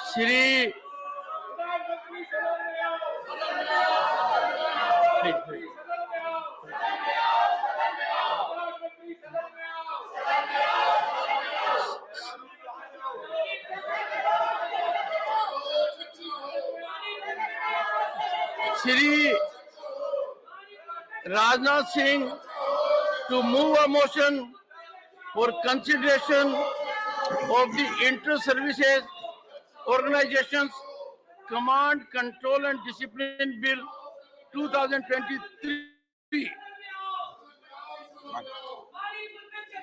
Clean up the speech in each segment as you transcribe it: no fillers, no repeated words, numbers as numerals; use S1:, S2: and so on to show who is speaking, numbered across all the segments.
S1: Shri Shri Rajnath Singh to move a motion for consideration of the Inter-Services Organizations Command, Control and Discipline Bill 2023.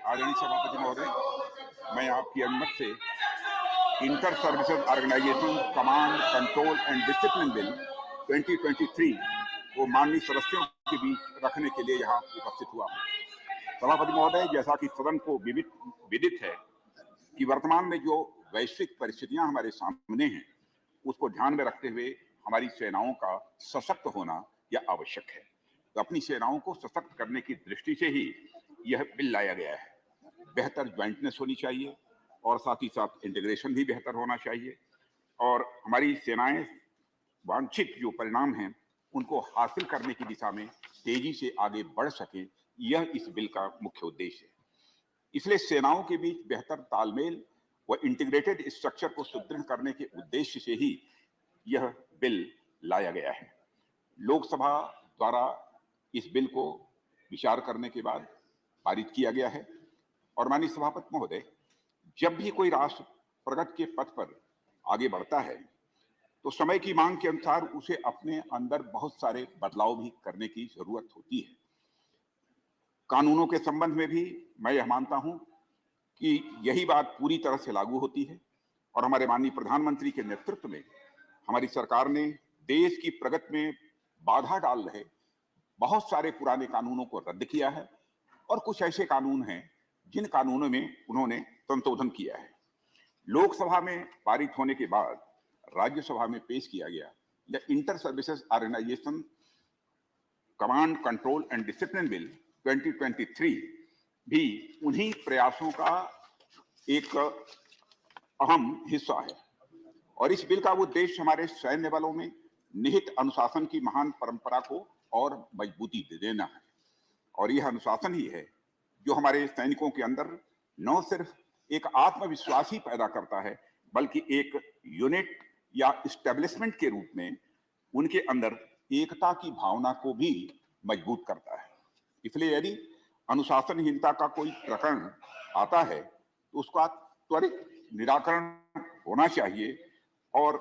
S2: आदरणीय सभापति महोदय, मैं आपकी अनुमति से inter services organisation command, control and discipline bill 2023 को माननीय सदस्यों के बीच रखने के लिए यहाँ उपस्थित हुआ हूँ। सभापति महोदय, जैसा कि सदन को विदित है कि वर्तमान में जो वैश्विक परिस्थितियां हमारे सामने हैं, उसको ध्यान में रखते हुए हमारी सेनाओं का सशक्त होना यह आवश्यक है। तो अपनी सेनाओं को सशक्त करने की दृष्टि से ही यह बिल लाया गया है। बेहतर ज्वाइंटनेस होनी चाहिए और साथ ही साथ इंटीग्रेशन भी बेहतर होना चाहिए, और हमारी सेनाएं वांछित जो परिणाम हैं उनको हासिल करने की दिशा में तेजी से आगे बढ़ सके, यह इस बिल का मुख्य उद्देश्य है। इसलिए सेनाओं के बीच बेहतर तालमेल व इंटीग्रेटेड स्ट्रक्चर को सुदृढ़ करने के उद्देश्य से ही यह बिल लाया गया है। लोकसभा द्वारा इस बिल को विचार करने के बाद पारित किया गया है, और माननीय सभापति महोदय, जब भी कोई राष्ट्र प्रगति के पथ पर आगे बढ़ता है तो समय की मांग के अनुसार उसे अपने अंदर बहुत सारे बदलाव भी करने की जरूरत होती है। कानूनों के संबंध में भी मैं यह मानता हूं कि यही बात पूरी तरह से लागू होती है, और हमारे माननीय प्रधानमंत्री के नेतृत्व में हमारी सरकार ने देश की प्रगति में बाधा डाल रहे बहुत सारे पुराने कानूनों को रद्द किया है, और कुछ ऐसे कानून हैं जिन कानूनों में उन्होंने संशोधन किया है। लोकसभा में पारित होने के बाद राज्यसभा में पेश किया गया यह inter services organisation command, control and discipline bill 2023 भी उन्हीं प्रयासों का एक अहम हिस्सा है, और इस बिल का उद्देश्य हमारे सैन्य बलों में निहित अनुशासन की महान परंपरा को और मजबूती दे देना है। और यह अनुशासन ही है जो हमारे सैनिकों के अंदर न सिर्फ एक आत्मविश्वास ही पैदा करता है, बल्कि एक यूनिट या एस्टेब्लिशमेंट के रूप में उनके अंदर एकता की भावना को भी मजबूत करता है। इसलिए यदि अनुशासनहीनता का कोई प्रकरण आता है तो उसका त्वरित निराकरण होना चाहिए, और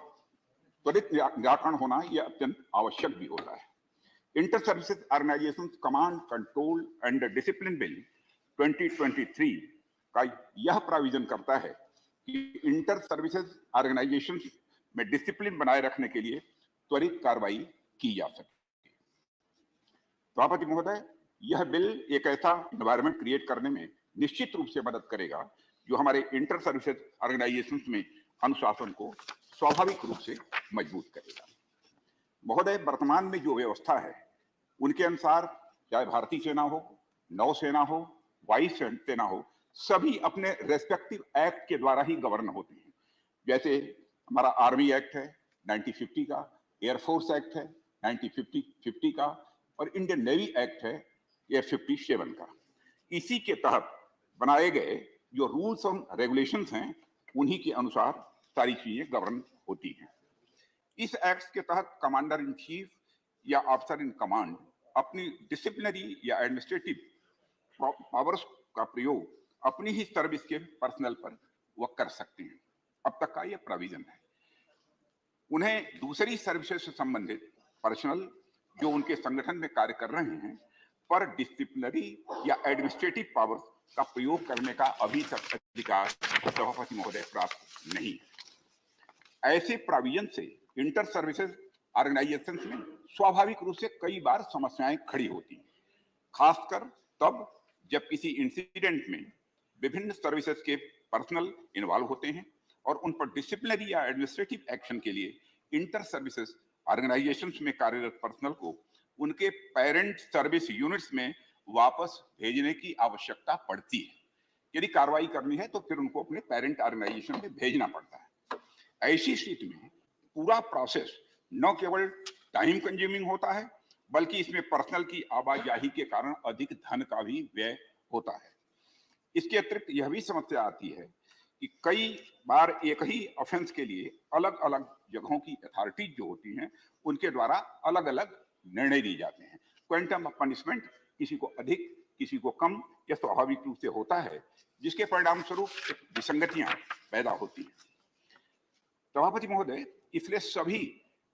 S2: त्वरित निराकरण होना यह अत्यंत आवश्यक भी होता है। Inter services organisation command, control and discipline bill 2023 का यह प्राविजन करता है कि इंटर सर्विसेज ऑर्गेनाइजेशन में डिसिप्लिन बनाए रखने के लिए त्वरित कार्रवाई की जा सके। सभापति महोदय, यह बिल एक ऐसा एनवायरनमेंट क्रिएट करने में निश्चित रूप से मदद करेगा जो हमारे इंटर सर्विसेज ऑर्गेनाइजेशंस में अनुशासन को स्वाभाविक रूप से मजबूत करेगा। महोदय, वर्तमान में जो व्यवस्था है उनके अनुसार चाहे भारतीय सेना हो, नौसेना हो, वायु सेना हो, सभी अपने रेस्पेक्टिव एक्ट के द्वारा ही गवर्न होते हैं। जैसे हमारा आर्मी एक्ट है 1950 का, एयरफोर्स एक्ट है 1950 का, और इंडियन नेवी एक्ट है ये 57 का। इसी के तहत बनाए गए जो रूल्स और रेगुलेशंस हैं उन्हीं के अनुसार सारी चीजें गवर्न होती हैं। इस एक्ट के तहत कमांडर इन चीफ या ऑफिसर इन कमांड अपनी डिसिप्लिनरी या एडमिनिस्ट्रेटिव पावर्स का प्रयोग अपनी ही सर्विस के पर्सनल पर वह कर सकते हैं। अब तक का यह प्रोविजन है। उन्हें दूसरी सर्विसेज से संबंधित पर्सनल जो उनके संगठन में कार्य कर रहे हैं पर डिसिप्लिनरी या एडमिनिस्ट्रेटिव पावर्स का प्रयोग करने का अभी तक अधिकार सभापति महोदय प्राप्त नहीं है। ऐसे प्रोविजन से इंटर सर्विसेज ऑर्गेनाइजेशंस में स्वाभाविक रूप से कई बार समस्याएं खड़ी होती हैं, खासकर तब जब किसी इंसिडेंट में विभिन्न सर्विसेज के पर्सनल इन्वॉल्व होते हैं और उन पर डिसिप्लिनरी या एडमिनिस्ट्रेटिव एक्शन के लिए इंटर सर्विसेज ऑर्गेनाइजेशंस में कार्यरत पर्सनल को उनके पेरेंट सर्विस यूनिट्स में वापस भेजने की आवश्यकता पड़ती है। यदि कार्रवाई करनी है तो फिर उनको अपने पेरेंट ऑर्गेनाइजेशन में भेजना पड़ता है। ऐसी स्थिति में पूरा प्रोसेस न केवल टाइम कंज्यूमिंग होता है, बल्कि इसमें पर्सनल की आवाजाही के कारण अधिक धन का भी व्यय होता है। इसके अतिरिक्त यह भी समस्या आती है कि कई बार एक ही ऑफेंस के लिए अलग अलग जगहों की अथॉरिटीज जो होती हैं, उनके द्वारा अलग अलग निर्णय लिए जाते हैं। क्वांटम ऑफ पनिशमेंट किसी को अधिक, किसी को कम, यह स्वाभाविक रूप से होता है, जिसके परिणाम स्वरूप विसंगतियां पैदा होती हैं। सभापति महोदय, इसलिए सभी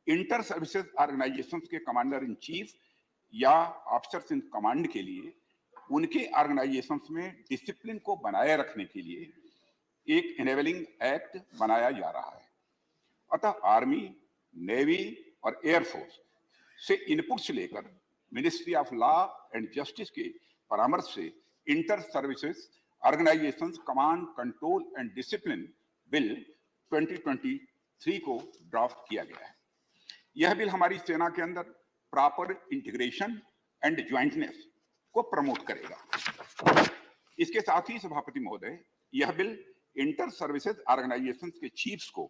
S2: इंटर सर्विसेज ऑर्गेनाइजेशन के कमांडर इन चीफ या ऑफिसर्स इन कमांड के लिए उनके ऑर्गेनाइजेशन में डिसिप्लिन को बनाए रखने के लिए एक इनेबलिंग एक्ट बनाया जा रहा है। अतः आर्मी, नेवी और एयरफोर्स से इनपुट्स लेकर ministry of law and justice के परामर्श से inter services organisation command control and discipline bill 2023 को ड्राफ्ट किया गया है। यह बिल हमारी सेना के अंदर प्रॉपर इंटीग्रेशन एंड ज्वाइंटनेस को प्रमोट करेगा। इसके साथ ही सभापति महोदय, यह बिल इंटर सर्विसेज ऑर्गेनाइजेशन के चीफ्स को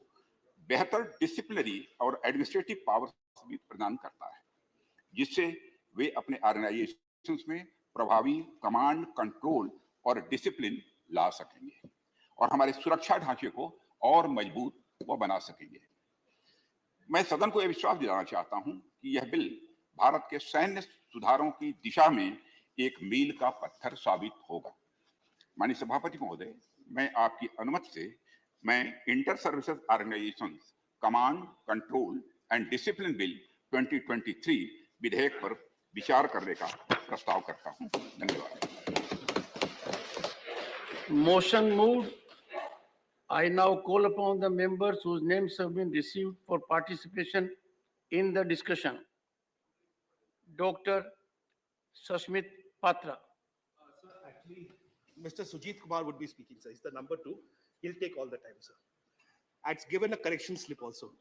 S2: बेहतर डिसिप्लिनरी और एडमिनिस्ट्रेटिव पावर्स भी प्रदान करता है, जिससे वे अपने ऑर्गेनाइजेशंस में प्रभावी कमांड, कंट्रोल और डिसिप्लिन ला सकेंगे और हमारे सुरक्षा ढांचे को और मजबूत व बना सकेंगे। मैं सदन को यह विश्वास दिलाना चाहता हूं कि यह बिल भारत के सैन्य सुधारों की दिशा में एक मील का पत्थर साबित होगा। माननीय सभापति महोदय, मैं आपकी अनुमति से मैं inter services organisation command, control and discipline bill 2023 विधेयक पर विचार करने का प्रस्ताव करता हूं। धन्यवाद।
S1: Motion moved. I now call upon the members whose names have been received for participation in the discussion. Dr. Sashmit Patra.
S3: Sir, actually, Mr. Sujit Kumar would be speaking, sir. He's the number 2. He'll take all the time, sir. It's given a correction slip also.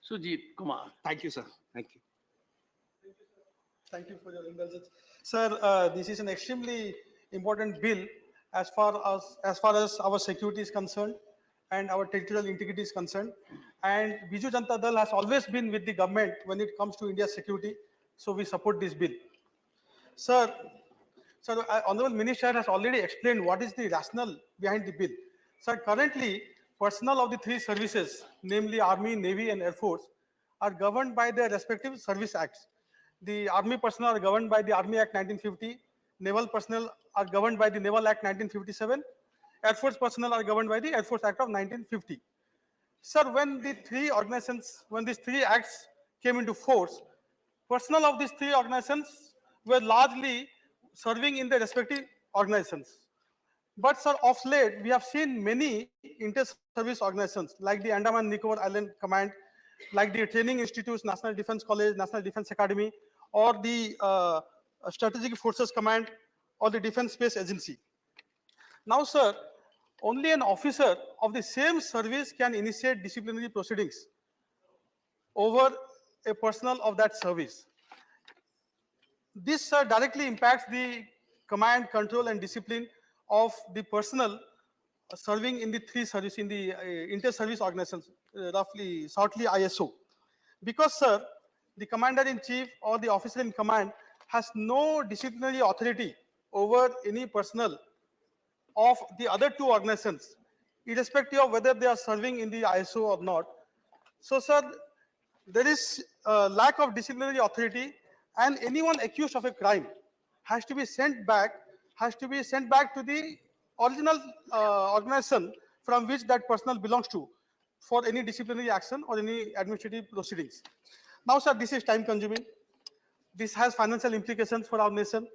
S1: Sujit Kumar.
S3: Thank you, sir. Thank you.
S4: Thank you for your indulgence. Sir, this is an extremely important bill as far as our security is concerned and our territorial integrity is concerned. And Biju Janata Dal has always been with the government when it comes to India's security. So we support this bill. Sir, Honorable Minister has already explained what is the rationale behind the bill. Sir, currently, personnel of the three services, namely Army, Navy, and Air Force, are governed by their respective service acts. The Army personnel are governed by the Army Act 1950, Naval personnel are governed by the Naval Act 1957, Air Force personnel are governed by the Air Force Act of 1950. Sir, when these three acts came into force, personnel of these three organizations were largely serving in their respective organizations. But sir, of late, we have seen many inter-service organizations like the Andaman Nicobar Island Command, like the Training Institutes, National Defense College, National Defense Academy, or the Strategic Forces Command, or the Defense Space Agency. Now, sir, only an officer of the same service can initiate disciplinary proceedings over a personnel of that service. This directly impacts the command, control, and discipline of the personnel serving in the three service in the inter-service organizations, roughly shortly ISSue. Because, sir, the commander-in-chief or the officer in command has no disciplinary authority over any personnel of the other two organizations, irrespective of whether they are serving in the ISSue or not. So, sir, there is a lack of disciplinary authority, and anyone accused of a crime has to be sent back to the original organization from which that personnel belongs to for any disciplinary action or any administrative proceedings. Now, sir, this is time consuming. This has financial implications for our nation.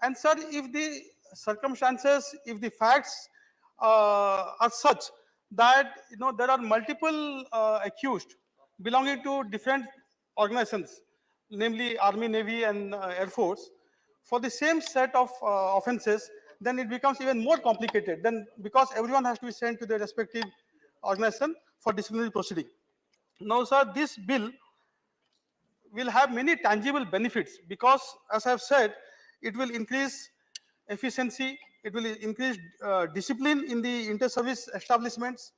S4: And sir, if the circumstances, if the facts are such that there are multiple accused belonging to different organizations, namely Army, Navy, and Air Force, for the same set of offenses, then it becomes even more complicated. Then, because everyone has to be sent to their respective organization for disciplinary proceeding. Now, sir, this bill will have many tangible benefits because, as I have said, it will increase efficiency, it will increase discipline in the inter-service establishments,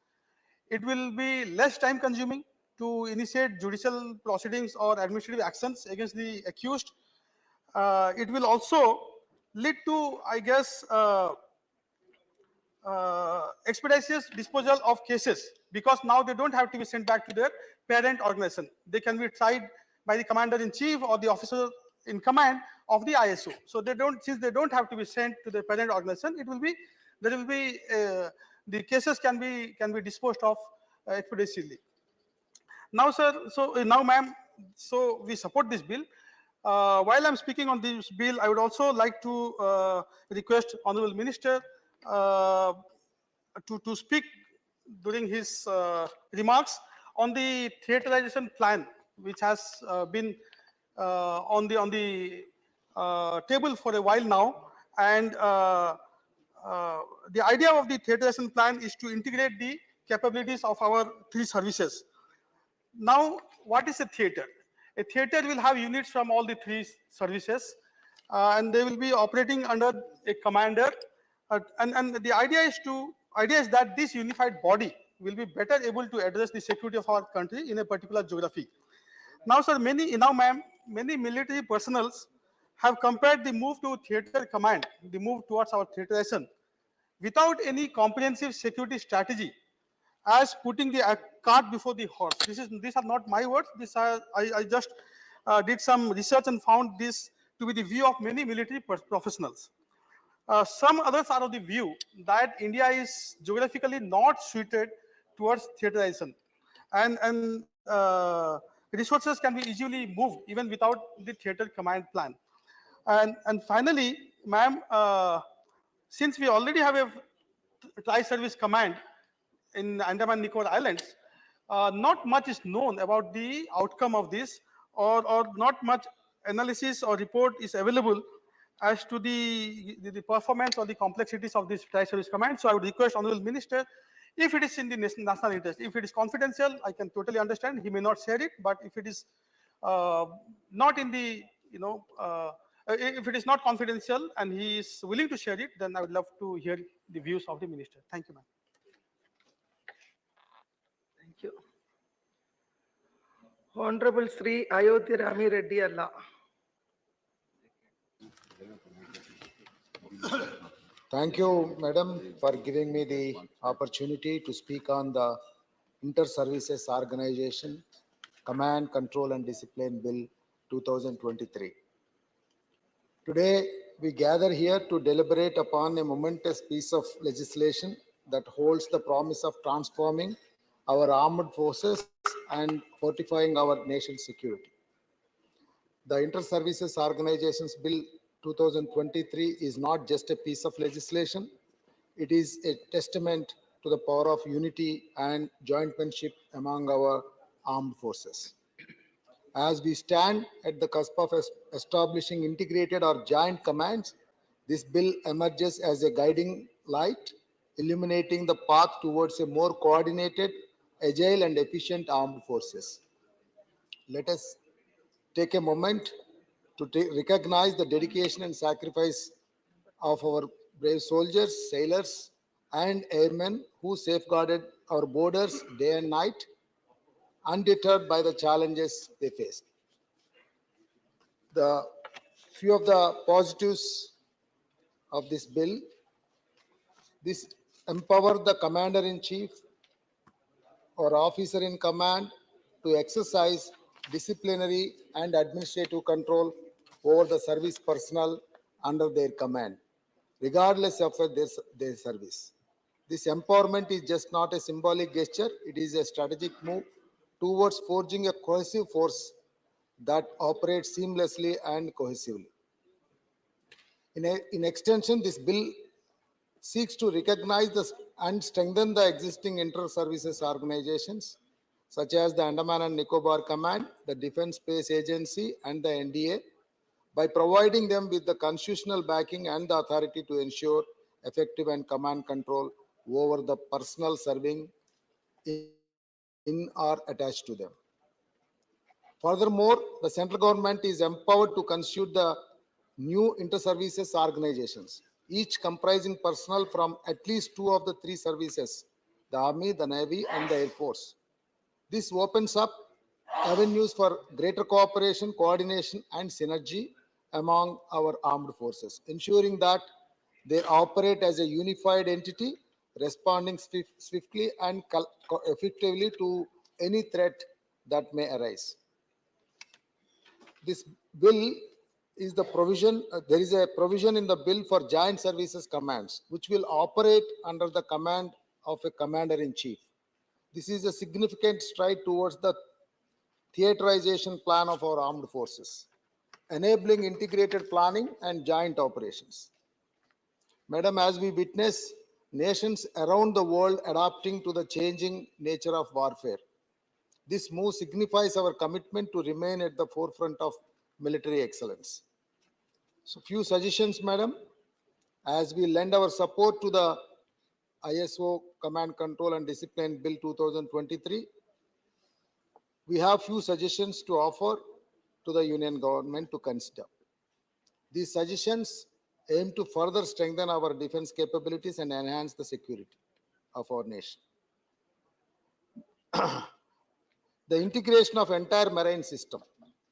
S4: it will be less time consuming to initiate judicial proceedings or administrative actions against the accused. It will also lead to, I guess, expeditious disposal of cases, because now they don't have to be sent back to their parent organization. They can be tried by the commander-in-chief or the officer in command of the ISO. So they don't, since they don't have to be sent to the parent organization, it will be, there will be, the cases can be disposed of expeditiously. Now, sir, so now, ma'am, so we support this bill. While I'm speaking on this bill, I would also like to request Honorable Minister to speak during his remarks on the theaterization plan, which has been on the table for a while now. And the idea of the theaterization plan is to integrate the capabilities of our three services. Now, what is a theater? A theater will have units from all the three services, and they will be operating under a commander. And the idea is that this unified body will be better able to address the security of our country in a particular geography. Now, sir, many military personnels have compared the move to theater command, the move towards our theaterization, without any comprehensive security strategy, as putting the cart before the horse. These are not my words. I just did some research and found this to be the view of many military professionals. Some others are of the view that India is geographically not suited towards theaterization, and resources can be easily moved even without the theater command plan. And finally, ma'am, since we already have a tri-service command in Andaman Nicobar Islands, not much is known about the outcome of this, or not much analysis or report is available as to the performance or the complexities of this tri-service command. So I would request Honorable Minister, if it is in the national interest, if it is confidential, I can totally understand, he may not share it, but if it is not in the, if it is not confidential and he is willing to share it, then I would love to hear the views of the minister. Thank you, ma'am.
S5: Thank you. Honorable Sri Ayodhya Rami Reddy Allah.
S6: Thank you, Madam, for giving me the opportunity to speak on the Inter-Services Organization Command, Control and Discipline Bill 2023. Today, we gather here to deliberate upon a momentous piece of legislation that holds the promise of transforming our armed forces and fortifying our nation's security. The Inter-Services Organizations Bill 2023 is not just a piece of legislation, it is a testament to the power of unity and jointmanship among our armed forces. As we stand at the cusp of establishing integrated or joint commands, this bill emerges as a guiding light, illuminating the path towards a more coordinated, agile and efficient armed forces. Let us take a moment to recognize the dedication and sacrifice of our brave soldiers, sailors, and airmen who safeguarded our borders day and night, undeterred by the challenges they faced. The few of the positives of this bill: this empower the commander-in-chief or officer in command to exercise disciplinary and administrative control over the service personnel under their command, regardless of their service. This empowerment is just not a symbolic gesture, it is a strategic move towards forging a cohesive force that operates seamlessly and cohesively. In extension, this bill seeks to recognize and strengthen the existing inter-services organizations, such as the Andaman and Nicobar Command, the Defense Space Agency, and the NDA, by providing them with the constitutional backing and the authority to ensure effective and command control over the personnel serving in or attached to them. Furthermore, the central government is empowered to constitute the new inter-services organizations, each comprising personnel from at least two of the three services, the Army, the Navy, and the Air Force. This opens up avenues for greater cooperation, coordination, and synergy among our armed forces, ensuring that they operate as a unified entity, responding swiftly and effectively to any threat that may arise. This bill is the provision, there is a provision in the bill for joint services commands, which will operate under the command of a commander-in-chief. This is a significant stride towards the theaterization plan of our armed forces, enabling integrated planning and joint operations. Madam, as we witness nations around the world adapting to the changing nature of warfare, this move signifies our commitment to remain at the forefront of military excellence. So, few suggestions, Madam, as we lend our support to the ISO Command, Control and Discipline Bill 2023, we have few suggestions to offer to the Union government to consider. These suggestions aim to further strengthen our defense capabilities and enhance the security of our nation. The integration of entire marine system.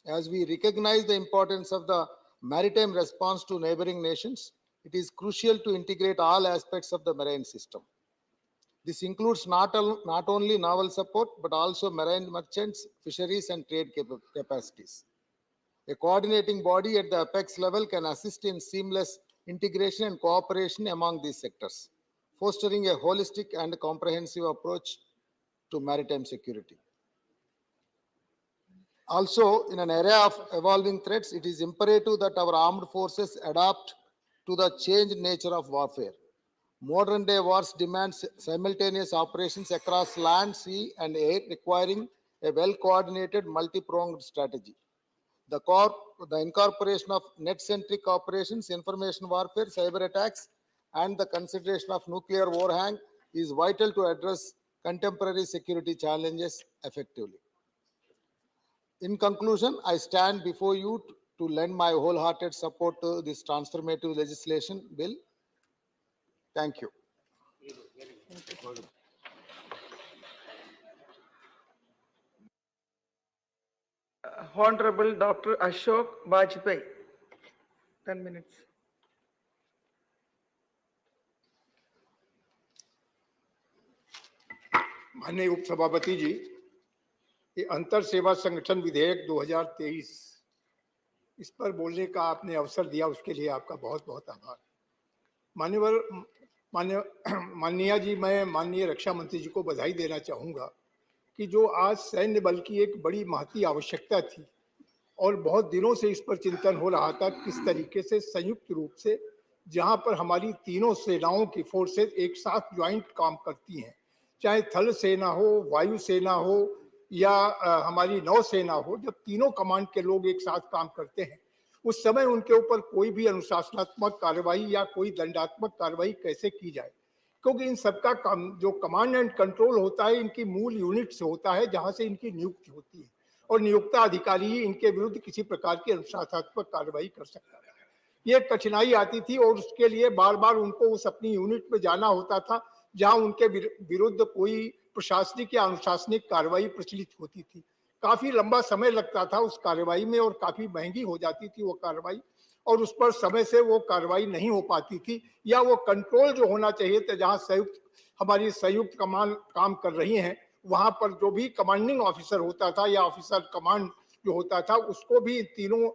S6: As we recognize the importance of the maritime response to neighboring nations, it is crucial to integrate all aspects of the marine system. This includes not only naval support, but also marine merchants, fisheries, and trade capacities. A coordinating body at the apex level can assist in seamless integration and cooperation among these sectors, fostering a holistic and comprehensive approach to maritime security. Also, in an era of evolving threats, it is imperative that our armed forces adapt to the changed nature of warfare. Modern day wars demand simultaneous operations across land, sea, and air, requiring a well-coordinated, multi-pronged strategy. The incorporation of net-centric operations, information warfare, cyber attacks, and the consideration of nuclear warhang is vital to address contemporary security challenges effectively. In conclusion, I stand before you to lend my wholehearted support to this transformative legislation bill. Thank you.
S5: Honorable Dr. Ashok Bajpai. 10 minutes.
S7: माननीय उपसभापति जी, ये अंतर सेवा संगठन विधेयक 2023, इस पर बोलने का आपने अवसर दिया, उसके लिए आपका बहुत बहुत आभार। माननीय जी, मैं माननीय रक्षा मंत्री जी को बधाई देना चाहूँगा कि जो आज सैन्य बल की एक बड़ी महती आवश्यकता थी और बहुत दिनों से इस पर चिंतन हो रहा था, किस तरीके से संयुक्त रूप से जहाँ पर हमारी तीनों सेनाओं की फोर्सेज एक साथ ज्वाइंट काम करती हैं, चाहे थल सेना हो, वायु सेना हो या हमारी नौसेना हो, जब तीनों कमांड के लोग एक साथ काम करते हैं, उस समय उनके ऊपर कोई भी अनुशासनात्मक कार्रवाई या कोई दंडात्मक कार्रवाई कैसे की जाए, क्योंकि इन सबका जो कमांड एंड कंट्रोल होता है इनकी मूल यूनिट से होता है, जहां से इनकी नियुक्ति होती है और नियुक्ता अधिकारी ही इनके विरुद्ध किसी प्रकार की अनुशासनात्मक कार्रवाई कर सकता है। ये कठिनाई आती थी और उसके लिए बार बार उनको उस अपनी यूनिट में जाना होता था जहां उनके विरुद्ध कोई प्रशासनिक या अनुशासनिक कार्रवाई प्रचलित होती थी। काफी लंबा समय लगता था उस कार्रवाई में और काफी महंगी हो जाती थी वो कार्रवाई, और उस पर समय से वो कार्रवाई नहीं हो पाती थी या वो कंट्रोल जो होना चाहिए था, जहां हमारी संयुक्त कमान काम कर रही हैं, वहां पर जो भी कमांडिंग ऑफिसर होता था या ऑफिसर कमांड जो होता था, उसको भी तीनों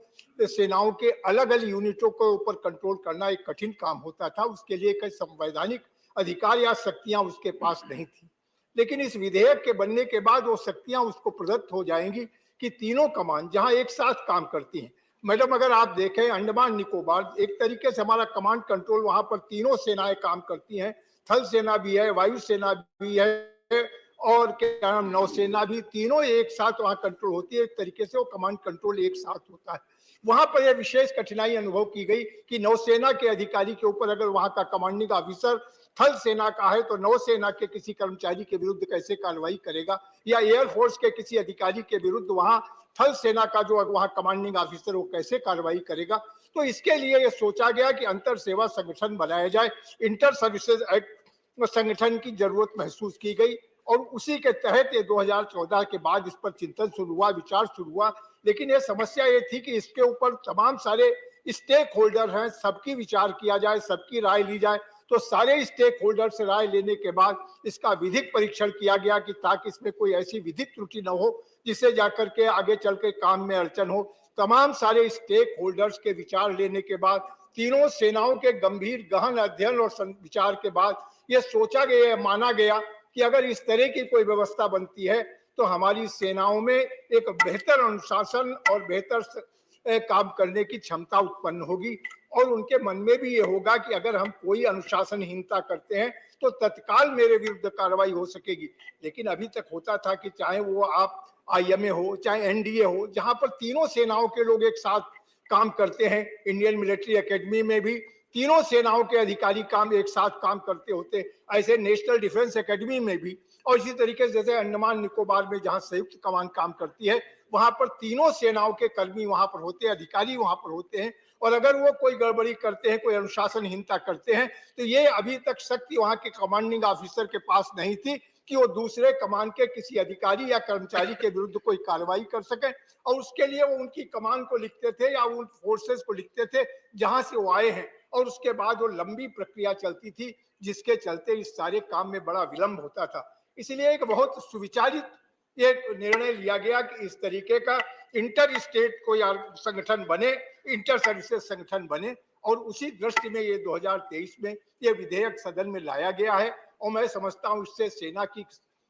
S7: सेनाओं के अलग अलग यूनिटों के ऊपर कंट्रोल करना एक कठिन काम होता था। उसके लिए कई संवैधानिक अधिकार या शक्तियां उसके पास नहीं थी, लेकिन इस विधेयक के बनने के बाद वो शक्तियां उसको प्रदत्त हो जाएंगी कि तीनों कमान जहां एक साथ काम करती हैं। मैडम, अगर आप देखें अंडमान निकोबार, एक तरीके से हमारा कमांड कंट्रोल, वहां पर तीनों सेनाएं काम करती हैं, थल सेना भी है, वायु सेना भी है और क्या नाम नौसेना भी, तीनों एक साथ वहां कंट्रोल होती है। एक तरीके से वो कमांड कंट्रोल एक साथ होता है। वहां पर यह विशेष कठिनाई अनुभव की गई कि नौसेना के अधिकारी के ऊपर अगर वहां का कमांडिंग ऑफिसर थल सेना का है तो नौसेना के किसी कर्मचारी के विरुद्ध कैसे कार्रवाई करेगा, या एयरफोर्स के किसी अधिकारी के विरुद्ध वहां थल सेना का जो वहां कमांडिंग ऑफिसर वो कैसे कार्रवाई करेगा। तो इसके लिए ये सोचा गया कि अंतर सेवा संगठन बनाया जाए, इंटर सर्विसेज एक्ट संगठन की जरूरत महसूस की गई और उसी के तहत ये 2014 के बाद इस पर चिंतन शुरू हुआ, विचार शुरू हुआ। लेकिन ये समस्या ये थी कि इसके ऊपर तमाम सारे स्टेक होल्डर हैं, सबकी विचार किया जाए, सबकी राय ली जाए। तो सारे स्टेक होल्डर से राय लेने के बाद इसका विधिक परीक्षण किया गया कि ताकि इसमें कोई ऐसी विधिक त्रुटि न हो जिससे जाकर के आगे चल के काम में अड़चन हो। तमाम सारे स्टेक होल्डर्स के विचार लेने के बाद, तीनों सेनाओं के गंभीर गहन अध्ययन और विचार के बाद यह सोचा गया, माना गया कि अगर इस तरह की कोई व्यवस्था बनती है तो हमारी सेनाओं में एक बेहतर अनुशासन और बेहतर काम करने की क्षमता उत्पन्न होगी और उनके मन में भी ये होगा कि अगर हम कोई अनुशासनहीनता करते हैं तो तत्काल मेरे विरुद्ध कार्रवाई हो सकेगी। लेकिन अभी तक होता था कि चाहे वो आप आईएमए हो, चाहे एनडीए हो, जहां पर तीनों सेनाओं के लोग एक साथ काम करते हैं, इंडियन मिलिट्री एकेडमी में भी तीनों सेनाओं के अधिकारी काम एक साथ काम करते होते, ऐसे नेशनल डिफेंस एकेडमी में भी, और इसी तरीके से जैसे अंडमान निकोबार में जहां संयुक्त कमान काम करती है वहां पर तीनों सेनाओं के कर्मी वहां पर होते हैं, अधिकारी वहां पर होते हैं। और अगर वो कोई गड़बड़ी करते हैं, कोई अनुशासनहीनता करते हैं, तो ये अभी तक शक्ति वहां के कमांडिंग ऑफिसर के पास नहीं थी कि वो दूसरे कमान के किसी अधिकारी या कर्मचारी के विरुद्ध कोई कार्रवाई कर सके। और उसके लिए वो उनकी कमान को लिखते थे या उन फोर्सेस को लिखते थे जहां से वो आए हैं, और उसके बाद वो लंबी प्रक्रिया चलती थी जिसके चलते इस सारे काम में बड़ा विलंब होता था। इसलिए एक बहुत सुविचारित एक निर्णय लिया गया कि इस तरीके का इंटर स्टेट कोई संगठन बने, इंटर सर्विसेज संगठन बने, और उसी दृष्टि में ये 2023 में ये विधेयक सदन में लाया गया है। और मैं समझता हूं इससे सेना की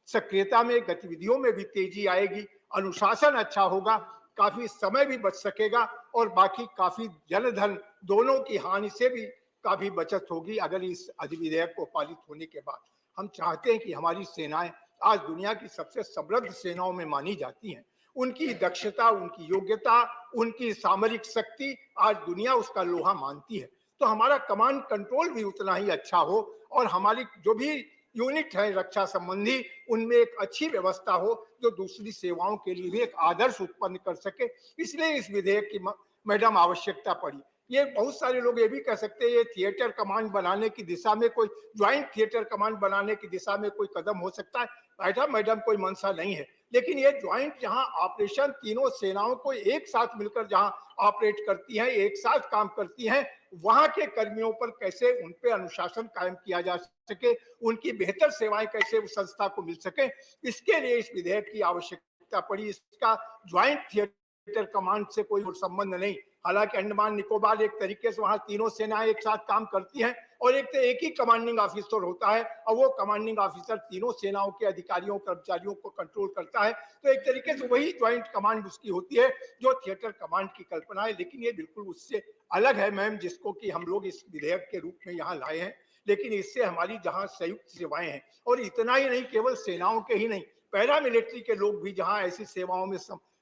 S7: सक्रियता में, गतिविधियों में भी तेजी आएगी, अनुशासन अच्छा होगा, काफी समय भी बच सकेगा और बाकी काफी जनधन दोनों की हानि से भी काफी बचत होगी अगर इस अधिविधेयक को पारित होने के बाद। हम चाहते हैं कि हमारी सेनाएं आज दुनिया की सबसे समृद्ध सेनाओं में मानी जाती हैं। उनकी दक्षता, उनकी योग्यता, उनकी सामरिक शक्ति आज दुनिया उसका लोहा मानती है। तो हमारा कमांड कंट्रोल भी उतना ही अच्छा हो और हमारी जो भी यूनिट है रक्षा संबंधी उनमें एक अच्छी व्यवस्था हो जो दूसरी सेवाओं के लिए भी एक आदर्श उत्पन्न कर सके। इसलिए इस विधेयक की मैडम आवश्यकता पड़ी। ये बहुत सारे लोग ये भी कह सकते हैं ये थिएटर कमांड बनाने की दिशा में, कोई ज्वाइंट थिएटर कमांड बनाने की दिशा में कोई कदम हो सकता है। मैडम कोई मंशा नहीं है, लेकिन ये ज्वाइंट जहां ऑपरेशन तीनों सेनाओं को एक साथ मिलकर जहां ऑपरेट करती हैं, एक साथ काम करती हैं, वहां के कर्मियों पर कैसे उन पे अनुशासन कायम किया जा सके, उनकी बेहतर सेवाएं कैसे उस संस्था को मिल सके, इसके लिए इस विधेयक की आवश्यकता पड़ी। इसका ज्वाइंट थिएटर कमांड से कोई संबंध नहीं। हालांकि अंडमान निकोबार एक तरीके से वहां तीनों सेनाएं एक साथ काम करती हैं और एक ही कमांडिंग ऑफिसर होता है और वो कमांडिंग ऑफिसर तीनों सेनाओं के अधिकारियों कर्मचारियों को कंट्रोल करता है। तो एक तरीके से वही ज्वाइंट कमांड उसकी होती है जो थिएटर कमांड की कल्पना है। लेकिन ये बिल्कुल उससे अलग है मैम, जिसको कि हम लोग इस विधेयक के रूप में यहाँ लाए हैं। लेकिन इससे हमारी जहाँ संयुक्त सेवाएं हैं, और इतना ही नहीं, केवल सेनाओं के ही नहीं, पैरामिलिट्री के लोग भी जहाँ ऐसी सेवाओं में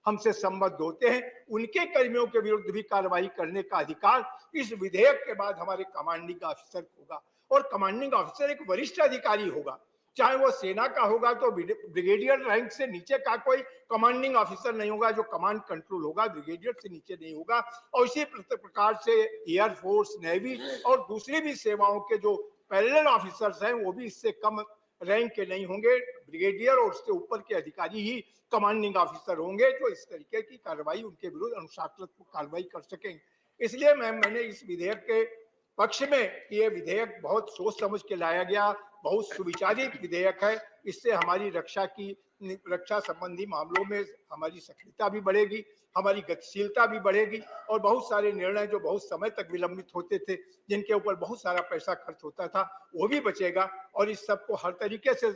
S7: हमसे संबद्ध होते हैं, उनके कर्मियों के विरुद्ध भी कार्रवाई करने का अधिकार इस विधेयक के बाद हमारे कमांडिंग ऑफिसर को होगा। और कमांडिंग ऑफिसर एक वरिष्ठ अधिकारी होगा, चाहे वो सेना का होगा तो ब्रिगेडियर रैंक से नीचे का कोई कमांडिंग ऑफिसर नहीं होगा। जो कमांड कंट्रोल होगा ब्रिगेडियर से नीचे नहीं होगा। और इसी प्रकार से एयरफोर्स, नेवी और दूसरी भी सेवाओं के जो पैरेलल ऑफिसर्स हैं वो भी इससे कम रैंक के नहीं होंगे। ब्रिगेडियर और उसके ऊपर के अधिकारी ही कमांडिंग ऑफिसर होंगे जो इस तरीके की कार्रवाई उनके विरुद्ध अनुशासनात्मक कार्रवाई कर सकेंगे। इसलिए मैंने इस विधेयक के पक्ष में, ये विधेयक बहुत सोच समझ के लाया गया, बहुत सुविचारित विधेयक है। इससे हमारी रक्षा संबंधी मामलों में हमारी सक्रियता भी बढ़ेगी, हमारी गतिशीलता भी बढ़ेगी और बहुत सारे निर्णय जो बहुत समय तक विलंबित होते थे, जिनके ऊपर बहुत सारा पैसा खर्च होता था, वो भी बचेगा। और इस सबको हर तरीके से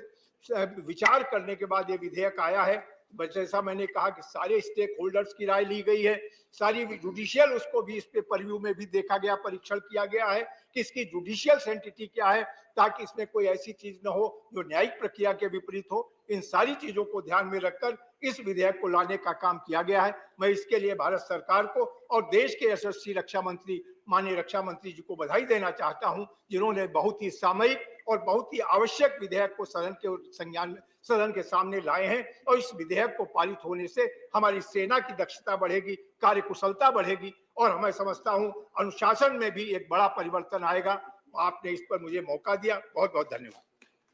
S7: विचार करने के बाद ये विधेयक आया है। जैसा मैंने कहा कि सारे स्टेक होल्डर्स की राय ली गई है, सारी जुडिशियल उसको भी इस पे परिव्यू में भी देखा गया, परीक्षण किया गया है कि इसकी जुडिशियल सेंटिटी क्या है, ताकि इसमें कोई ऐसी चीज न हो जो न्यायिक प्रक्रिया के विपरीत हो। इन सारी चीजों को ध्यान में रखकर इस विधेयक को लाने का काम किया गया है। मैं इसके लिए भारत सरकार को और देश के यशस्वी रक्षा मंत्री, माननीय रक्षा मंत्री जी को बधाई देना चाहता हूं, जिन्होंने बहुत ही सामयिक और बहुत ही आवश्यक विधेयक को सदन के सामने लाए हैं। और इस विधेयक को पारित होने से हमारी सेना की दक्षता बढ़ेगी, कार्यकुशलता बढ़ेगी और मैं समझता हूं अनुशासन में भी एक बड़ा परिवर्तन आएगा। आपने इस पर मुझे मौका दिया, बहुत बहुत धन्यवाद।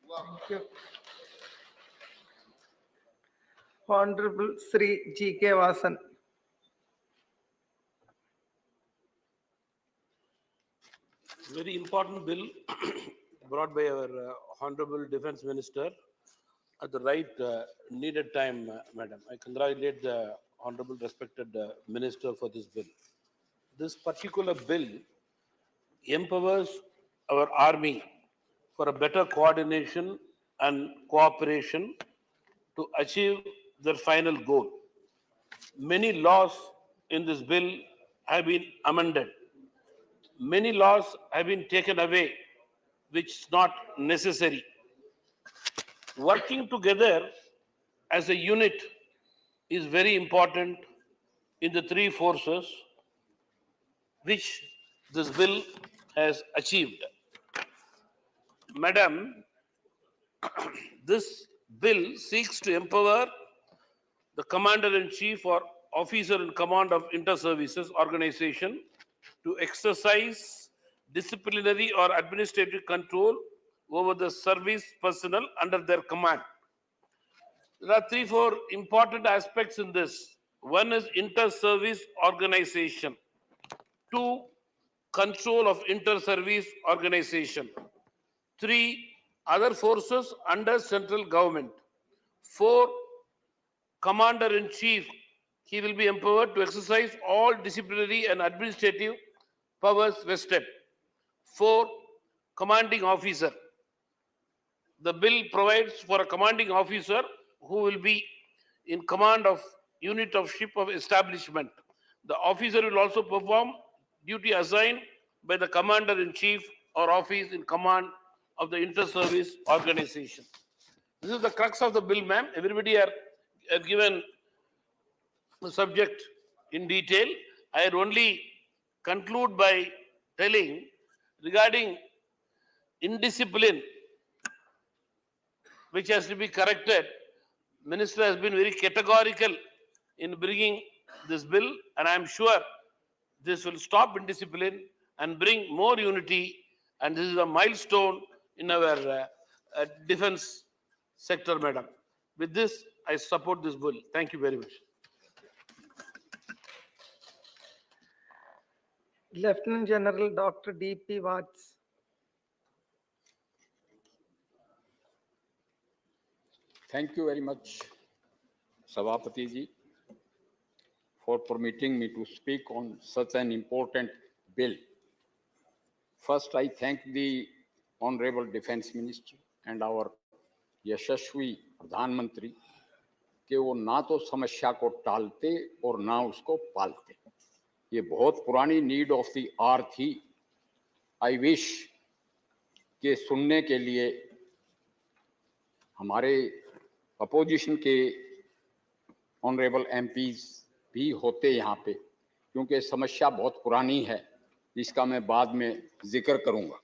S5: Thank you. Honorable Sri G.K. Vasan.
S8: Very important bill brought by our Honorable Defense Minister at the right needed time, Madam. I congratulate the Honorable respected Minister for this bill. This particular bill empowers our army for a better coordination and cooperation to achieve their final goal. Many laws in this bill have been amended. Many laws have been taken away, which is not necessary. Working together as a unit is very important in the three forces which this bill has achieved. Madam, this bill seeks to empower the Commander-in-Chief or Officer in Command of Inter-Services Organization to exercise disciplinary or administrative control over the service personnel under their command. There are 3-4 important aspects in this. One is inter-service organization. 2, control of inter-service organization. 3, other forces under central government. 4, Commander-in-Chief. He will be empowered to exercise all disciplinary and administrative powers vested. 4, commanding officer. The bill provides for a commanding officer who will be in command of unit of ship of establishment. The officer will also perform duty assigned by the Commander-in-Chief or office in command of the inter-service organization. This is the crux of the bill, ma'am. Everybody are given the subject in detail. I will only conclude by telling regarding indiscipline, which has to be corrected. Minister has been very categorical in bringing this bill, and I am sure this will stop indiscipline and bring more unity, and this is a milestone in our defense sector, madam. With this, I support this bill. Thank you very much.
S5: Lieutenant General Dr. D.P. Watts.
S9: Thank you very much, Sabhapati ji, for permitting me to speak on such an important bill. First, I thank the Honorable Defense Minister and our यशस्वी प्रधानमंत्री कि वो ना तो समस्या को टालते और ना उसको पालते। ये बहुत पुरानी नीड ऑफ द आवर थी। आई विश के सुनने के लिए हमारे अपोजिशन के ऑनरेबल एमपीज भी होते यहाँ पे, क्योंकि समस्या बहुत पुरानी है, इसका मैं बाद में जिक्र करूँगा।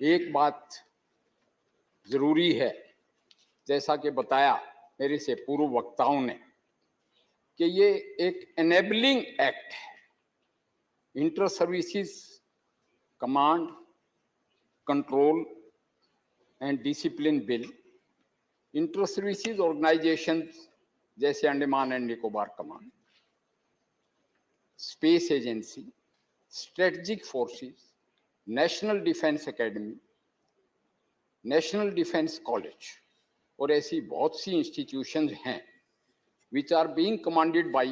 S9: एक बात जरूरी है, जैसा कि बताया मेरे से पूर्व वक्ताओं ने, कि ये एक एनेबलिंग एक्ट है। Inter services command control and discipline bill inter services organisations जैसे Andaman and Nicobar command, space agency, strategic forces, national defence academy, national defence college और ऐसी बहुत सी इंस्टीट्यूशंस हैं which are being commanded by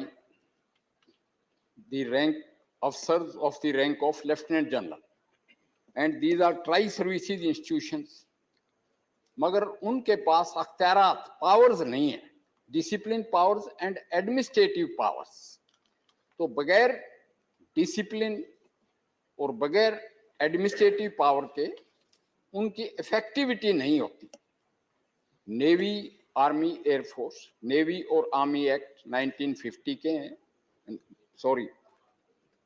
S9: the rank officers of the rank of Lieutenant General, and these are tri-services institutions, मगर उनके पास अख्तियारात powers नहीं है, discipline powers and administrative powers. तो बगैर डिसिप्लिन और बगैर एडमिनिस्ट्रेटिव पावर के उनकी इफेक्टिविटी नहीं होती। नेवी, आर्मी, एयरफोर्स, नेवी और आर्मी एक्ट 1950 के हैं, सॉरी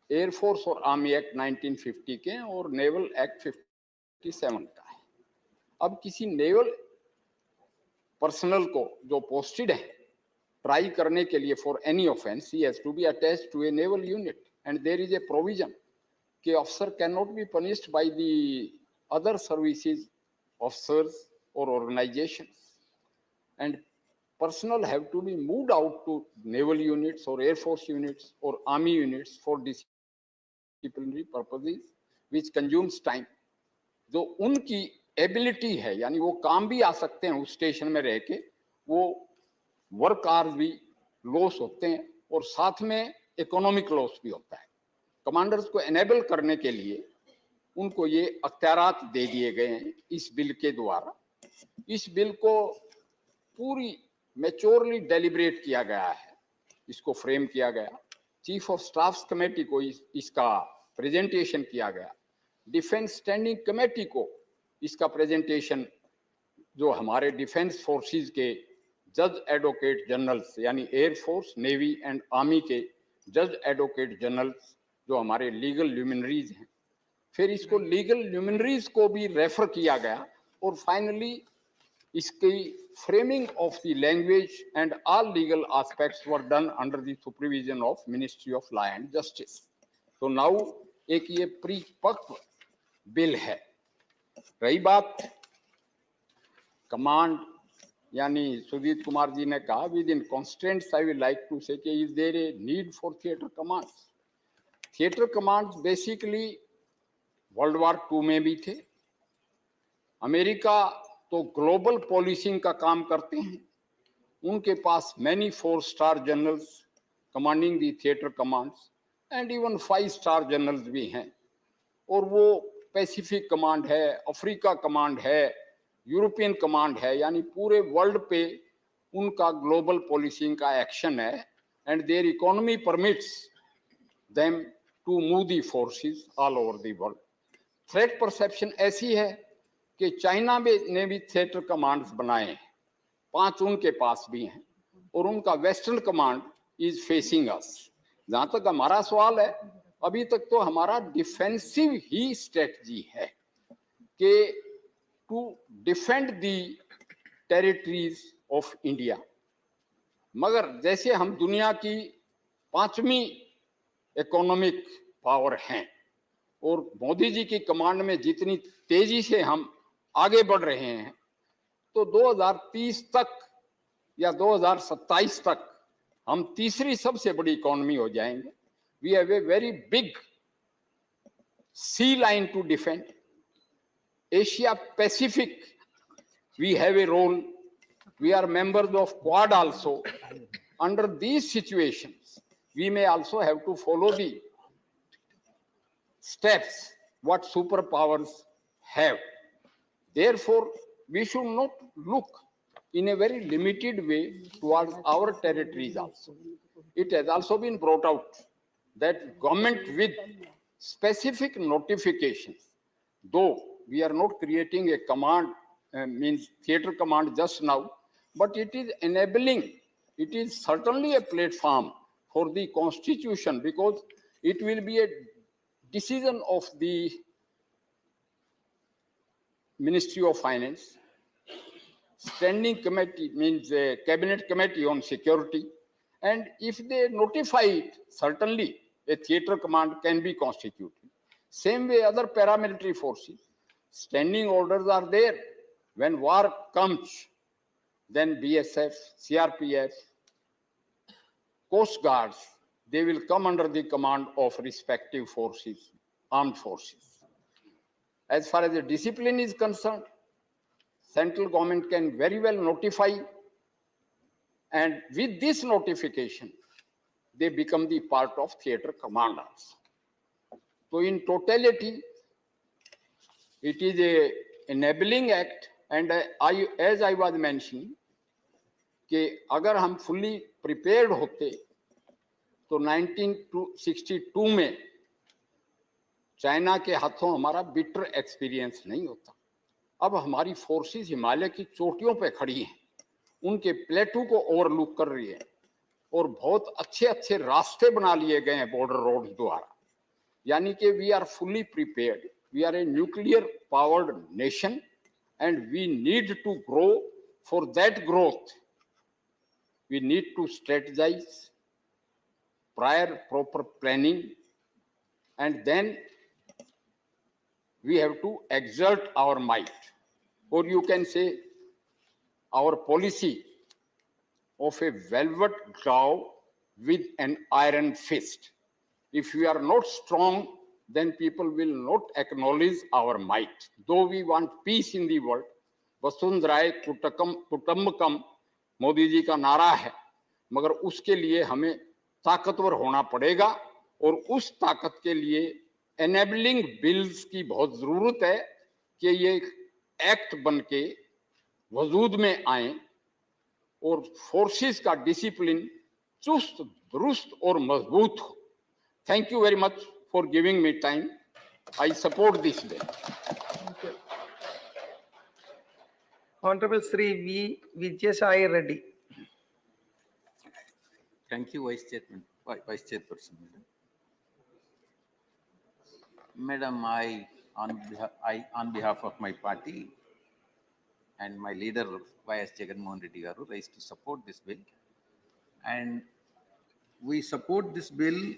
S9: एयरफोर्स और आर्मी एक्ट 1950 के हैं और नेवल एक्ट 1957 का है। अब किसी नेवल पर्सनल को जो पोस्टेड है ट्राई करने के लिए for any offence, he has to be attached to a naval unit and there is a provision कि officer can not be punished by the other services officers और organisations, and personnel have to be moved out to naval units or air force units or army units for disciplinary purposes which consumes time. जो उनकी ability है, यानी वो काम भी आ सकते हैं उस स्टेशन में रह के, वो वर्क आवर्स भी लॉस होते हैं और साथ में इकोनॉमिक लॉस भी होता है। कमांडर्स को एनेबल करने के लिए उनको ये अख्तियारात दे दिए गए हैं इस बिल के द्वारा। इस बिल को पूरी मैच्योरली डेलिब्रेट किया गया है, इसको फ्रेम किया गया, चीफ ऑफ स्टाफ कमेटी को इसका प्रेजेंटेशन किया गया, डिफेंस स्टैंडिंग कमेटी को इसका प्रेजेंटेशन जो हमारे डिफेंस फोर्सेस के जज एडवोकेट जनरल्स यानी air force, navy and army के जज एडवोकेट जनरल्स जो हमारे लीगल ल्यूमिनरीज हैं, फिर इसको लीगल ल्यूमिनरीज को भी रेफर किया गया और फाइनली इसकी framing of the language and all legal aspects were done under the supervision of Ministry of Law and Justice. तो now एक ये परिपक्व बिल है। रही बात कमांड, यानी सुजीत कुमार जी ने कहा within constants I will like to say is there a need for theatre commands. Theatre commands basically world war 2 में भी थे। अमेरिका तो ग्लोबल पॉलिसिंग का काम करते हैं, उनके पास many four star generals commanding the theatre commands and even five star generals भी हैं, और वो पैसिफिक कमांड है, अफ्रीका कमांड है, यूरोपियन कमांड है, यानी पूरे वर्ल्ड पे उनका ग्लोबल पॉलिसिंग का एक्शन है and their economy permits them to move the forces all over the world. Threat perception ऐसी है कि चाइना ने भी थिएटर कमांड्स बनाए हैं, 5 उनके पास भी हैं, और उनका वेस्टर्न कमांड इज फेसिंग अस। जहां तक हमारा सवाल है, अभी तक तो हमारा डिफेंसिव ही स्ट्रेटजी है कि to defend the territories of India, मगर जैसे हम दुनिया की 5वीं इकोनॉमिक पावर हैं और मोदी जी की कमांड में जितनी तेजी से हम आगे बढ़ रहे हैं, तो 2030 तक या 2027 तक हम तीसरी सबसे बड़ी इकोनॉमी हो जाएंगे। We have a very big sea line to defend. Asia Pacific we have a role, we are members of Quad also. Under these situations we may also have to follow the steps what superpowers have. Therefore, we should not look in a very limited way towards our territories also. It has also been brought out that government with specific notifications, though we are not creating a command, means theater command just now, but it is enabling, it is certainly a platform for the constitution, because it will be a decision of the Ministry of Finance, standing committee means a cabinet committee on security, and if they notify it, certainly a theater command can be constituted. Same way other paramilitary forces, standing orders are there. When war comes, then BSF, CRPF, Coast Guards, they will come under the command of respective forces, armed forces. As far as the discipline is concerned, central government can very well notify, and with this notification, they become the part of theater commanders. So in totality, it is a enabling act, and as I was mentioning, कि अगर हम fully prepared होते, तो 1962 में China के हाथों हमारा bitter experience नहीं होता। अब हमारी फोर्सेस हिमालय की चोटियों पे खड़ी हैं, उनके प्लेटू को ओवरलुक कर रही है, और बहुत अच्छे अच्छे रास्ते बना लिए गए हैं बॉर्डर रोड द्वारा, यानी कि we are fully prepared We are a nuclear powered nation and we need to grow. For that growth, we need to strategize, prior proper planning, and then we have to exert our might. Or you can say our policy of a velvet glove with an iron fist. If we are not strong, then people will not acknowledge our might. Though we want peace in the world, वसुंधराय कुटुंबकम मोदी जी का नारा है, मगर उसके लिए हमें ताकतवर होना पड़ेगा और उस ताकत के लिए एनेबलिंग बिल्स की बहुत जरूरत है कि ये एक्ट बनके वजूद में आए और फोर्सेस का डिसिप्लिन चुस्त दुरुस्त और मजबूत हो. Thank you very much for giving me time. I support this bill.
S5: Honorable Sri V. Vijay Reddy.
S10: Thank you, Vice Chairperson. Madam, I, on behalf of my party and my leader, Y.S. Jagannath Reddy Garu, rise to support this bill. And we support this bill.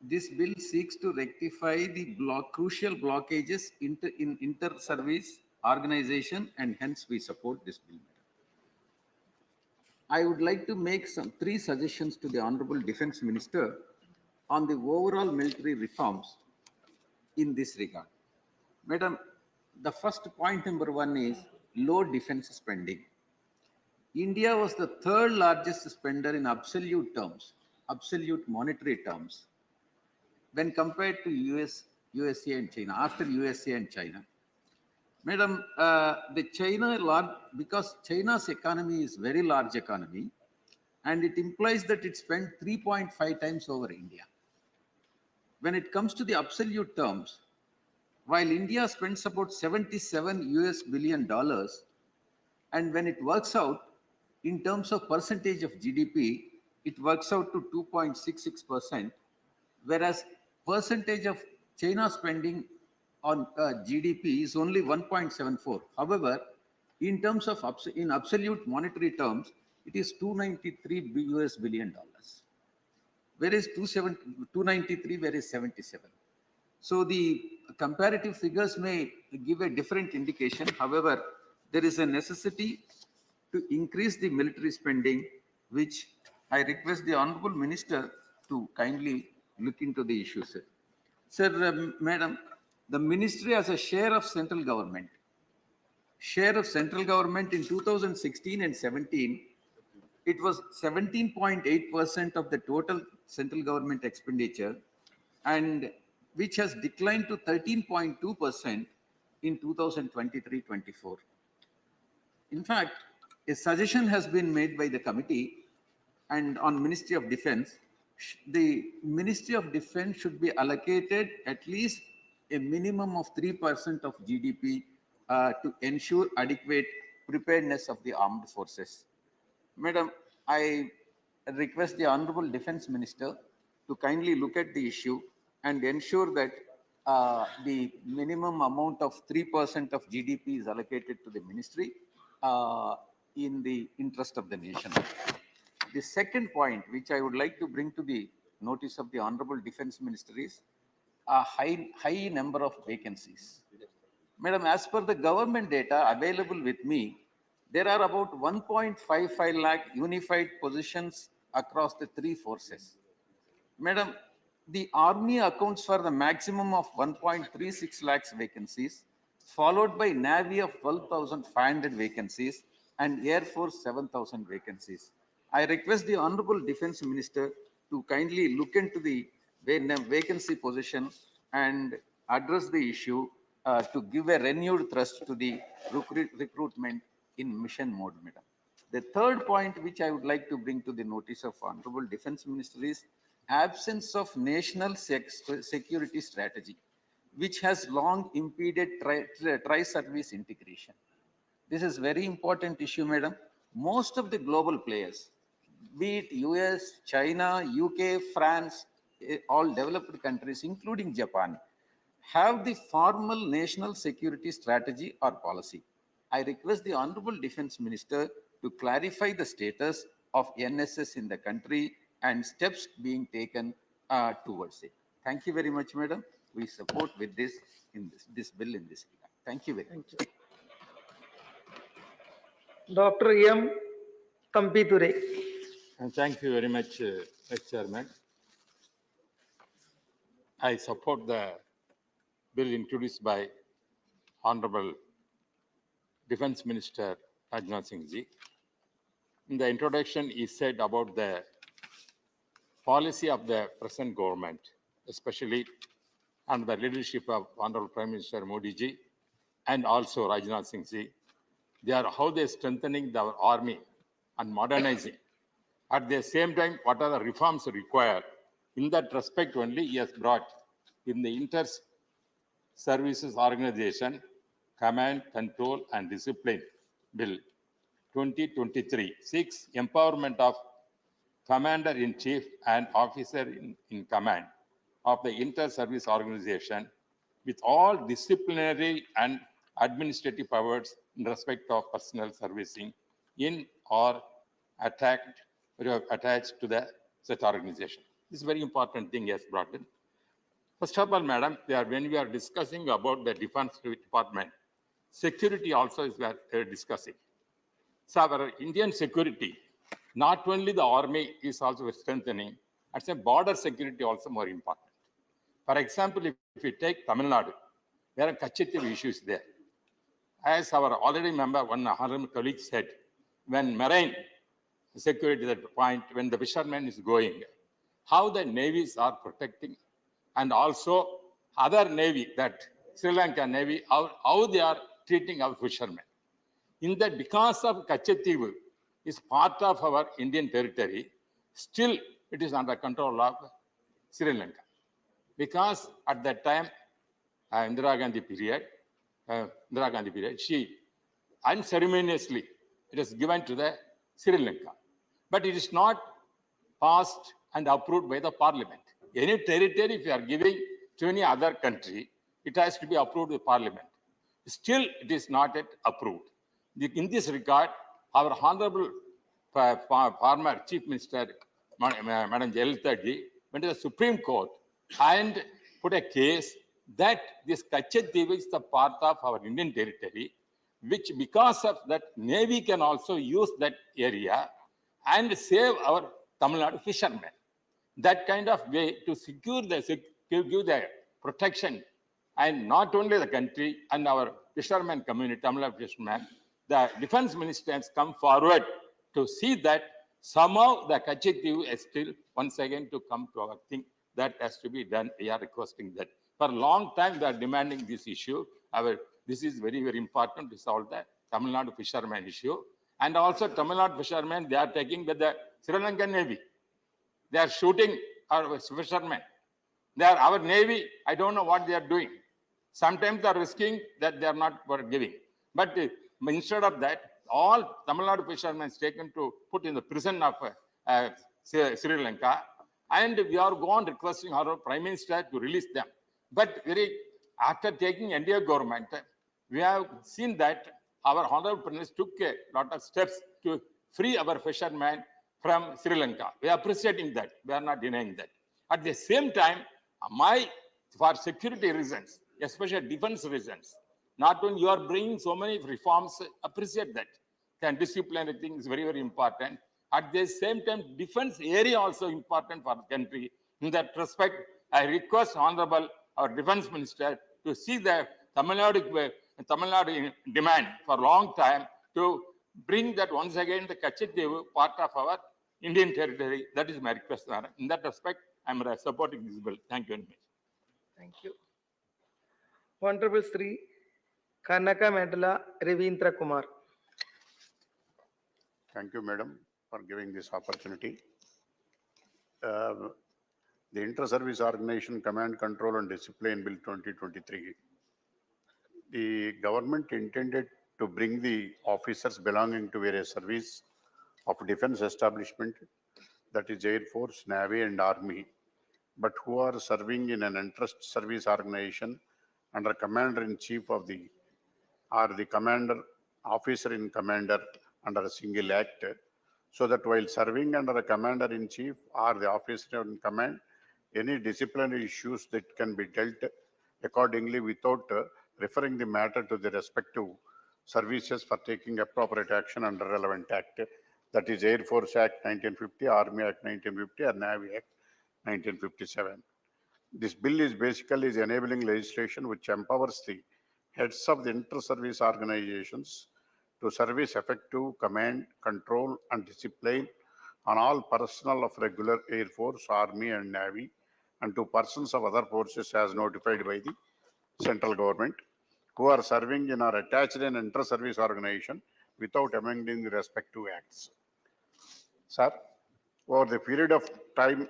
S10: This bill seeks to rectify the crucial blockages in inter-service organization, and hence we support this bill. I would like to make three suggestions to the Honorable Defence Minister on the overall military reforms in this regard. Madam, the first point number one is low defence spending. India was the third largest spender in absolute terms, absolute monetary terms, when compared to USA and China, after USA and China. Madam, because China's economy is very large economy, and it implies that it spent 3.5 times over India. When it comes to the absolute terms, while India spends about $77 billion, and when it works out in terms of percentage of GDP, it works out to 2.66%, whereas percentage of China spending on GDP is only 1.74. However, in terms of in absolute monetary terms, it is $293 billion, whereas 293, whereas 77. So the comparative figures may give a different indication. However, there is a necessity to increase the military spending, which I request the Honorable Minister to kindly look into the issue, sir. Sir, Madam, the Ministry has a share of central government. Share of central government in 2016 and 17, it was 17.8% of the total central government expenditure, and which has declined to 13.2% in 2023-24. In fact, a suggestion has been made by the committee and on Ministry of Defense. The Ministry of Defense should be allocated at least a minimum of 3% of GDP to ensure adequate preparedness of the armed forces. Madam, I request the Honorable Defense Minister to kindly look at the issue and ensure that the minimum amount of 3% of GDP is allocated to the ministry in the interest of the nation. The second point, which I would like to bring to the notice of the Honorable Defense Minister, is a high number of vacancies. Madam, as per the government data available with me, there are about 1.55 lakh unified positions across the three forces. Madam, the Army accounts for the maximum of 1.36 lakhs vacancies, followed by Navy of 12,500 vacancies and Air Force 7,000 vacancies. I request the Honorable Defense Minister to kindly look into the vacancy position and address the issue to give a renewed thrust to the recruitment in mission mode, madam. The third point which I would like to bring to the notice of Honorable Defense Minister is absence of national security strategy, which has long impeded tri-service integration. This is very important issue, madam. Most of the global players, be it US, China, UK, France, all developed countries, including Japan, have the formal national security strategy or policy. I request the Honorable Defence Minister to clarify the status of NSS in the country and steps being taken towards it. Thank you very much, Madam. We support with this this bill in this regard. Thank you very much.
S5: Thank you. Dr. M. Tampiture.
S11: And thank you very much, Chairman. I support the bill introduced by Honorable Defence Minister Rajnath Singh Ji. In the introduction, he said about the policy of the present government, especially under the leadership of Honorable Prime Minister Modi Ji and also Rajnath Singh Ji. How they are strengthening our army and modernizing. At the same time, what are the reforms required? In that respect only, he has brought in the Inter-Services Organization Command, Control and Discipline Bill 2023, 6, empowerment of Commander-in-Chief and Officer-in Command of the Inter-Service Organization with all disciplinary and administrative powers in respect of personnel servicing in or attached to the such organization. This is a very important thing he has brought in. First of all, Madam, when we are discussing about the Defense Department, security also is what we are discussing. So our Indian security, not only the army is also strengthening, and some border security also more important. For example, if we take Tamil Nadu, there are Kachitiv issues there. As our already member, one honorable colleague said, when marine security is at the point, when the fisherman is going, how the navies are protecting, and also other navy, that Sri Lanka Navy, how they are treating our fishermen. In that, because of Kachitiv is part of our Indian territory, still it is under control of Sri Lanka. Because at that time, Indira Gandhi period, she unceremoniously, it is given to the Sri Lanka. But it is not passed and approved by the parliament. Any territory, if you are giving to any other country, it has to be approved by parliament. Still, it is not yet approved. In this regard, our honorable former Chief Minister, Madam Jayalalitha Ji, went to the Supreme Court and put a case that this Kachitiv is the part of our Indian territory, which because of that, Navy can also use that area and save our Tamil Nadu fishermen. That kind of way to secure give the protection, and not only the country and our fishermen community, Tamil Nadu fishermen, the defense minister has come forward to see that somehow the Kachitiv is still once again to come to our thing. That has to be done. We are requesting that. For a long time, they are demanding this issue. This is very, very important to solve the Tamil Nadu fishermen issue. And also Tamil Nadu fishermen, they are taking with the Sri Lankan Navy. They are shooting our fishermen. They are our Navy. I don't know what they are doing. Sometimes they are risking that they are not giving. But instead of that, all Tamil Nadu fishermen taken to put in the prison of Sri Lanka. And we are gone requesting our Prime Minister to release them. But after taking India government, we have seen that our Honorable Prime Minister took a lot of steps to free our fishermen from Sri Lanka. We are appreciating that. We are not denying that. At the same time, for security reasons, especially defense reasons, not only you are bringing so many reforms, appreciate that. And disciplinary thing is very, very important. At the same time, defense area also important for the country. In that respect, I request Honorable our Defense Minister to see the Tamil Nadu demand for a long time to bring that once again the Kachitiv part of our Indian territory. That is my request. In that respect, I am supporting this bill. Thank you very much.
S5: Thank you. Honorable Sri Kanaka Mandala Ravindra Kumar.
S12: Thank you, Madam, for giving this opportunity. The Inter-Service Organization Command, Control and Discipline Bill 2023, the government intended to bring the officers belonging to various service of defense establishment, that is Air Force, Navy and Army, but who are serving in an interest service organization under commander-in-chief of the or the commander officer in commander under a single act, so that while serving under a commander-in-chief or the officer in command, any disciplinary issues that can be dealt accordingly without referring the matter to the respective services for taking appropriate action under relevant act, that is Air Force Act 1950, Army Act 1950, or Navy Act 1957. This bill is basically enabling legislation which empowers the heads of the inter-service organizations to service effective command, control, and discipline on all personnel of regular Air Force, Army, and Navy, and to persons of other forces as notified by the central government who are serving in or attached in inter-service organization without amending the respective acts. Sir, over the period of time,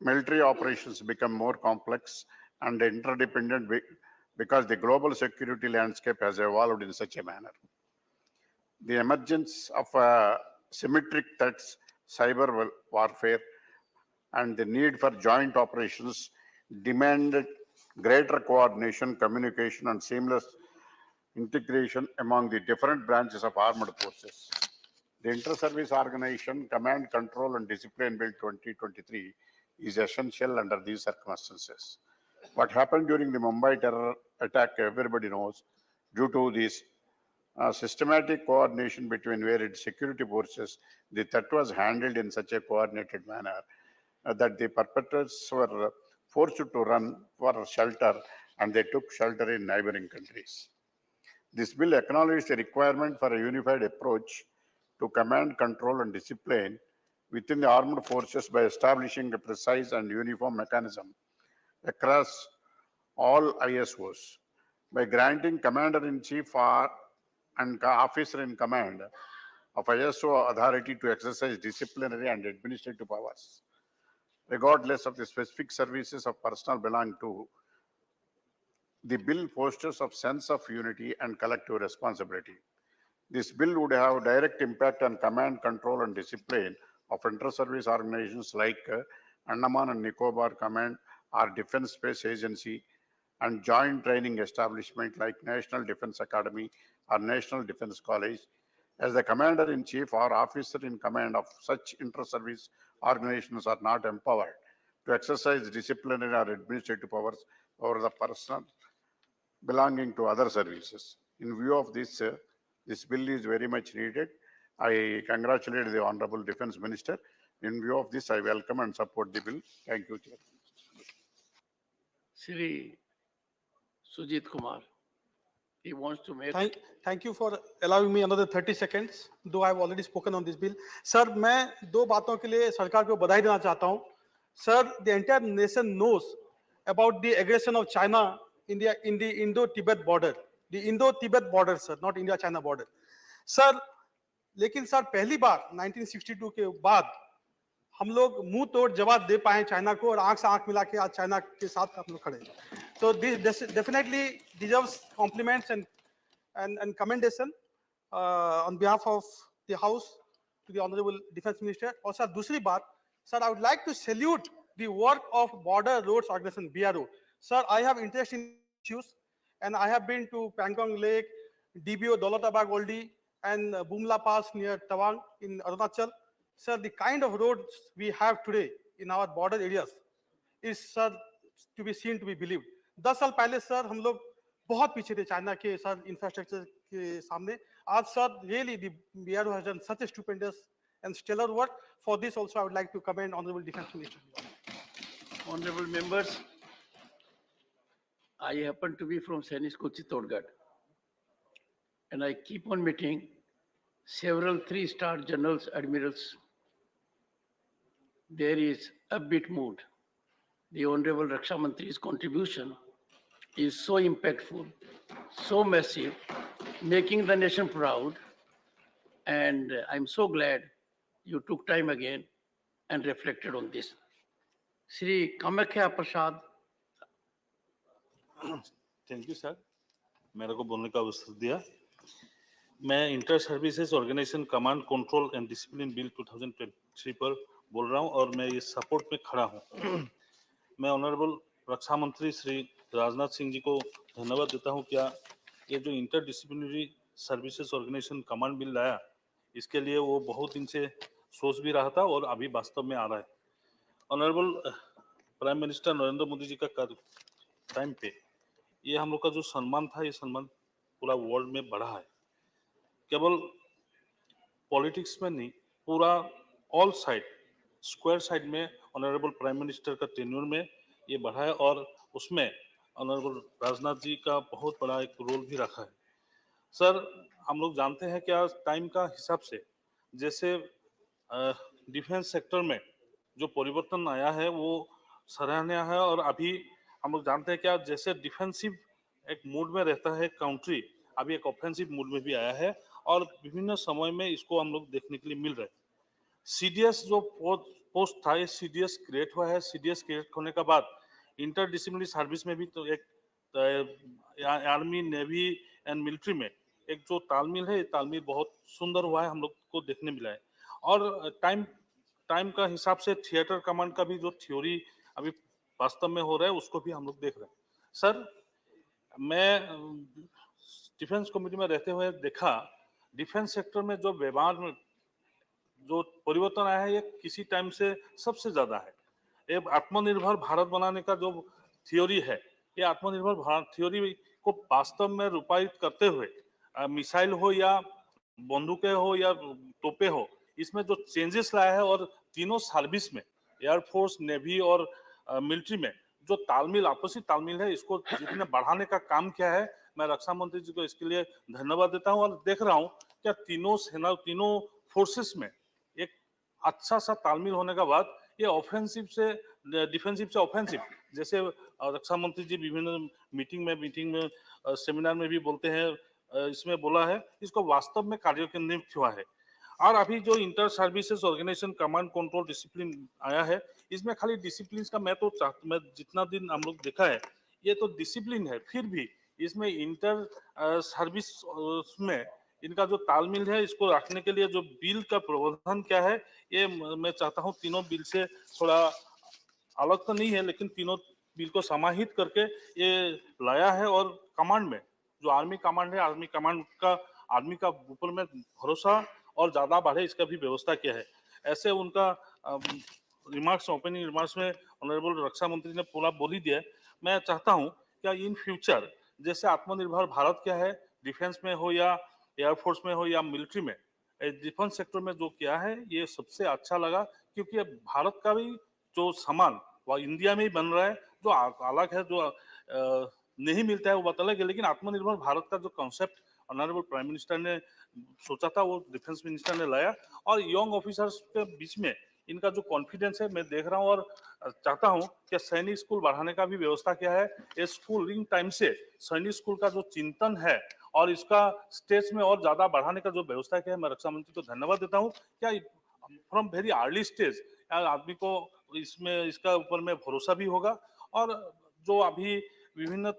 S12: military operations become more complex and interdependent because the global security landscape has evolved in such a manner. The emergence of symmetric threats, cyber warfare, and the need for joint operations demanded greater coordination, communication, and seamless integration among the different branches of armed forces. The Inter-Service Organization Command, Control, and Discipline Bill 2023 is essential under these circumstances. What happened during the Mumbai terror attack, everybody knows, due to this systematic coordination between various security forces, the threat was handled in such a coordinated manner that the perpetrators were forced to run for shelter, and they took shelter in neighboring countries. This bill acknowledged the requirement for a unified approach to command, control, and discipline within the armed forces by establishing a precise and uniform mechanism across all ISOs. By granting commander-in-chief and officer in command of ISO authority to exercise disciplinary and administrative powers, regardless of the specific services of personnel belong to, the bill fosters a sense of unity and collective responsibility. This bill would have direct impact on command, control, and discipline of inter-service organizations like Andaman and Nicobar Command or Defense Space Agency, and joint training establishment like National Defense Academy or National Defense College, as the commander-in-chief or officer in command of such inter-service organizations are not empowered to exercise disciplinary or administrative powers over the personnel belonging to other services. In view of this, this bill is very much needed. I congratulate the Honorable Defense Minister. In view of this, I welcome and support the bill. Thank you, Chair.
S1: Shri Sujit Kumar, he wants to make.
S4: Thank you for allowing me another 30 seconds, though I have already spoken on this bill. Sir, मैं दो बातों के लिए सरकार को बधाई देना चाहता हूं. Sir, the entire nation knows about the aggression of China in the Indo-Tibet border. The Indo-Tibet border, sir, not India-China border. Sir, लेकिन सर पहली बार 1962 के बाद हम लोग मुंह तोड़ जवाब दे पाए चाइना को और आंख से आंख मिला के आज चाइना के साथ हम लोग खड़े हैं. So this definitely deserves compliments and commendation on behalf of the House to the Honorable Defense Minister. और सर दूसरी बात, sir, I would like to salute the work of Border Roads Organization (BRO). Sir, I have interest in issues, and I have been to Pangong Lake, DBO Dolatabag Oldie, and Bumla Pass near Tawang in Arunachal. Sir, the kind of roads we have today in our border areas is, sir, to be seen, to be believed. 10 साल पहले sir हम लोग बहुत पीछे थे China के sir infrastructure के सामने. आज sir really the BRO has done such a stupendous and stellar work. For this also I would like to commend Honorable Defense Minister.
S1: Honorable members, I happen to be from Sainik School, Chittorgarh, and I keep on meeting several 3-star generals, admirals. There is a bit mood. The Honorable Raksha Mantri's contribution is so impactful, so massive, making the nation proud. And I'm so glad you took time again and reflected on this. Shri Kamakhya Prasad.
S13: Thank you sir, मेरे को बोलने का अवसर दिया. मैं inter services organisation command control and discipline bill 2023 पर बोल रहा हूं और मैं इस सपोर्ट में खड़ा हूं. मैं ऑनरेबल रक्षा मंत्री श्री राजनाथ सिंह जी को धन्यवाद देता हूं। क्या ये जो inter disciplinary services organisation command bill लाया, इसके लिए वो बहुत दिन से सोच भी रहा था और अभी वास्तव में आ रहा है। Honourable prime minister Narendra Modi ji का टाइम पे ये हम लोग का जो सम्मान था, ये सम्मान पूरा वर्ल्ड में बढ़ा है। केवल पॉलिटिक्स में नहीं, पूरा ऑल साइड, स्क्वायर साइड में ऑनरेबल प्राइम मिनिस्टर का टेन्योर में ये बढ़ा है और उसमें ऑनरेबल राजनाथ जी का बहुत बड़ा एक रोल भी रखा है। सर, हम लोग जानते हैं कि आज टाइम का हिसाब से जैसे डिफेंस सेक्टर में जो परिवर्तन आया है वो सराहनीय है और अभी हम लोग जानते हैं कि आज जैसे डिफेंसिव एक मूड में रहता है कंट्री, अभी एक ऑफेंसिव मूड में भी आया है और विभिन्न समय में इसको हम लोग देखने के लिए मिल रहे हैं। सीडीएस जो पोस्ट था, ये सीडीएस क्रिएट हुआ है। सीडीएस क्रिएट होने के बाद इंटर डिसिप्लिनरी सर्विस में भी तो एक आर्मी, नेवी एंड मिलिट्री में एक जो तालमेल है, ये तालमेल बहुत सुंदर हुआ है, हम लोग को देखने मिला है। और टाइम का हिसाब से थिएटर कमांड का भी जो थ्योरी अभी वास्तव में हो रहा है, उसको भी हम लोग देख रहे हैं। सर, मैं डिफेंस कमेटी में रहते हुए देखा, डिफेंस सेक्टर में जो व्यवहार में जो परिवर्तन आया है, ये किसी टाइम से सबसे ज्यादा है। ये आत्मनिर्भर भारत बनाने का जो थ्योरी है, ये आत्मनिर्भर भारत थ्योरी को वास्तव में रूपायित करते हुए मिसाइल हो या बंदूकें हो या तोपे हो, इसमें जो चेंजेस लाया है और तीनों सर्विस में, एयरफोर्स, नेवी और मिलिट्री में जो तालमेल, आपसी तालमेल है, इसको जितने बढ़ाने का काम किया है, मैं रक्षा मंत्री जी को इसके लिए धन्यवाद देता हूं। और देख रहा हूं क्या तीनों सेना, तीनों फोर्सेस में एक अच्छा सा तालमेल होने के बाद ये ऑफेंसिव से डिफेंसिव से ऑफेंसिव, जैसे रक्षा मंत्री जी विभिन्न मीटिंग में सेमिनार में भी बोलते हैं, इसमें बोला है, इसको वास्तव में कार्यान्वित हुआ है। और अभी जो inter services organisation command control discipline आया है, इसमें खाली डिसिप्लिन का मैं जितना दिन हम लोग देखा है, ये तो डिसिप्लिन है, फिर भी इसमें इंटर सर्विस में इनका जो तालमेल है, इसको रखने के लिए जो बिल का प्रावधान क्या है, ये मैं चाहता हूं तीनों बिल से थोड़ा अलग तो नहीं है, लेकिन तीनों बिल को समाहित करके ये लाया है। और कमांड में जो आर्मी कमांड है, आर्मी कमांड का आर्मी का ऊपर में भरोसा और ज्यादा बढ़े, इसका भी व्यवस्था किया है। ऐसे उनका रिमार्क्स, ओपनिंग रिमार्क्स में ऑनरेबल रक्षा मंत्री ने पूरा बोल ही दिया है। मैं चाहता हूं क्या इन फ्यूचर जैसे आत्मनिर्भर भारत क्या है, डिफेंस में हो या एयरफोर्स में हो या मिलिट्री में, डिफेंस सेक्टर में जो किया है, ये सबसे अच्छा लगा, क्योंकि अब भारत का भी जो सामान वह इंडिया में ही बन रहा है। जो अलग है, जो नहीं मिलता है वो बात अलग है, लेकिन आत्मनिर्भर भारत का जो कॉन्सेप्ट ऑनरेबल प्राइम मिनिस्टर ने सोचा था, वो डिफेंस मिनिस्टर ने लाया। और यंग ऑफिसर्स के बीच में इनका जो कॉन्फिडेंस है, मैं देख रहा हूँ और चाहता हूँ कि सैनिक स्कूल बढ़ाने का भी व्यवस्था किया है। ये स्कूलिंग टाइम से सैनिक स्कूल का जो चिंतन है और इसका स्टेज में और ज्यादा बढ़ाने का जो व्यवस्था किया है, मैं रक्षा मंत्री को धन्यवाद देता हूँ। क्या फ्रॉम वेरी अर्ली स्टेज आदमी को इसमें, इसका ऊपर में भरोसा भी होगा। और जो अभी विभिन्न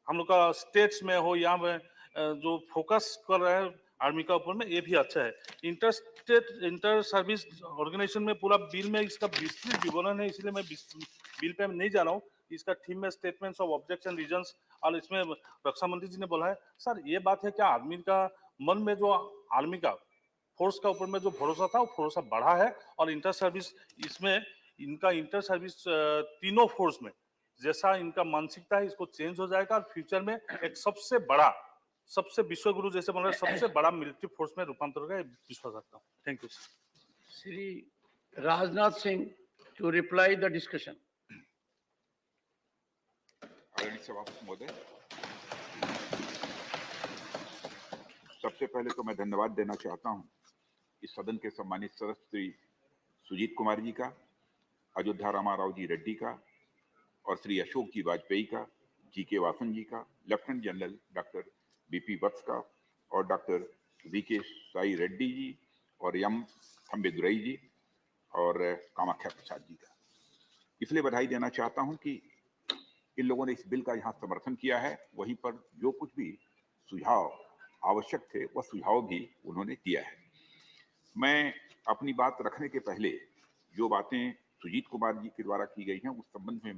S13: हम लोग का स्टेट्स में हो या में जो फोकस कर रहे हैं आर्मी का ऊपर में, ये भी अच्छा है। इंटर सर्विस ऑर्गेनाइजेशन में पूरा बिल में इसका विस्तृत विवरण है, इसलिए मैं बिल पे नहीं जा रहा हूँ। इसका थीम में स्टेटमेंट्स ऑफ ऑब्जेक्शन रीजंस, और इसमें रक्षा मंत्री जी ने बोला है। सर, ये बात है क्या आदमी का मन में जो आर्मी का फोर्स का ऊपर में जो भरोसा था, वो भरोसा बढ़ा है। और इंटर सर्विस, इसमें इनका इंटर सर्विस तीनों फोर्स में जैसा इनका मानसिकता है, इसको चेंज हो जाएगा और फ्यूचर में एक सबसे बड़ा, सबसे विश्वगुरु जैसे बन रहा है, सबसे बड़ा मिलिट्री फोर्स में रूपांतर होगा, विश्वास रखता हूँ। Thank you.
S1: Shri Rajnath Singh to reply the discussion.
S2: आदरणीय सभापति महोदय, सबसे पहले तो मैं धन्यवाद देना चाहता हूं इस सदन के सम्मानित सदस्य श्री सुजीत कुमार जी का, अयोध्या रामाराव जी रेड्डी का और श्री अशोक जी वाजपेयी का, जी के वासन जी का, लेफ्टिनेंट जनरल डॉक्टर बीपी वत्स का और डॉक्टर वीके साई रेड्डी जी और एम थम्बेदुरई जी और कामाख्या प्रसाद जी का। इसलिए बधाई देना चाहता हूं कि इन लोगों ने इस बिल का यहाँ समर्थन किया है, वहीं पर जो कुछ भी सुझाव आवश्यक थे वह सुझाव भी उन्होंने दिया है। मैं अपनी बात रखने के पहले जो बातें सुजीत कुमार जी के द्वारा की गई हैं उस संबंध में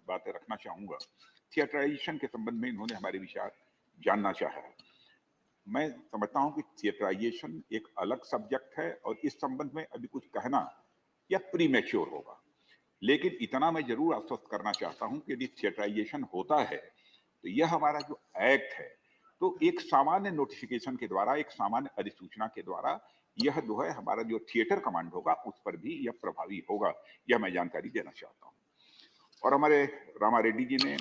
S2: बातें रखना चाहूंगा। थिएटराइजेशन के संबंध में इन्होंने हमारे विचार जानना चाहा है। मैं समझता हूं कि थिएटराइजेशन एक अलग सब्जेक्ट है और इस संबंध में अभी कुछ कहना या प्रीमेच्योर होगा, लेकिन इतना मैं जरूर आश्वस्त करना चाहता हूं कि यदि थिएटराइजेशन होता है तो यह हमारा जो एक्ट है तो एक सामान्य नोटिफिकेशन के द्वारा, एक सामान्य अधिसूचना के द्वारा यह जो है हमारा जो थिएटर कमांड होगा उस पर भी यह प्रभावी होगा, यह मैं जानकारी देना चाहता हूं। और हमारे रामा रेड्डी जी ने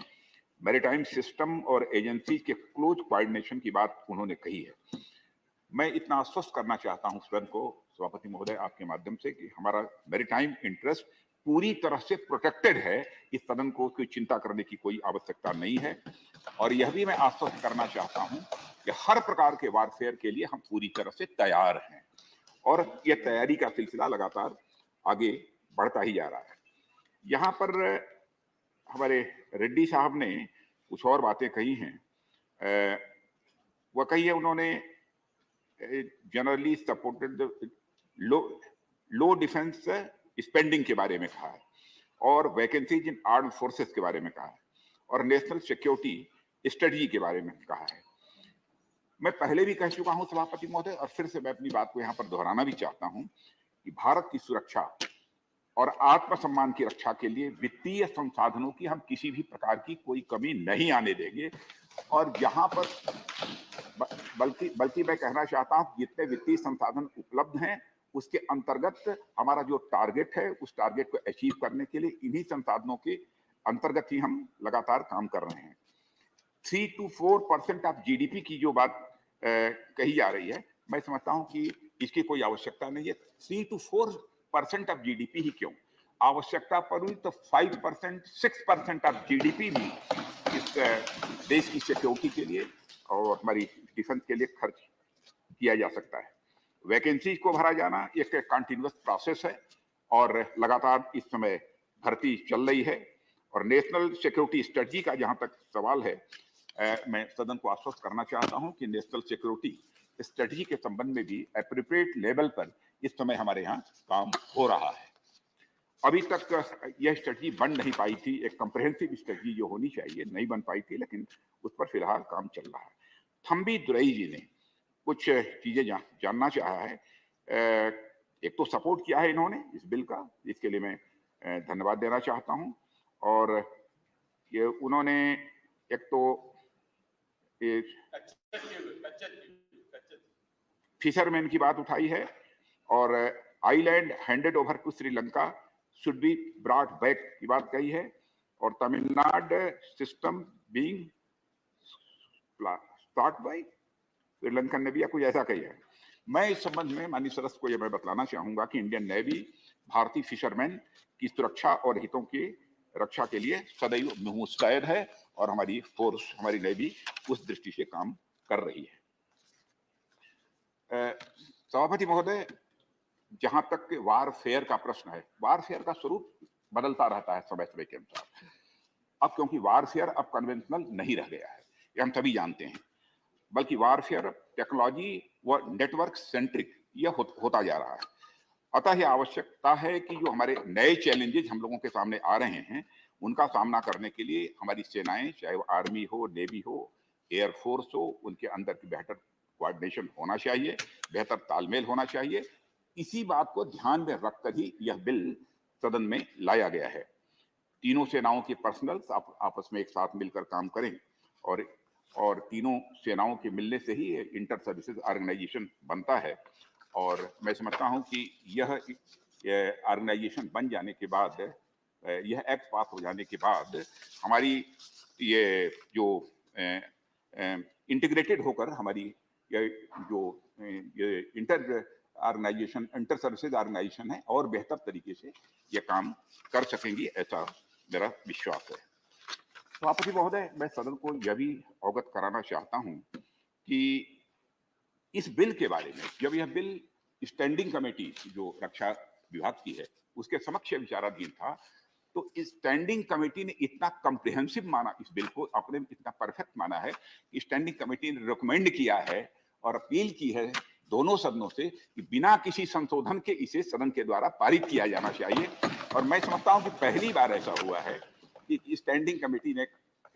S2: मैरीटाइम सिस्टम और एजेंसी के क्लोज कोऑर्डिनेशन की बात उन्होंने कही है। मैं इतना आश्वस्त करना चाहता हूं सदन को, सभापति महोदय आपके माध्यम से, कि हमारा मैरीटाइम इंटरेस्ट पूरी तरह से प्रोटेक्टेड है। इस सदन को कोई चिंता करने की कोई आवश्यकता नहीं है। और यह भी मैं आश्वस्त करना चाहता हूं कि हर प्रकार के वारफेयर के लिए हम पूरी तरह से तैयार हैं और यह तैयारी का सिलसिला लगातार आगे बढ़ता ही जा रहा है। यहाँ पर हमारे रेड्डी साहब ने कुछ और बातें कही हैं। वह कही है उन्होंने जनरली सपोर्टेड लो डिफेंस स्पेंडिंग के बारे में कहा है और वैकेंसीज इन आर्म्ड फोर्सेस के बारे में कहा है और नेशनल सिक्योरिटी स्ट्रेटजी के बारे में कहा है। मैं पहले भी कह चुका हूं सभापति महोदय और फिर से मैं अपनी बात को यहां पर दोहराना भी चाहता हूं कि भारत की सुरक्षा और आत्मसम्मान की रक्षा के लिए वित्तीय संसाधनों की हम किसी भी प्रकार की कोई कमी नहीं आने देंगे। और जहां पर बल्कि मैं कहना चाहता हूं जितने वित्तीय संसाधन उपलब्ध हैं उसके अंतर्गत हमारा जो टारगेट है उस टारगेट को अचीव करने के लिए इन्हीं संसाधनों के अंतर्गत ही हम लगातार काम कर रहे हैं। 3 to 4% ऑफ जीडीपी की जो बात कही जा रही है, मैं समझता हूं कि इसकी कोई आवश्यकता नहीं है। 3 to 4% ऑफ जीडीपी ही क्यों, आवश्यकता पड़ी तो 5%, 6% ऑफ जीडीपी भी इस देश की सिक्योरिटी के लिए और हमारी डिफेंस के लिए खर्च किया जा सकता है। वैकेंसी को भरा जाना एक कंटिन्यूअस प्रोसेस है और लगातार इस समय भर्ती चल रही है। और नेशनल सिक्योरिटी स्ट्रेटजी का जहां तक सवाल है, मैं सदन को आश्वस्त करना चाहता हूं कि नेशनल सिक्योरिटी स्ट्रेटजी के संबंध में भी एप्रोप्रिएट लेवल पर इस समय हमारे यहाँ काम हो रहा है। अभी तक यह स्ट्रेटजी बन नहीं पाई थी, एक कंप्रहेंसिव स्ट्रेटजी जो होनी चाहिए नहीं बन पाई थी, लेकिन उस पर फिलहाल काम चल रहा है। थम्बी दुरई जी ने कुछ चीजें जानना चाहा है। एक तो सपोर्ट किया है इन्होंने इस बिल का, इसके लिए मैं धन्यवाद देना चाहता हूं। और ये उन्होंने एक तो फिशरमैन की बात उठाई है और island handed over to Sri Lanka should be brought back की बात कही है और Tamil Nadu system being start by Sri Lankan navy या कुछ ऐसा कही है। मैं इस संबंध में माननीय सदस्य को यह मैं बतलाना चाहूंगा कि इंडियन नेवी भारतीय फिशरमैन की सुरक्षा और हितों की रक्षा के लिए सदैव मुस्तैद है और हमारी फोर्स, हमारी नेवी उस दृष्टि से काम कर रही है। सभापति महोदय, जहां तक वारफेयर का प्रश्न है, वारफेयर का स्वरूप बदलता रहता है समय समय के अनुसार। अब क्योंकि वारफेयर अब कन्वेंशनल नहीं रह गया है, ये हम सभी जानते हैं, बल्कि वारफेयर टेक्नोलॉजी व नेटवर्क सेंट्रिक यह होता जा रहा है। अतः यह आवश्यकता है कि जो हमारे नए चैलेंजेस हम लोगों के सामने आ रहे हैं उनका सामना करने के लिए हमारी सेनाएं, चाहे वो आर्मी हो, नेवी हो, एयरफोर्स हो, उनके अंदर की बेहतर कोऑर्डिनेशन होना चाहिए, बेहतर तालमेल होना चाहिए। इसी बात को ध्यान में रखकर ही यह बिल सदन में लाया गया है। तीनों सेनाओं के पर्सनल्स आपस में एक साथ मिलकर काम करें और तीनों सेनाओं के मिलने से ही इंटर सर्विसेज ऑर्गेनाइजेशन बनता है। और मैं समझता हूं कि यह ऑर्गेनाइजेशन बन जाने के बाद, यह एक्ट पास हो जाने के बाद हमारी ये जो इंटीग्रेटेड होकर हमारी ये जो ये इंटर सर्विसेज ऑर्गेनाइजेशन है और बेहतर तरीके से ये काम कर सकेंगी, ऐसा मेरा विश्वास है। सभापति महोदय, मैं सदन को यह भी अवगत कराना चाहता हूं कि इस बिल के बारे में, जब यह बिल स्टैंडिंग कमेटी जो रक्षा विभाग की है उसके समक्ष विचाराधीन था, तो इस स्टैंडिंग कमेटी ने इतना कॉम्प्रिहेंसिव माना, इस बिल को अपने इतना परफेक्ट माना है कि स्टैंडिंग कमेटी ने रिकमेंड किया है और अपील की है दोनों सदनों से कि बिना किसी संशोधन के इसे सदन के द्वारा पारित किया जाना चाहिए। और मैं समझता हूं कि पहली बार ऐसा हुआ है स्टैंडिंग कमेटी ने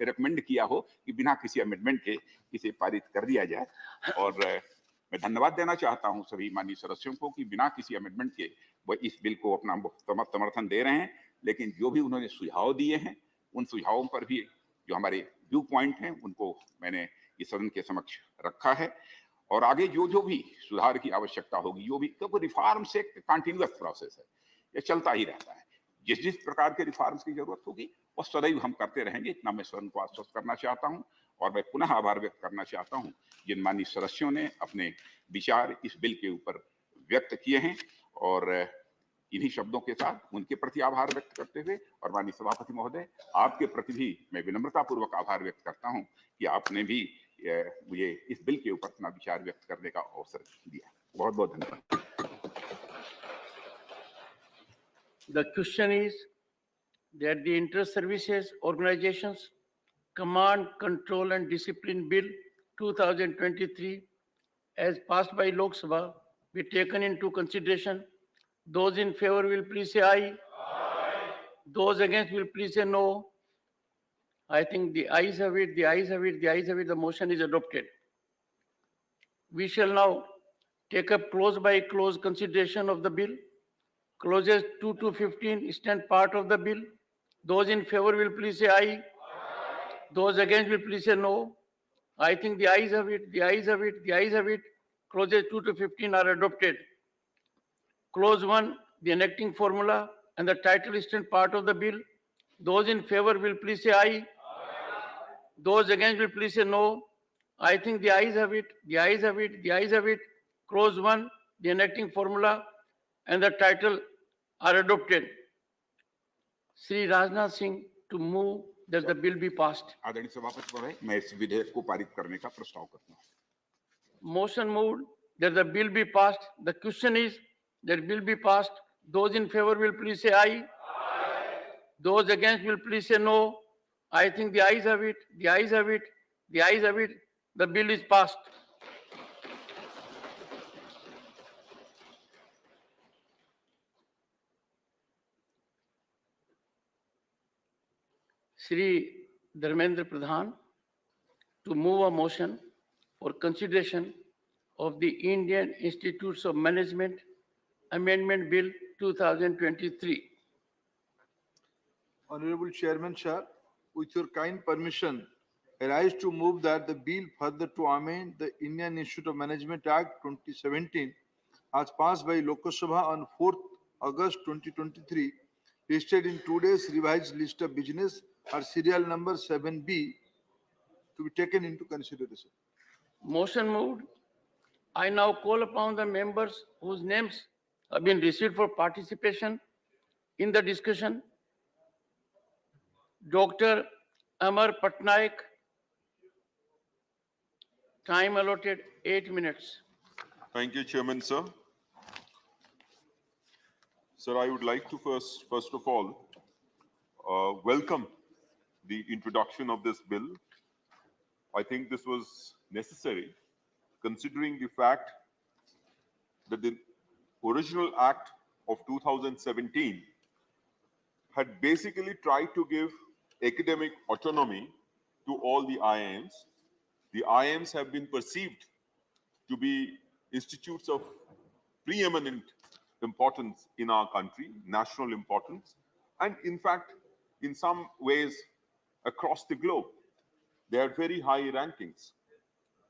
S2: रिकमेंड किया हो कि बिना किसी अमेंडमेंट के इसे पारित कर दिया जाए। और मैं धन्यवाद देना चाहता हूं सभी माननीय सदस्यों को कि बिना किसी अमेंडमेंट के वो इस बिल को अपना समर्थन दे रहे हैं। लेकिन जो भी उन्होंने सुझाव दिए हैं उन सुझावों पर भी जो हमारे व्यू पॉइंट हैं उनको मैंने इस सदन के समक्ष रखा है। और आगे जो जो भी सुधार की आवश्यकता होगी, जो भी, क्योंकि रिफॉर्म्स एक कंटिन्यूअस प्रोसेस है, ये चलता ही रहता है। जिस जिस प्रकार के रिफॉर्म्स की जरूरत होगी वो सदैव हम करते रहेंगे, इतना मैं सदन को आश्वस्त करना चाहता हूं। और मैं पुनः आभार व्यक्त करना चाहता हूं जिन माननीय सदस्यों ने अपने विचार इस बिल के ऊपर व्यक्त किए हैं। और इन्हीं शब्दों के साथ उनके प्रति आभार व्यक्त करते हुए और माननीय सभापति महोदय आपके प्रति भी मैं विनम्रता पूर्वक आभार व्यक्त करता हूं कि आपने भी मुझे इस बिल के ऊपर अपना विचार व्यक्त करने का अवसर दिया। बहुत बहुत धन्यवाद।
S1: The question is that the Inter-Services Organizations Command, Control and Discipline Bill 2023 as passed by Lok Sabha be taken into consideration. Those in favor will please say aye. Aye. Those against will please say no. I think the ayes have it, the ayes have it, the ayes have it. The motion is adopted. We shall now take up clause by clause consideration of the bill. Clauses 2 to 15 stand part of the bill. Those in favor will please say aye. Aye. Those against will please say no. I think the ayes have it, the ayes have it, the ayes have it. Clauses 2 to 15 are adopted. Clause 1, the enacting formula and the title stand part of the bill. Those in favor will please say aye. Aye. Those against will please say no. I think the ayes have it, the ayes have it, the ayes have it. Clause 1, the enacting formula and the title are adopted. Sri Rajnath Singh to move that the bill be passed.
S2: आदरणीय सभापति महोदय, मैं इस विधेयक को पारित करने का प्रस्ताव करता हूं।
S1: Motion moved that the bill be passed. The question is that bill be passed. Those in favor will please say aye. Aye. Those against will please say no. I think the ayes have it, the ayes have it, the ayes have it. The bill is passed. Sri Dharmendra Pradhan to move a motion for consideration of the Indian Institutes of Management Amendment Bill 2023.
S14: Honorable Chairman, sir, with your kind permission, I rise to move that the bill further to amend the Indian Institute of Management Act 2017 as passed by Lok Sabha on 4th August 2023, listed in today's revised list of business or serial number 7B to be taken into consideration.
S1: Motion moved. I now call upon the members whose names have been received for participation in the discussion. Dr. Amar Patnaik, time allotted 8 minutes.
S15: Thank you, Chairman, sir. Sir, I would like to first of all, welcome the introduction of this bill. I think this was necessary considering the fact that the original act of 2017 had basically tried to give academic autonomy to all the IIMs. The IIMs have been perceived to be institutes of preeminent importance in our country, national importance, and in fact, in some ways across the globe. They had very high rankings.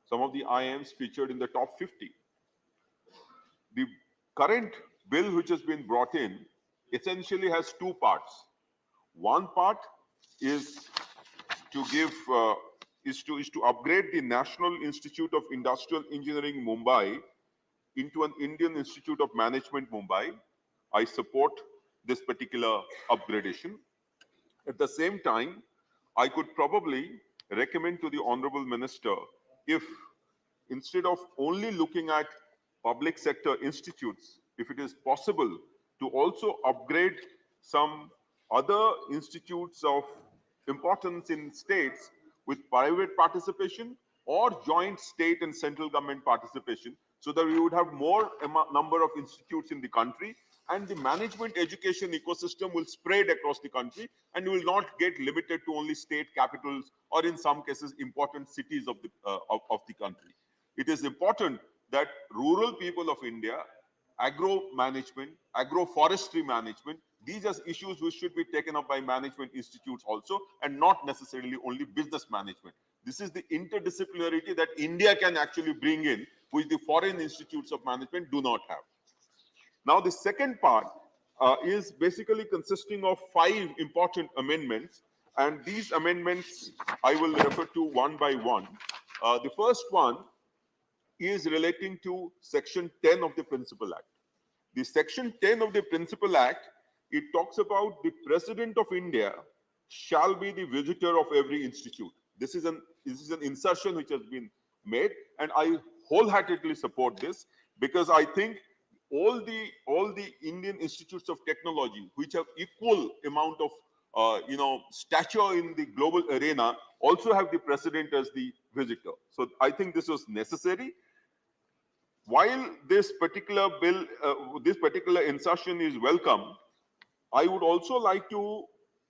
S15: Some of the IIMs featured in the top 50. The current bill which has been brought in essentially has two parts. One part is to give is to upgrade the National Institute of Industrial Engineering Mumbai into an Indian Institute of Management Mumbai. I support this particular upgradation. At the same time, I could probably recommend to the Honorable Minister if instead of only looking at public sector institutes, if it is possible to also upgrade some other institutes of importance in states with private participation or joint state and central government participation, so that we would have more number of institutes in the country and the management education ecosystem will spread across the country and will not get limited to only state capitals or in some cases important cities of the country. It is important that rural people of India, agro management, agroforestry management, these are issues which should be taken up by management institutes also and not necessarily only business management. This is the interdisciplinarity that India can actually bring in, which the foreign institutes of management do not have. Now, the second part is basically consisting of 5 important amendments, and these amendments I will refer to one by one. The first one is relating to Section 10 of the Principal Act. The Section 10 of the Principal Act, it talks about the President of India shall be the visitor of every institute. This is an insertion which has been made, and I wholeheartedly support this because I think all the Indian institutes of technology which have equal amount of stature in the global arena also have the president as the visitor. So I think this was necessary. While this particular bill, this particular insertion is welcome, I would also like to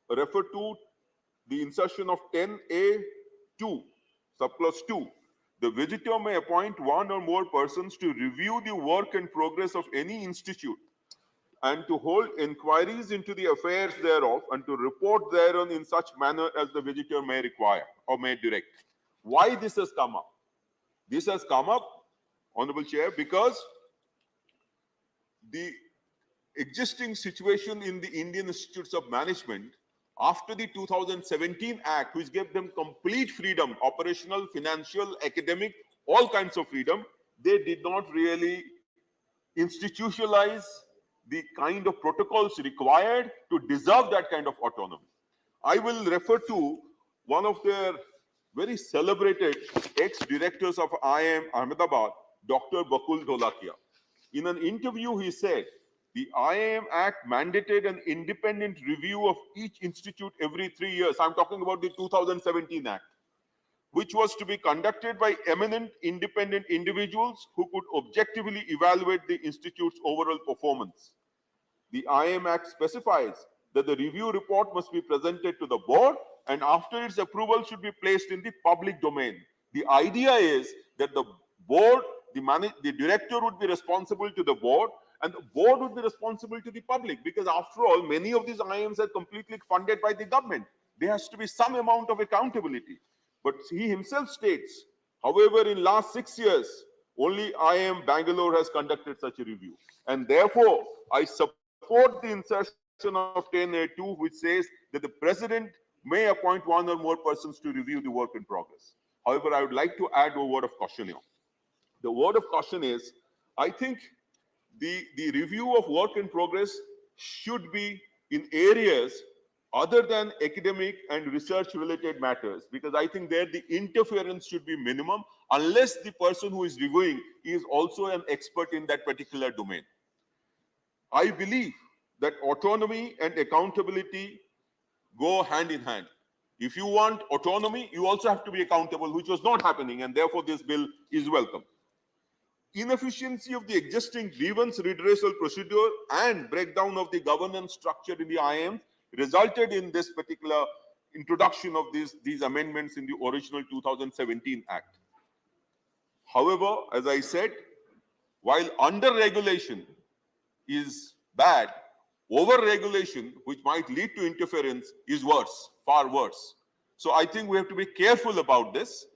S15: refer to the insertion of 10A2, subclause 2. The visitor may appoint one or more persons to review the work and progress of any institute and to hold inquiries into the affairs thereof and to report thereon in such manner as the visitor may require or may direct. Why this has come up? This has come up, Honorable Chair, because the existing situation in the Indian Institutes of Management after the 2017 Act, which gave them complete freedom, operational, financial, academic, all kinds of freedom, they did not really institutionalize the kind of protocols required to deserve that kind of autonomy. I will refer to one of their very celebrated ex-directors of IIM Ahmedabad, Dr. Bakul Dholakia. In an interview, he said, the IIM Act mandated an independent review of each institute every 3 years. I'm talking about the 2017 Act, which was to be conducted by eminent independent individuals who could objectively evaluate the institute's overall performance. The IIM Act specifies that the review report must be presented to the board and after its approval should be placed in the public domain. The idea is that the board, the director would be responsible to the board and the board would be responsible to the public because after all, many of these IIMs are completely funded by the government. There has to be some amount of accountability. But he himself states, however, in last 6 years, only IIM Bangalore has conducted such a review. And therefore, I support the insertion of 10A2, which says that the president may appoint one or more persons to review the work in progress. However, I would like to add a word of caution here. The word of caution is, I think the review of work in progress should be in areas other than academic and research related matters, because I think there the interference should be minimum unless the person who is reviewing is also an expert in that particular domain. I believe that autonomy and accountability go hand in hand. If you want autonomy, you also have to be accountable, which was not happening, and therefore this bill is welcome. Inefficiency of the existing grievance redressal procedure and breakdown of the governance structure in the IIM resulted in this particular introduction of these amendments in the original 2017 Act. However, as I said, while under-regulation is bad, over-regulation, which might lead to interference, is worse, far worse. So I think we have to be careful about this.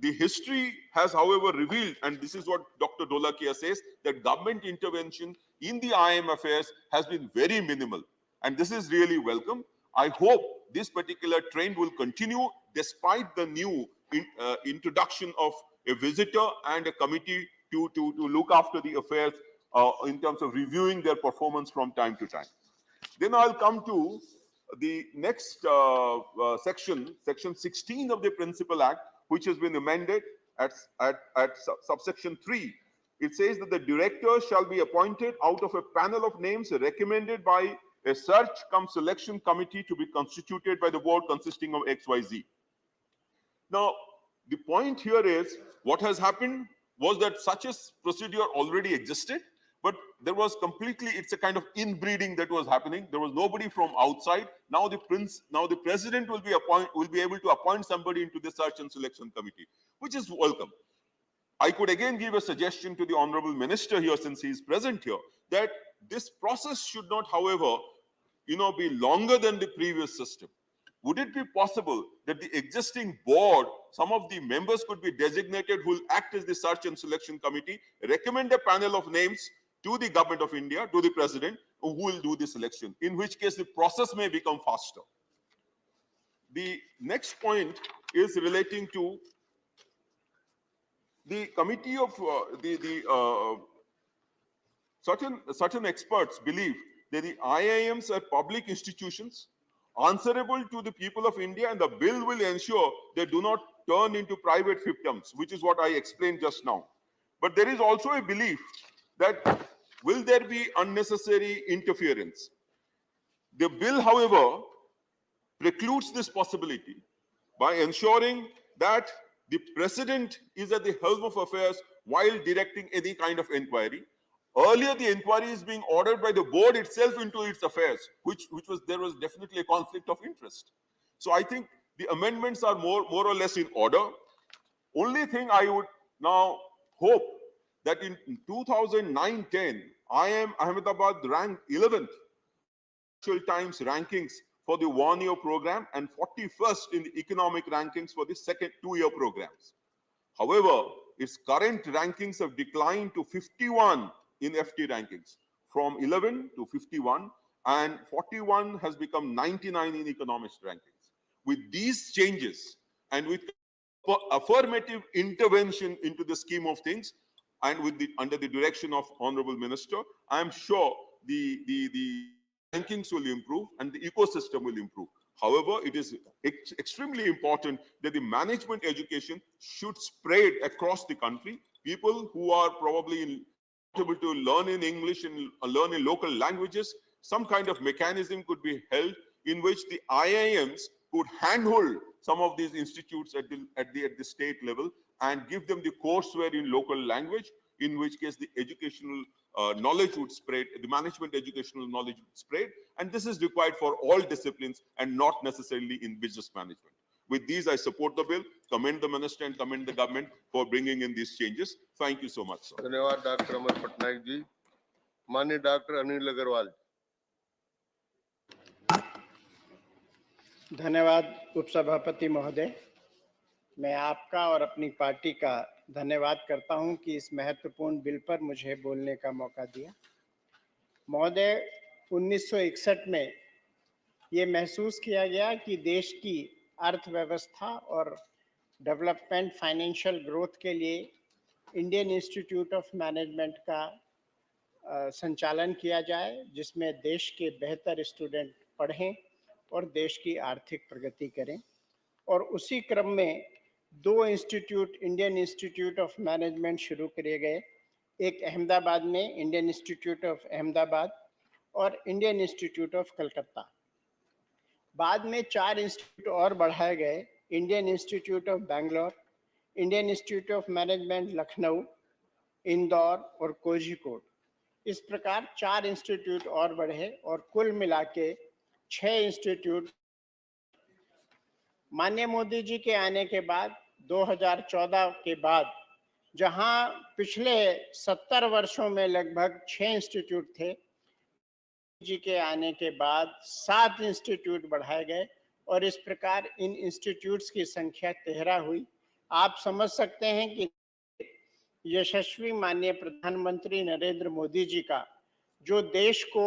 S15: The history has, however, revealed, and this is what Dr. Dholakia says, that government intervention in the IIM affairs has been very minimal. And this is really welcome. I hope this particular trend will continue despite the new introduction of a visitor and a committee to look after the affairs in terms of reviewing their performance from time to time. Then I'll come to the next section, section 16 of the Principal Act, which has been amended at subsection 3. It says that the director shall be appointed out of a panel of names recommended by a search cum selection committee to be constituted by the board consisting of XYZ. Now, the point here is what has happened was that such a procedure already existed, but there was completely, it's a kind of inbreeding that was happening. There was nobody from outside. Now the president will be able to appoint somebody into the search and selection committee, which is welcome. I could again give a suggestion to the honorable minister here, since he is present here, that this process should not, however, be longer than the previous system. Would it be possible that the existing board, some of the members could be designated who will act as the search and selection committee, recommend a panel of names to the government of India, to the president, who will do the selection, in which case the process may become faster. The next point is relating to the committee of certain experts believe that the IIMs are public institutions answerable to the people of India, and the bill will ensure they do not turn into private fiefdoms, which is what I explained just now. But there is also a belief that will there be unnecessary interference? The bill, however, precludes this possibility by ensuring that the president is at the helm of affairs while directing any kind of inquiry. Earlier, the inquiry is being ordered by the board itself into its affairs, there was definitely a conflict of interest. So I think the amendments are more or less in order. Only thing I would now hope that in 2009-10, IIM Ahmedabad ranked 11th Financial Times rankings for the one-year program and 41st in the economic rankings for the second two-year programs. However, its current rankings have declined to 51 in FT rankings, from 11 to 51, and 41 has become 99 in economics rankings. With these changes and with affirmative intervention into the scheme of things, and under the direction of Honorable Minister, I am sure the rankings will improve and the ecosystem will improve. However, it is extremely important that the management education should spread across the country. People who are probably able to learn in English and learn in local languages, some kind of mechanism could be held in which the IIMs could handhold some of these institutes at the state level and give them the courseware in local language, in which case the educational knowledge would spread, the management educational knowledge would spread, and this is required for all disciplines and not necessarily in business management. With these, I support the bill, commend the minister and commend the government for bringing in these changes. Thank you so much, sir.
S16: धन्यवाद doctor Amar Patnaik ji. माननीय doctor Anil Agarwal.
S17: धन्यवाद उपसभापति महोदय। मैं आपका और अपनी party का धन्यवाद करता हूं कि इस महत्वपूर्ण बिल पर मुझे बोलने का मौका दिया। महोदय, 1961 में ये महसूस किया गया कि देश की अर्थव्यवस्था और डेवलपमेंट फाइनेंशियल ग्रोथ के लिए इंडियन इंस्टीट्यूट ऑफ मैनेजमेंट का संचालन किया जाए, जिसमें देश के बेहतर स्टूडेंट पढ़ें और देश की आर्थिक प्रगति करें। और उसी क्रम में दो institute, Indian institute of management शुरू किए गए, एक अहमदाबाद में इंडियन इंस्टीट्यूट ऑफ अहमदाबाद और इंडियन इंस्टीट्यूट ऑफ कलकत्ता। बाद में 4 इंस्टीट्यूट और बढ़ाए गए, Indian institute of Bangalore, Indian institute of management Lucknow, Indore और कोझिकोड। इस प्रकार 4 इंस्टीट्यूट और बढ़े और कुल मिला के 6 इंस्टीट्यूट। माननीय मोदी जी के आने के बाद 2014 के बाद, जहां पिछले 70 वर्षों में लगभग 6 इंस्टीट्यूट थे, जी के आने के बाद 7 इंस्टीट्यूट बढ़ाए गए और इस प्रकार इन इंस्टीट्यूट्स की संख्या 13 हुई। आप समझ सकते हैं कि यशस्वी माननीय प्रधानमंत्री नरेंद्र मोदी जी का जो देश को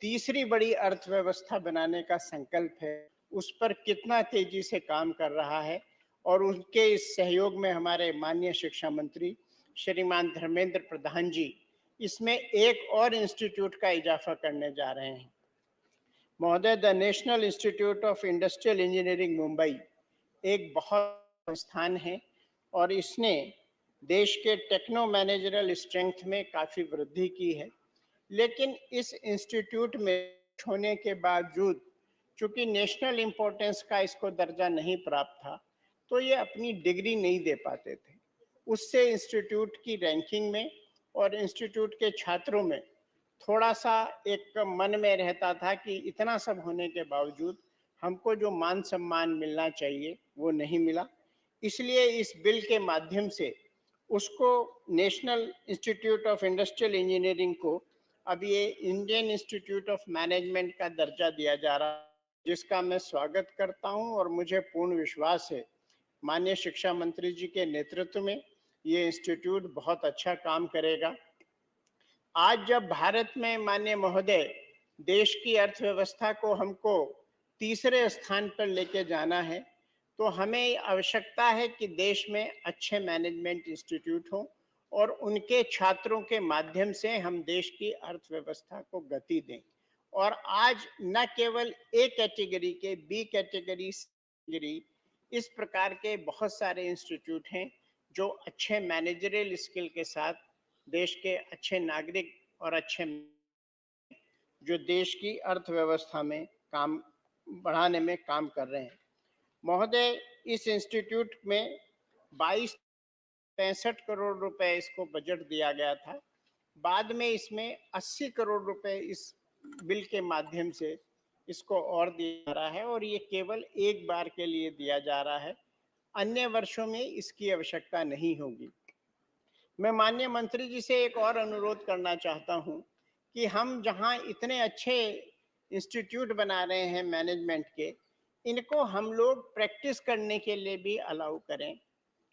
S17: तीसरी बड़ी अर्थव्यवस्था बनाने का संकल्प है, उस पर कितना तेजी से काम कर रहा है, और उनके इस सहयोग में हमारे माननीय शिक्षा मंत्री श्रीमान धर्मेंद्र प्रधान जी इसमें एक और इंस्टीट्यूट का इजाफा करने जा रहे हैं। महोदय, the national institute of industrial engineering Mumbai एक बहुत संस्थान है और इसने देश के टेक्नो मैनेजरल स्ट्रेंथ में काफ़ी वृद्धि की है, लेकिन इस इंस्टीट्यूट में होने के बावजूद चूंकि नेशनल इम्पोर्टेंस का इसको दर्जा नहीं प्राप्त था, तो ये अपनी डिग्री नहीं दे पाते थे। उससे इंस्टीट्यूट की रैंकिंग में और इंस्टीट्यूट के छात्रों में थोड़ा सा एक मन में रहता था कि इतना सब होने के बावजूद हमको जो मान सम्मान मिलना चाहिए वो नहीं मिला। इसलिए इस बिल के माध्यम से उसको national institute of industrial engineering को अब ये इंडियन इंस्टीट्यूट ऑफ मैनेजमेंट का दर्जा दिया जा रहा है, जिसका मैं स्वागत करता हूं और मुझे पूर्ण विश्वास है माननीय शिक्षा मंत्री जी के नेतृत्व में ये इंस्टीट्यूट बहुत अच्छा काम करेगा। आज जब भारत में माननीय महोदय देश की अर्थव्यवस्था को हमको तीसरे स्थान पर लेके जाना है, तो हमें आवश्यकता है कि देश में अच्छे मैनेजमेंट इंस्टीट्यूट हों और उनके छात्रों के माध्यम से हम देश की अर्थव्यवस्था को गति दें। और आज न केवल ए कैटेगरी के, बी कैटेगरी, सी कैटेगरी, इस प्रकार के बहुत सारे इंस्टीट्यूट हैं जो अच्छे मैनेजरियल स्किल के साथ देश के अच्छे नागरिक और अच्छे जो देश की अर्थव्यवस्था में काम बढ़ाने में काम कर रहे हैं। महोदय, इस इंस्टीट्यूट में 62-63 करोड़ रुपए इसको बजट दिया गया था। बाद में इसमें 80 करोड़ रुपए इस बिल के माध्यम से इसको और दिया जा रहा है और ये केवल एक बार के लिए दिया जा रहा है, अन्य वर्षों में इसकी आवश्यकता नहीं होगी। मैं माननीय मंत्री जी से एक और अनुरोध करना चाहता हूं कि हम जहां इतने अच्छे इंस्टीट्यूट बना रहे हैं मैनेजमेंट के, इनको हम लोग प्रैक्टिस करने के लिए भी अलाउ करें।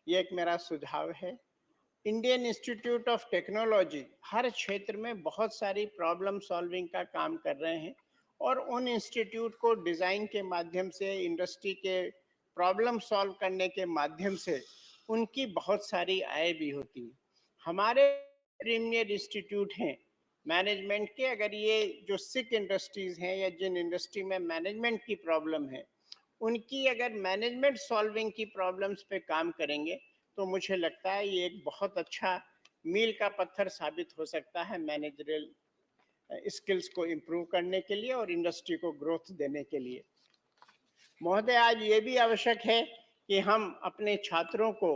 S17: ये एक मेरा सुझाव है। इंडियन इंस्टीट्यूट ऑफ टेक्नोलॉजी हर क्षेत्र में बहुत सारी प्रॉब्लम सॉल्विंग का काम कर रहे हैं और उन इंस्टीट्यूट को डिज़ाइन के माध्यम से, इंडस्ट्री के प्रॉब्लम सॉल्व करने के माध्यम से उनकी बहुत सारी आय भी होती है। हमारे प्रीमियर इंस्टीट्यूट हैं मैनेजमेंट के, अगर ये जो सिक इंडस्ट्रीज हैं या जिन इंडस्ट्री में मैनेजमेंट की प्रॉब्लम है, उनकी अगर मैनेजमेंट सॉल्विंग की प्रॉब्लम्स पे काम करेंगे तो मुझे लगता है ये एक बहुत अच्छा मील का पत्थर साबित हो सकता है मैनेजरियल स्किल्स को इम्प्रूव करने के लिए और इंडस्ट्री को ग्रोथ देने के लिए। महोदय, आज ये भी आवश्यक है कि हम अपने छात्रों को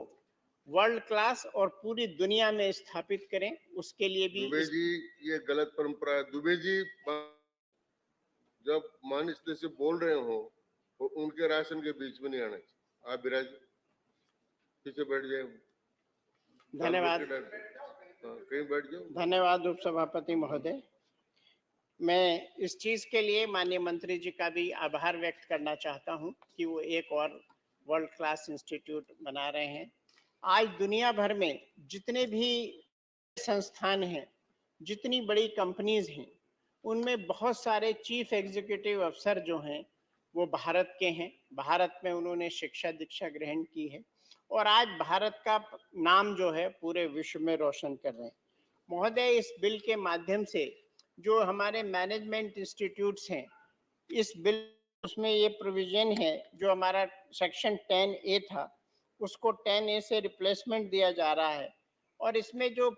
S17: वर्ल्ड क्लास और पूरी दुनिया में स्थापित करें, उसके लिए भी
S16: दुबे जी, ये गलत परंपरा है। दुबे जी जब माननीय से बोल रहे हो तो उनके राशन के बीच में नहीं आना चाहिए। आप विराज पीछे बैठ जाए।
S17: धन्यवाद।
S16: कहीं बैठ जाओ।
S17: धन्यवाद उपसभापति महोदय। मैं इस चीज के लिए माननीय मंत्री जी का भी आभार व्यक्त करना चाहता हूं कि वो एक और वर्ल्ड क्लास इंस्टीट्यूट बना रहे हैं। आज दुनिया भर में जितने भी संस्थान हैं, जितनी बड़ी कंपनीज हैं, उनमें बहुत सारे चीफ एग्जीक्यूटिव अफसर जो हैं वो भारत के हैं। भारत में उन्होंने शिक्षा दीक्षा ग्रहण की है और आज भारत का नाम जो है पूरे विश्व में रोशन कर रहे हैं। महोदय, इस बिल के माध्यम से जो हमारे मैनेजमेंट इंस्टीट्यूट्स हैं, इस बिल उसमें ये प्रोविजन है, जो हमारा सेक्शन 10A था उसको 10A से रिप्लेसमेंट दिया जा रहा है और इसमें जो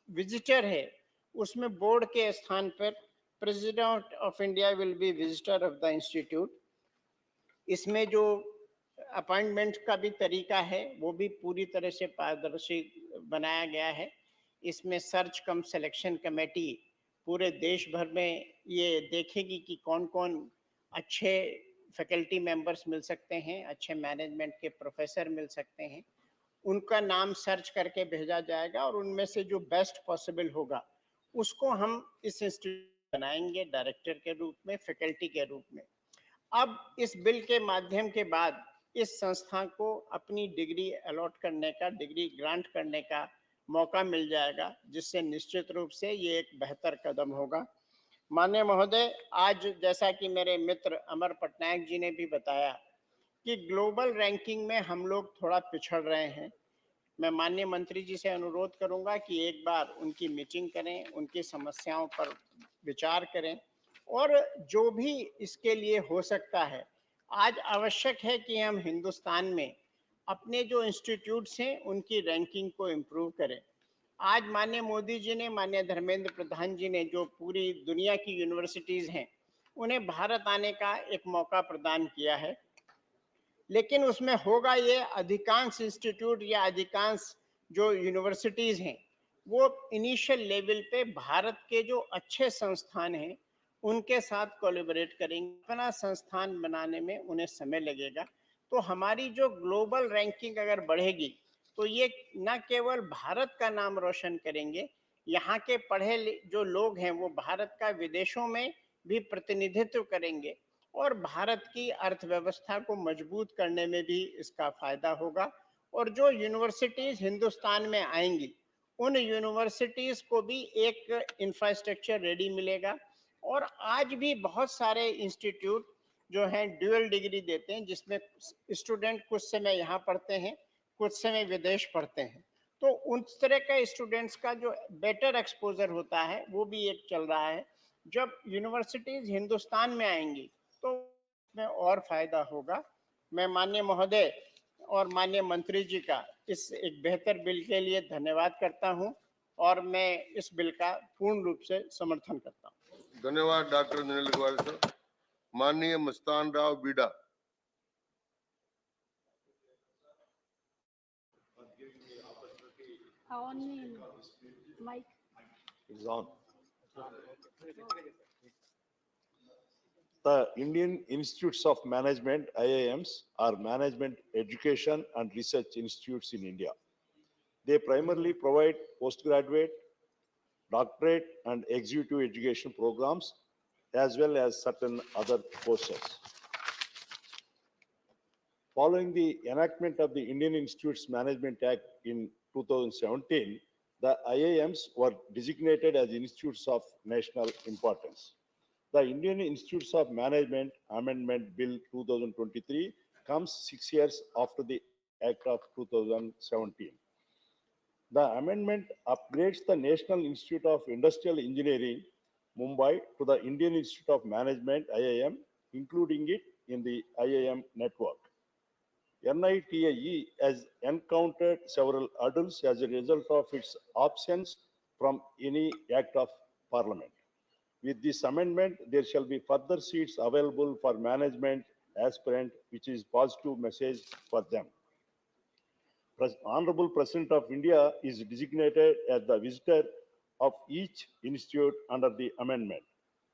S17: विजिटर है उसमें बोर्ड के स्थान पर president of India will be visitor of the institute. इसमें जो अपॉइंटमेंट का भी तरीका है वो भी पूरी तरह से पारदर्शी बनाया गया है। इसमें सर्च कम सिलेक्शन कमेटी पूरे देश भर में ये देखेगी कि कौन कौन अच्छे फैकल्टी मेंबर्स मिल सकते हैं, अच्छे मैनेजमेंट के प्रोफेसर मिल सकते हैं, उनका नाम सर्च करके भेजा जाएगा और उनमें से जो बेस्ट पॉसिबल होगा उसको हम इस इंस्टीट्यूट बनाएंगे डायरेक्टर के रूप में, फैकल्टी के रूप में। अब इस बिल के माध्यम के बाद इस संस्था को अपनी डिग्री अलॉट करने का, डिग्री ग्रांट करने का मौका मिल जाएगा, जिससे निश्चित रूप से ये एक बेहतर कदम होगा। माननीय महोदय, आज जैसा कि मेरे मित्र अमर पटनायक जी ने भी बताया कि ग्लोबल रैंकिंग में हम लोग थोड़ा पिछड़ रहे हैं। मैं माननीय मंत्री जी से अनुरोध करूंगा कि एक बार उनकी मीटिंग करें, उनकी समस्याओं पर विचार करें और जो भी इसके लिए हो सकता है। आज आवश्यक है कि हम हिंदुस्तान में अपने जो इंस्टीट्यूट्स हैं उनकी रैंकिंग को इम्प्रूव करें। आज माननीय मोदी जी ने, माननीय धर्मेंद्र प्रधान जी ने जो पूरी दुनिया की यूनिवर्सिटीज हैं उन्हें भारत आने का एक मौका प्रदान किया है, लेकिन उसमें होगा ये अधिकांश इंस्टीट्यूट या अधिकांश जो यूनिवर्सिटीज हैं वो इनिशियल लेवल पे भारत के जो अच्छे संस्थान हैं उनके साथ कोलैबोरेट करेंगे। अपना संस्थान बनाने में उन्हें समय लगेगा। तो हमारी जो ग्लोबल रैंकिंग अगर बढ़ेगी तो ये न केवल भारत का नाम रोशन करेंगे, यहाँ के जो लोग हैं वो भारत का विदेशों में भी प्रतिनिधित्व करेंगे और भारत की अर्थव्यवस्था को मजबूत करने में भी इसका फायदा होगा। और जो यूनिवर्सिटीज हिंदुस्तान में आएंगी उन यूनिवर्सिटीज को भी एक इंफ्रास्ट्रक्चर रेडी मिलेगा। और आज भी बहुत सारे इंस्टीट्यूट जो हैं ड्यूअल डिग्री देते हैं, जिसमें स्टूडेंट कुछ समय यहाँ पढ़ते हैं, कुछ समय विदेश पढ़ते हैं। तो उस तरह का स्टूडेंट्स का जो बेटर एक्सपोजर होता है वो भी एक चल रहा है। जब यूनिवर्सिटीज हिंदुस्तान में आएंगी तो में और फायदा होगा। मैं माननीय महोदय और माननीय मंत्री जी का इस एक बेहतर बिल के लिए धन्यवाद करता हूं और मैं इस बिल का पूर्ण रूप से समर्थन करता हूं।
S16: धन्यवाद डॉक्टर नील अग्रवाल सर। माननीय Mastan Rao बीडा।
S18: It's on. The Indian Institutes of Management, IIMs, are management, education, and research institutes in India. They primarily provide postgraduate, doctorate, and executive education programs, as well as certain other courses. Following the enactment of the Indian Institutes Management Act in 2017, the IIMs were designated as institutes of national importance. The Indian Institutes of Management Amendment Bill 2023 comes 6 years after the Act of 2017. The amendment upgrades the National Institute of Industrial Engineering, Mumbai, to the Indian Institute of Management, IIM, including it in the IIM network. NITIE has encountered several hurdles as a result of its absence from any act of parliament. With this amendment, there shall be further seats available for management aspirant, which is positive message for them. Honorable President of India is designated as the visitor of each institute under the amendment.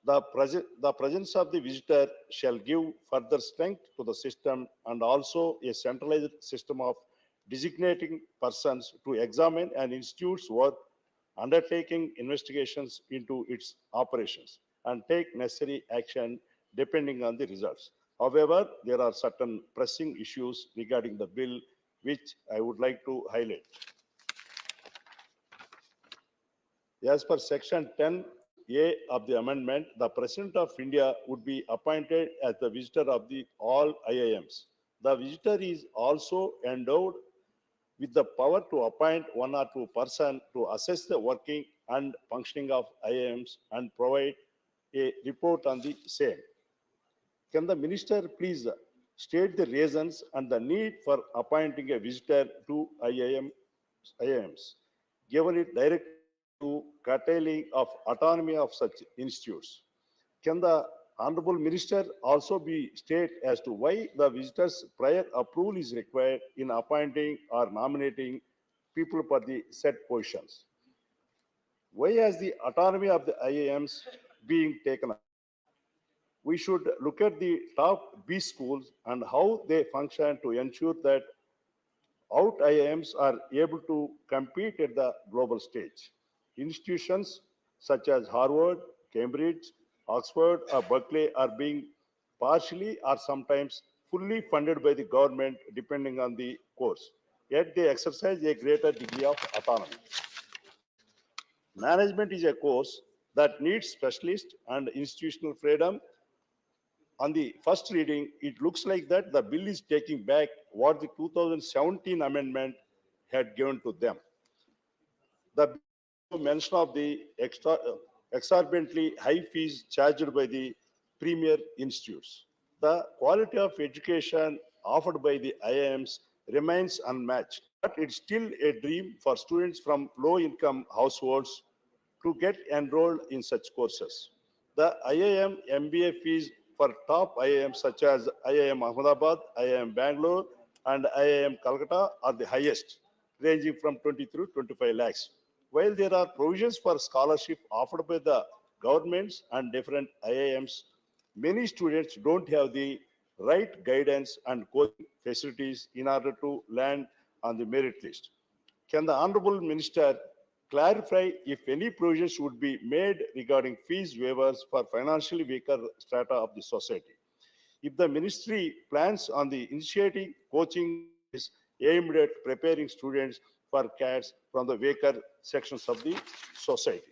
S18: The presence of the visitor shall give further strength to the system and also a centralized system of designating persons to examine an institute's work, undertaking investigations into its operations, and take necessary action depending on the results. However, there are certain pressing issues regarding the bill which I would like to highlight. As per Section 10A of the amendment, the President of India would be appointed as the visitor of all IIMs. The visitor is also endowed with the power to appoint one or two persons to assess the working and functioning of IIMs and provide a report on the same. Can the minister please state the reasons and the need for appointing a visitor to IIMs, given it direct to curtailing of autonomy of such institutes? Can the Honorable Minister also be state as to why the visitor's prior approval is required in appointing or nominating people for the said positions? Why has the autonomy of the IIMs being taken up? We should look at the top B schools and how they function to ensure that out IIMs are able to compete at the global stage. Institutions such as Harvard, Cambridge, Oxford, or Berkeley are being partially or sometimes fully funded by the government depending on the course. Yet they exercise a greater degree of autonomy. Management is a course that needs specialist and institutional freedom. On the first reading, it looks like that the bill is taking back what the 2017 amendment had given to them. The mention of the exorbitantly high fees charged by the premier institutes. The quality of education offered by the IIMs remains unmatched, but it's still a dream for students from low-income households to get enrolled in such courses. The IIM MBA fees for top IIMs such as IIM Ahmedabad, IIM Bangalore, and IIM Calcutta are the highest, ranging from 20 to 25 lakhs, While there are provisions for scholarship offered by the governments and different IIMs, many students don't have the right guidance and coaching facilities in order to land on the merit list. Can the Honorable Minister clarify if any provisions would be made regarding fees waivers for financially weaker strata of the society? If the ministry plans on the initiating coaching courses aimed at preparing students for CATs from the weaker sections of the society.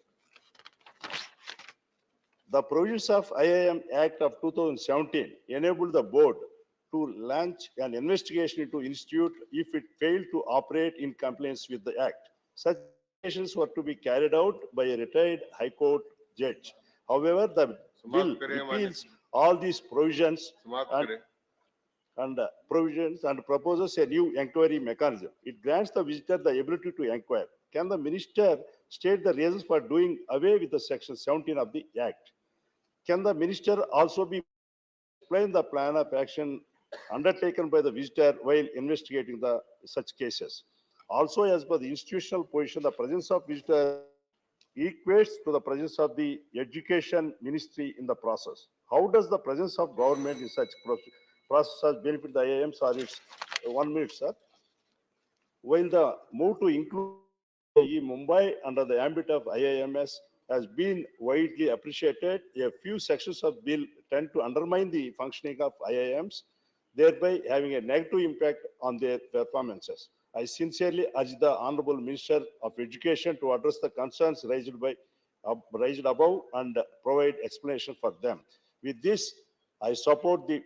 S18: The provisions of IIM Act of 2017 enabled the board to launch an investigation into institute if it failed to operate in compliance with the act. Such investigations were to be carried out by a retired High Court judge. However, the bill repeals all these provisions and provisions and proposes a new inquiry mechanism. It grants the visitor the ability to inquire. Can the minister state the reasons for doing away with the section 17 of the act? Can the minister also be explain the plan of action undertaken by the visitor while investigating the such cases? Also, as per the institutional position, the presence of visitor equates to the presence of the education ministry in the process. How does the presence of government in such process benefit the IIMs or its 1 minute, sir? While the move to include Mumbai under the ambit of IIMS has been widely appreciated, a few sections of bill tend to undermine the functioning of IIMs, thereby having a negative impact on their performances. I sincerely urge the Honorable Minister of Education to address the concerns raised above and provide explanation for them. With this, I support the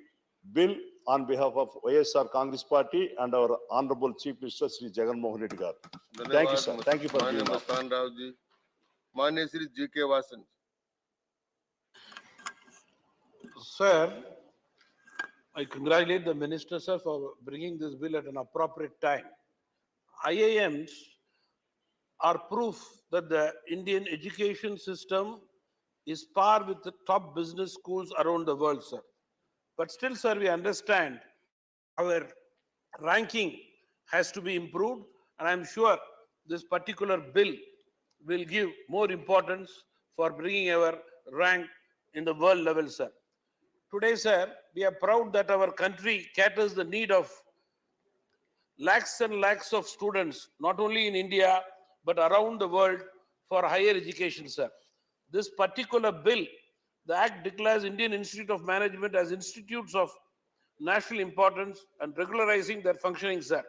S18: bill on behalf of YSR Congress Party and our Honorable Chief Minister Sri Jagan Mohan Reddy Garu. Thank you, sir. Thank you for being here.
S16: माननीय Shri G K. Vasan.
S8: Sir, I congratulate the Minister, sir, for bringing this bill at an appropriate time. IIMs are proof that the Indian education system is par with the top business schools around the world, sir. But still, sir, we understand our ranking has to be improved, and I'm sure this particular bill will give more importance for bringing our rank in the world level, sir. Today, sir, we are proud that our country caters the need of lakhs and lakhs of students, not only in India, but around the world for higher education, sir. This particular bill, the Act declares Indian Institute of Management as institutes of national importance and regularizing their functioning, sir.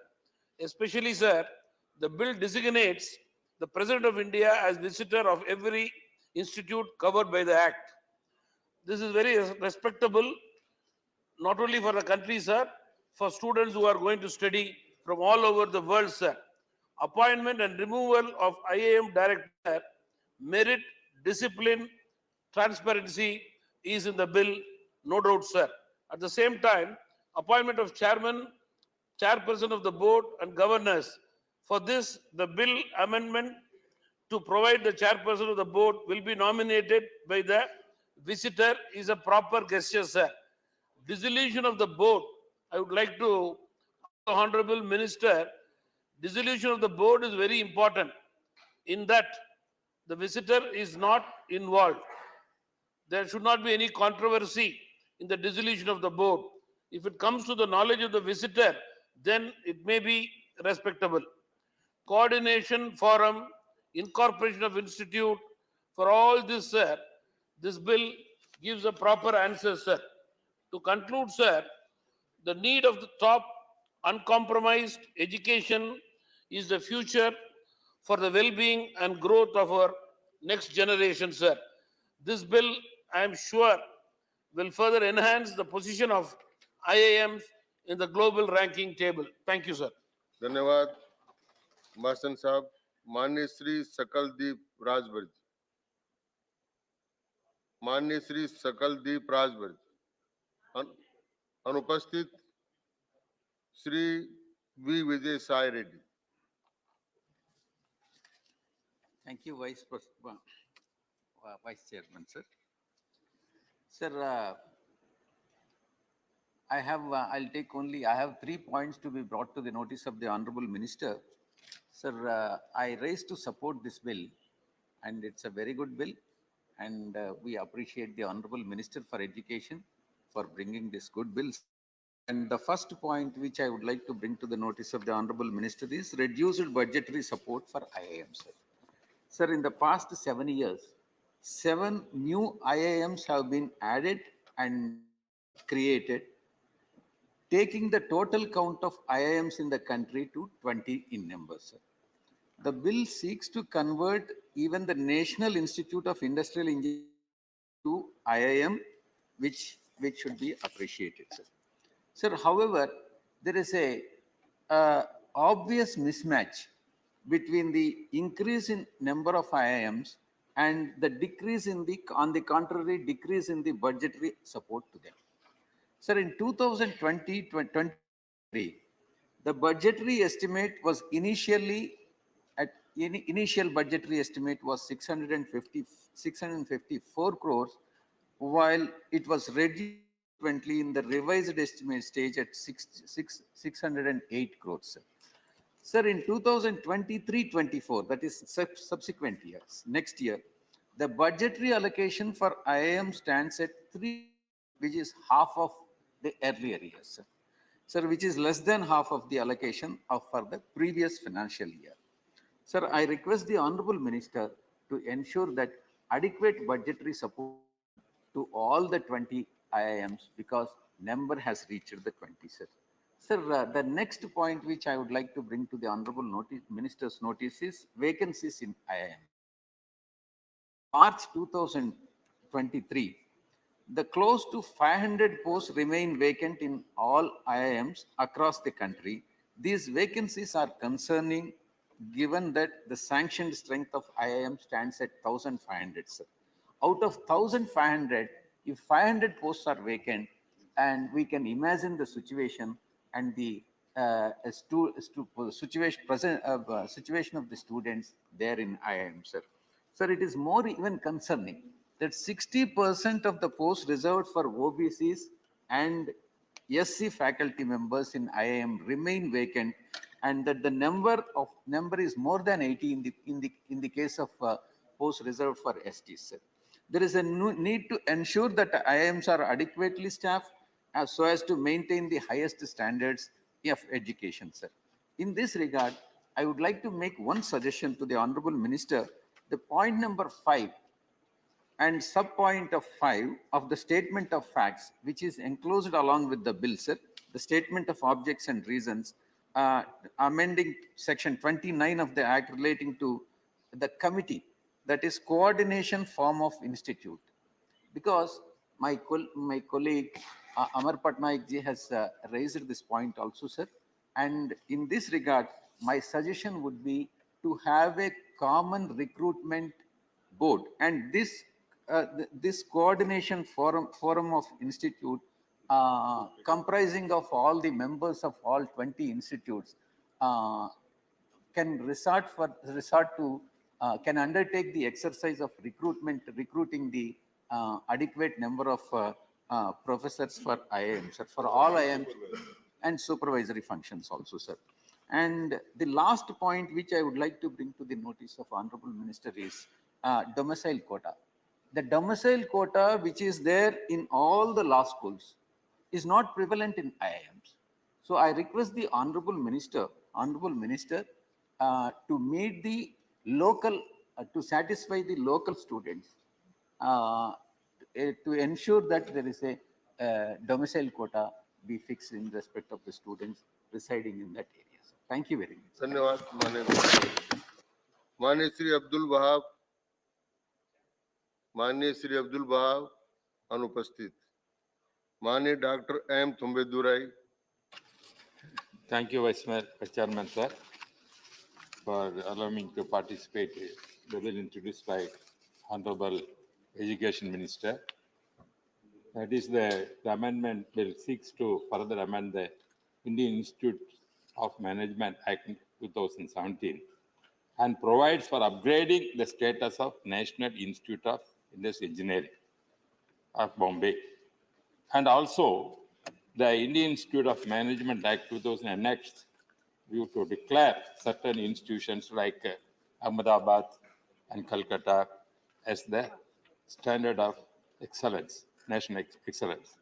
S8: Especially, sir, the bill designates the President of India as visitor of every institute covered by the Act. This is very respectable, not only for the country, sir, for students who are going to study from all over the world, sir. Appointment and removal of IIM director, merit, discipline, transparency is in the bill, no doubt, sir. At the same time, appointment of chairman, chairperson of the board and governors. For this, the bill amendment to provide the chairperson of the board will be nominated by the visitor is a proper gesture, sir. Dissolution of the board, I would like to ask the Honorable Minister, dissolution of the board is very important in that the visitor is not involved. There should not be any controversy in the dissolution of the board. If it comes to the knowledge of the visitor, then it may be respectable. Coordination forum, incorporation of institute, for all this, sir, this bill gives a proper answer, sir. To conclude, sir, the need of the top uncompromised education is the future for the well-being and growth of our next generation, sir. This bill, I am sure, will further enhance the position of IIMs in the global ranking table. Thank you, sir.
S16: धन्यवाद मासन साहब. माननीय श्री सकलदीप राजभर. माननीय श्री सकलदीप राजभर. अनुपस्थित Shri V Vijay Sai Reddy.
S10: Thank you, Vice Chairman, sir. Sir, I'll take only, I have 3 points to be brought to the notice of the Honorable Minister. Sir, I raised to support this bill, and it's a very good bill. And we appreciate the Honorable Minister for Education for bringing this good bill. And the first point which I would like to bring to the notice of the Honorable Minister is reduced budgetary support for IIMs. Sir, in the past 7 years, 7 new IIMs have been added and created, taking the total count of IIMs in the country to 20 in numbers. Sir. The bill seeks to convert even the National Institute of Industrial Engineering to IIM, which should be appreciated, sir. Sir, however, there is a obvious mismatch between the increase in number of IIMs and the decrease in the, on the contrary, decrease in the budgetary support to them. Sir, in 2023, the budgetary estimate was initially initial budgetary estimate was 654 crores, while it was reduced in the revised estimate stage at 608 crores. Sir, in 2023-24, that is subsequent years, next year, the budgetary allocation for IIM stands at 3, which is half of the earlier years. Sir, which is less than half of the allocation for the previous financial year. Sir, I request the Honorable Minister to ensure that adequate budgetary support to all the 20 IIMs because number has reached the 20, sir. Sir, the next point which I would like to bring to the Honorable Minister's notice is vacancies in IIM. March 2023, the close to 500 posts remain vacant in all IIMs across the country. These vacancies are concerning given that the sanctioned strength of IIM stands at 1,500, sir. Out of 1,500, if 500 posts are vacant, and we can imagine the situation and the situation of the students there in IIM, sir. Sir, it is more even concerning that 60% of the posts reserved for OBCs and SC faculty members in IIM remain vacant, and that the number is more than 80 in the case of posts reserved for STs, sir. There is a need to ensure that IIMs are adequately staffed so as to maintain the highest standards of education, sir. In this regard, I would like to make one suggestion to the Honorable Minister. The point number 5 and sub-point of 5 of the statement of facts, which is enclosed along with the bill, sir, the statement of objects and reasons, amending section 29 of the Act relating to the committee, that is coordination form of institute. Because my colleague Amar Patnaik ji has raised this point also, sir. And in this regard, my suggestion would be to have a common recruitment board, and this this coordination forum of institute comprising of all the members of all 20 institutes can can undertake the exercise of recruiting the adequate number of professors for IIM, sir, for all IIMs and supervisory functions also, sir. And the last point which I would like to bring to the notice of Honorable Minister is domicile quota. The domicile quota which is there in all the law schools is not prevalent in IIMs. So I request the Honorable Minister to meet the local, to satisfy the local students, to ensure that there is a domicile quota be fixed in respect of the students residing in that area. So, thank you very much.
S16: धन्यवाद माननीय श्री अब्दुल वहाब, माननीय श्री अब्दुल वहाब अनुपस्थित, माननीय doctor M Thambidurai.
S11: Thank you, Vice Chairman, sir, for allowing me to participate in the bill introduced by Honorable Education Minister. That is the amendment bill seeks to further amend the Indian Institute of Management Act 2017 and provides for upgrading the status of National Institute of Industrial Engineering of Bombay, and also the Indian Institute of Management Act 2000 annexed you to declare certain institutions like Ahmedabad and Calcutta as the standard of excellence, national excellence.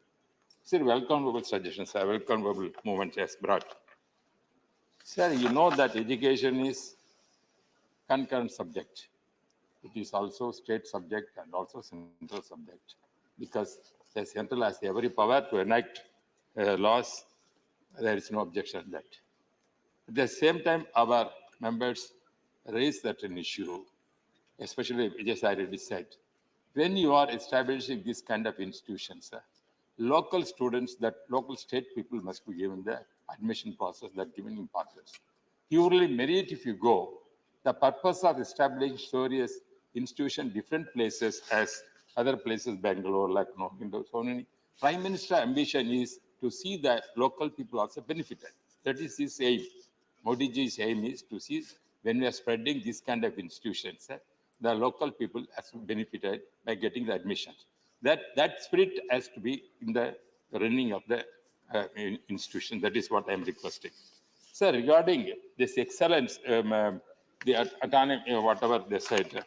S11: Sir, welcome suggestions, sir. Welcome movement has brought. Sir, you know that education is concurrent subject. It is also state subject and also central subject, because the central has every power to enact laws. There is no objection to that. At the same time, our members raise that an issue, especially, as I already said, when you are establishing this kind of institutions, local students, that local state people must be given the admission process, that given importance. Purely merit, if you go, the purpose of establishing serious institution, different places as other places, Bangalore, Lucknow, so many. Prime Minister ambition is to see that local people also benefited. That is his aim. Modi ji's aim is to see when we are spreading this kind of institutions, the local people has benefited by getting the admissions. That spirit has to be in the running of the institution. That is what I am requesting. Sir, regarding this excellence, the autonomy, whatever they said,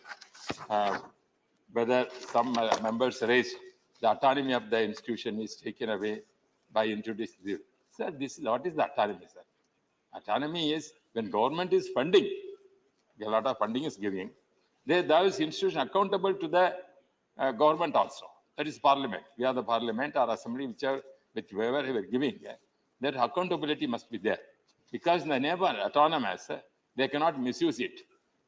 S11: whether some members raised the autonomy of the institution is taken away by introducing this. Sir, what is the autonomy, sir? Autonomy is when government is funding, a lot of funding is giving, those institutions accountable to the government also. That is parliament. We are the parliament or assembly, whichever we are giving, that accountability must be there. Because in the name of autonomous, they cannot misuse it.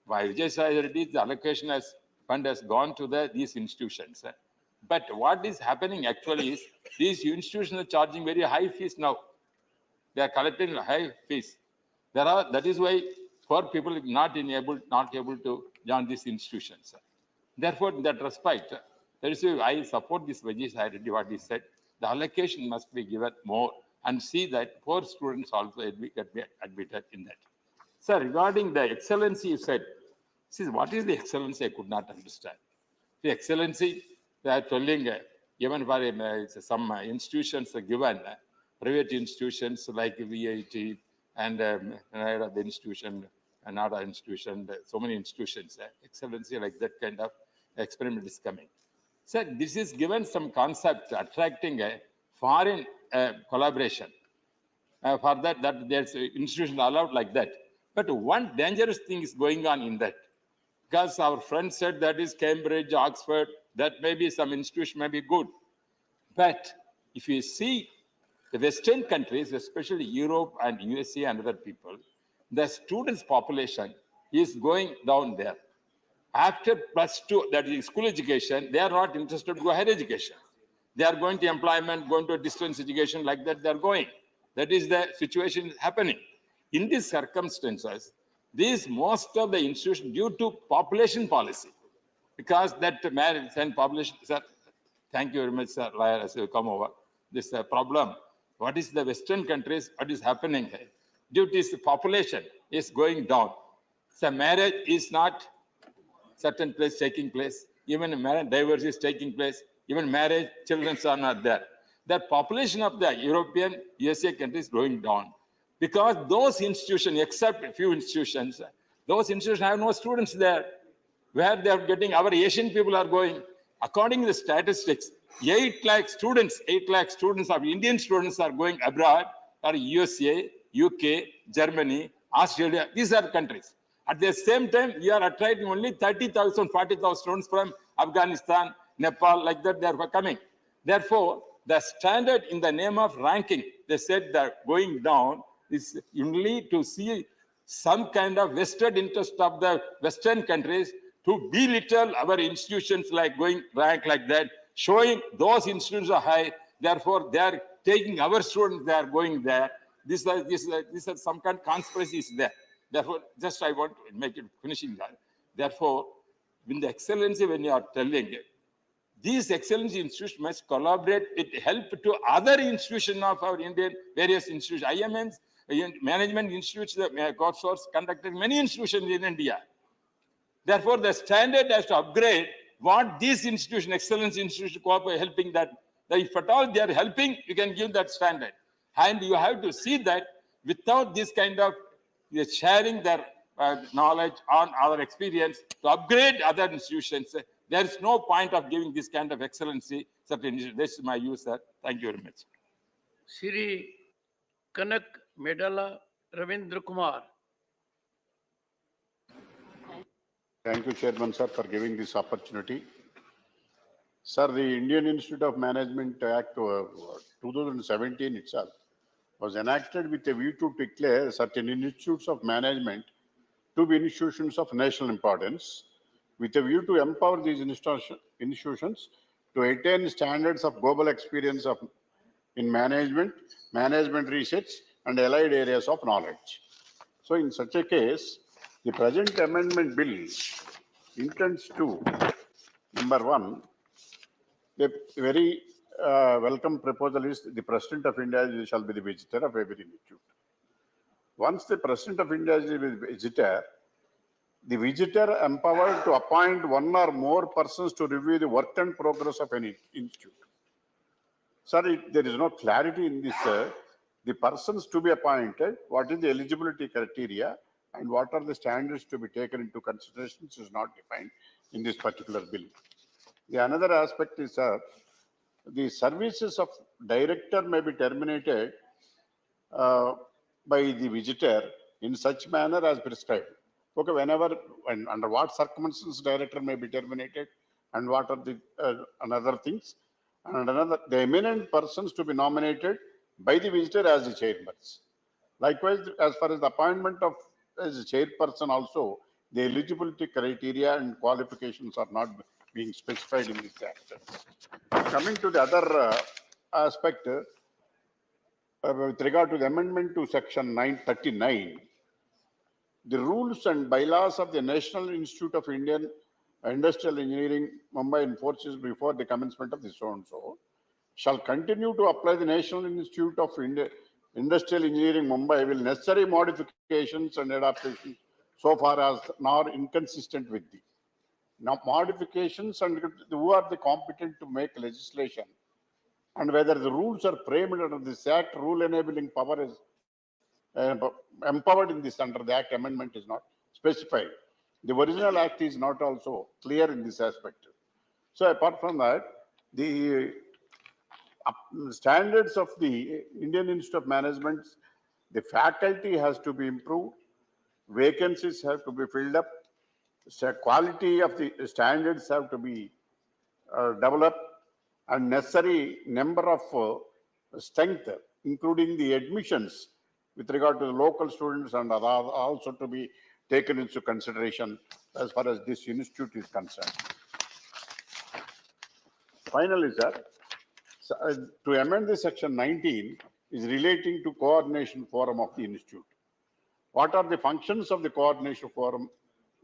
S11: By the allocation as fund has gone to these institutions. But what is happening actually is these institutions are charging very high fees now. They are collecting high fees. That is why poor people are not able to join these institutions. Therefore, in that respect, that is why I support this Vajesh already what he said. The allocation must be given more and see that poor students also get admitted in that. Sir, regarding the excellency, you said, see, what is the excellency? I could not understand. The excellency, they are telling, even for some institutions are given, private institutions like VIT and the institution, another institution, so many institutions, excellency like that kind of experiment is coming. Sir, this is given some concept attracting a foreign collaboration. For that there's institution allowed like that. But one dangerous thing is going on in that. Because our friend said that is Cambridge, Oxford, that maybe some institution may be good. But if you see the Western countries, especially Europe and USA and other people, the students' population is going down there. After +2, that is school education, they are not interested to go higher education. They are going to employment, going to distance education, like that they are going. That is the situation happening. In these circumstances, most of the institutions, due to population policy, because that marriage and population, sir, thank you very much, sir, as you come over, this problem. What is the Western countries, what is happening here? Due to this population is going down. So marriage is not certain place taking place, even marriage divorce is taking place, even marriage, children are not there. The population of the European, USA countries is going down. Because those institutions, except a few institutions, those institutions have no students there. Where they are getting, our Asian people are going. According to the statistics, 8 lakh students of Indian students are going abroad, or USA, UK, Germany, Australia, these are countries. At the same time, we are attracting only 30,000, 40,000 students from Afghanistan, Nepal, like that they are coming. Therefore, the standard in the name of ranking, they said that going down is only to see some kind of vested interest of the Western countries to belittle our institutions, like going rank like that, showing those institutions are high. Therefore, they are taking our students, they are going there. This is some kind of conspiracy is there. Therefore, just I want to make it finishing that. Therefore, in the excellency, when you are telling it, these excellency institutions must collaborate, it help to other institutions of our Indian, various institutions, IMNs, management institutes, the course conducted many institutions in India. Therefore, the standard has to upgrade what these institutions, excellence institutions, cooperate, helping that. If at all they are helping, you can give that standard. And you have to see that without this kind of is sharing their knowledge on our experience to upgrade other institutions. There is no point of giving this kind of excellency. This is my view, sir. Thank you very much.
S1: Shri Kanak Medala Ravindra Kumar.
S12: Thank you, Chairman, sir, for giving this opportunity. Sir, the Indian Institute of Management Act 2017 itself was enacted with a view to declare certain institutes of management to be institutions of national importance, with a view to empower these institutions to attain standards of global experience in management, management research, and allied areas of knowledge. So in such a case, the present amendment bill intends to, number one, a very welcome proposal is the President of India shall be the visitor of every institute. Once the President of India is the visitor empowered to appoint one or more persons to review the work and progress of any institute. Sir, there is no clarity in this. The persons to be appointed, what is the eligibility criteria, and what are the standards to be taken into consideration is not defined in this particular bill. The another aspect is, the services of director may be terminated by the visitor in such manner as prescribed. Okay, whenever and under what circumstances director may be terminated, and what are the another things, and another the eminent persons to be nominated by the visitor as the chairperson. Likewise, as far as the appointment of as a chairperson also, the eligibility criteria and qualifications are not being specified in this act. Coming to the other aspect, with regard to the amendment to section 939, the rules and bylaws of the National Institute of Indian Industrial Engineering, Mumbai enforces before the commencement of the so-and-so, shall continue to apply the National Institute of Industrial Engineering, Mumbai, will necessary modifications and adaptations so far as not inconsistent with the now modifications, and who are the competent to make legislation, and whether the rules are framed under this act, rule enabling power is empowered in this under the act amendment is not specified. The original act is not also clear in this aspect. So apart from that, the standards of the Indian Institute of Management, the faculty has to be improved, vacancies have to be filled up, quality of the standards have to be developed, and necessary number of strength, including the admissions with regard to the local students, and are also to be taken into consideration as far as this institute is concerned. Finally, sir, to amend the section 19 is relating to coordination forum of the institute. What are the functions of the coordination forum,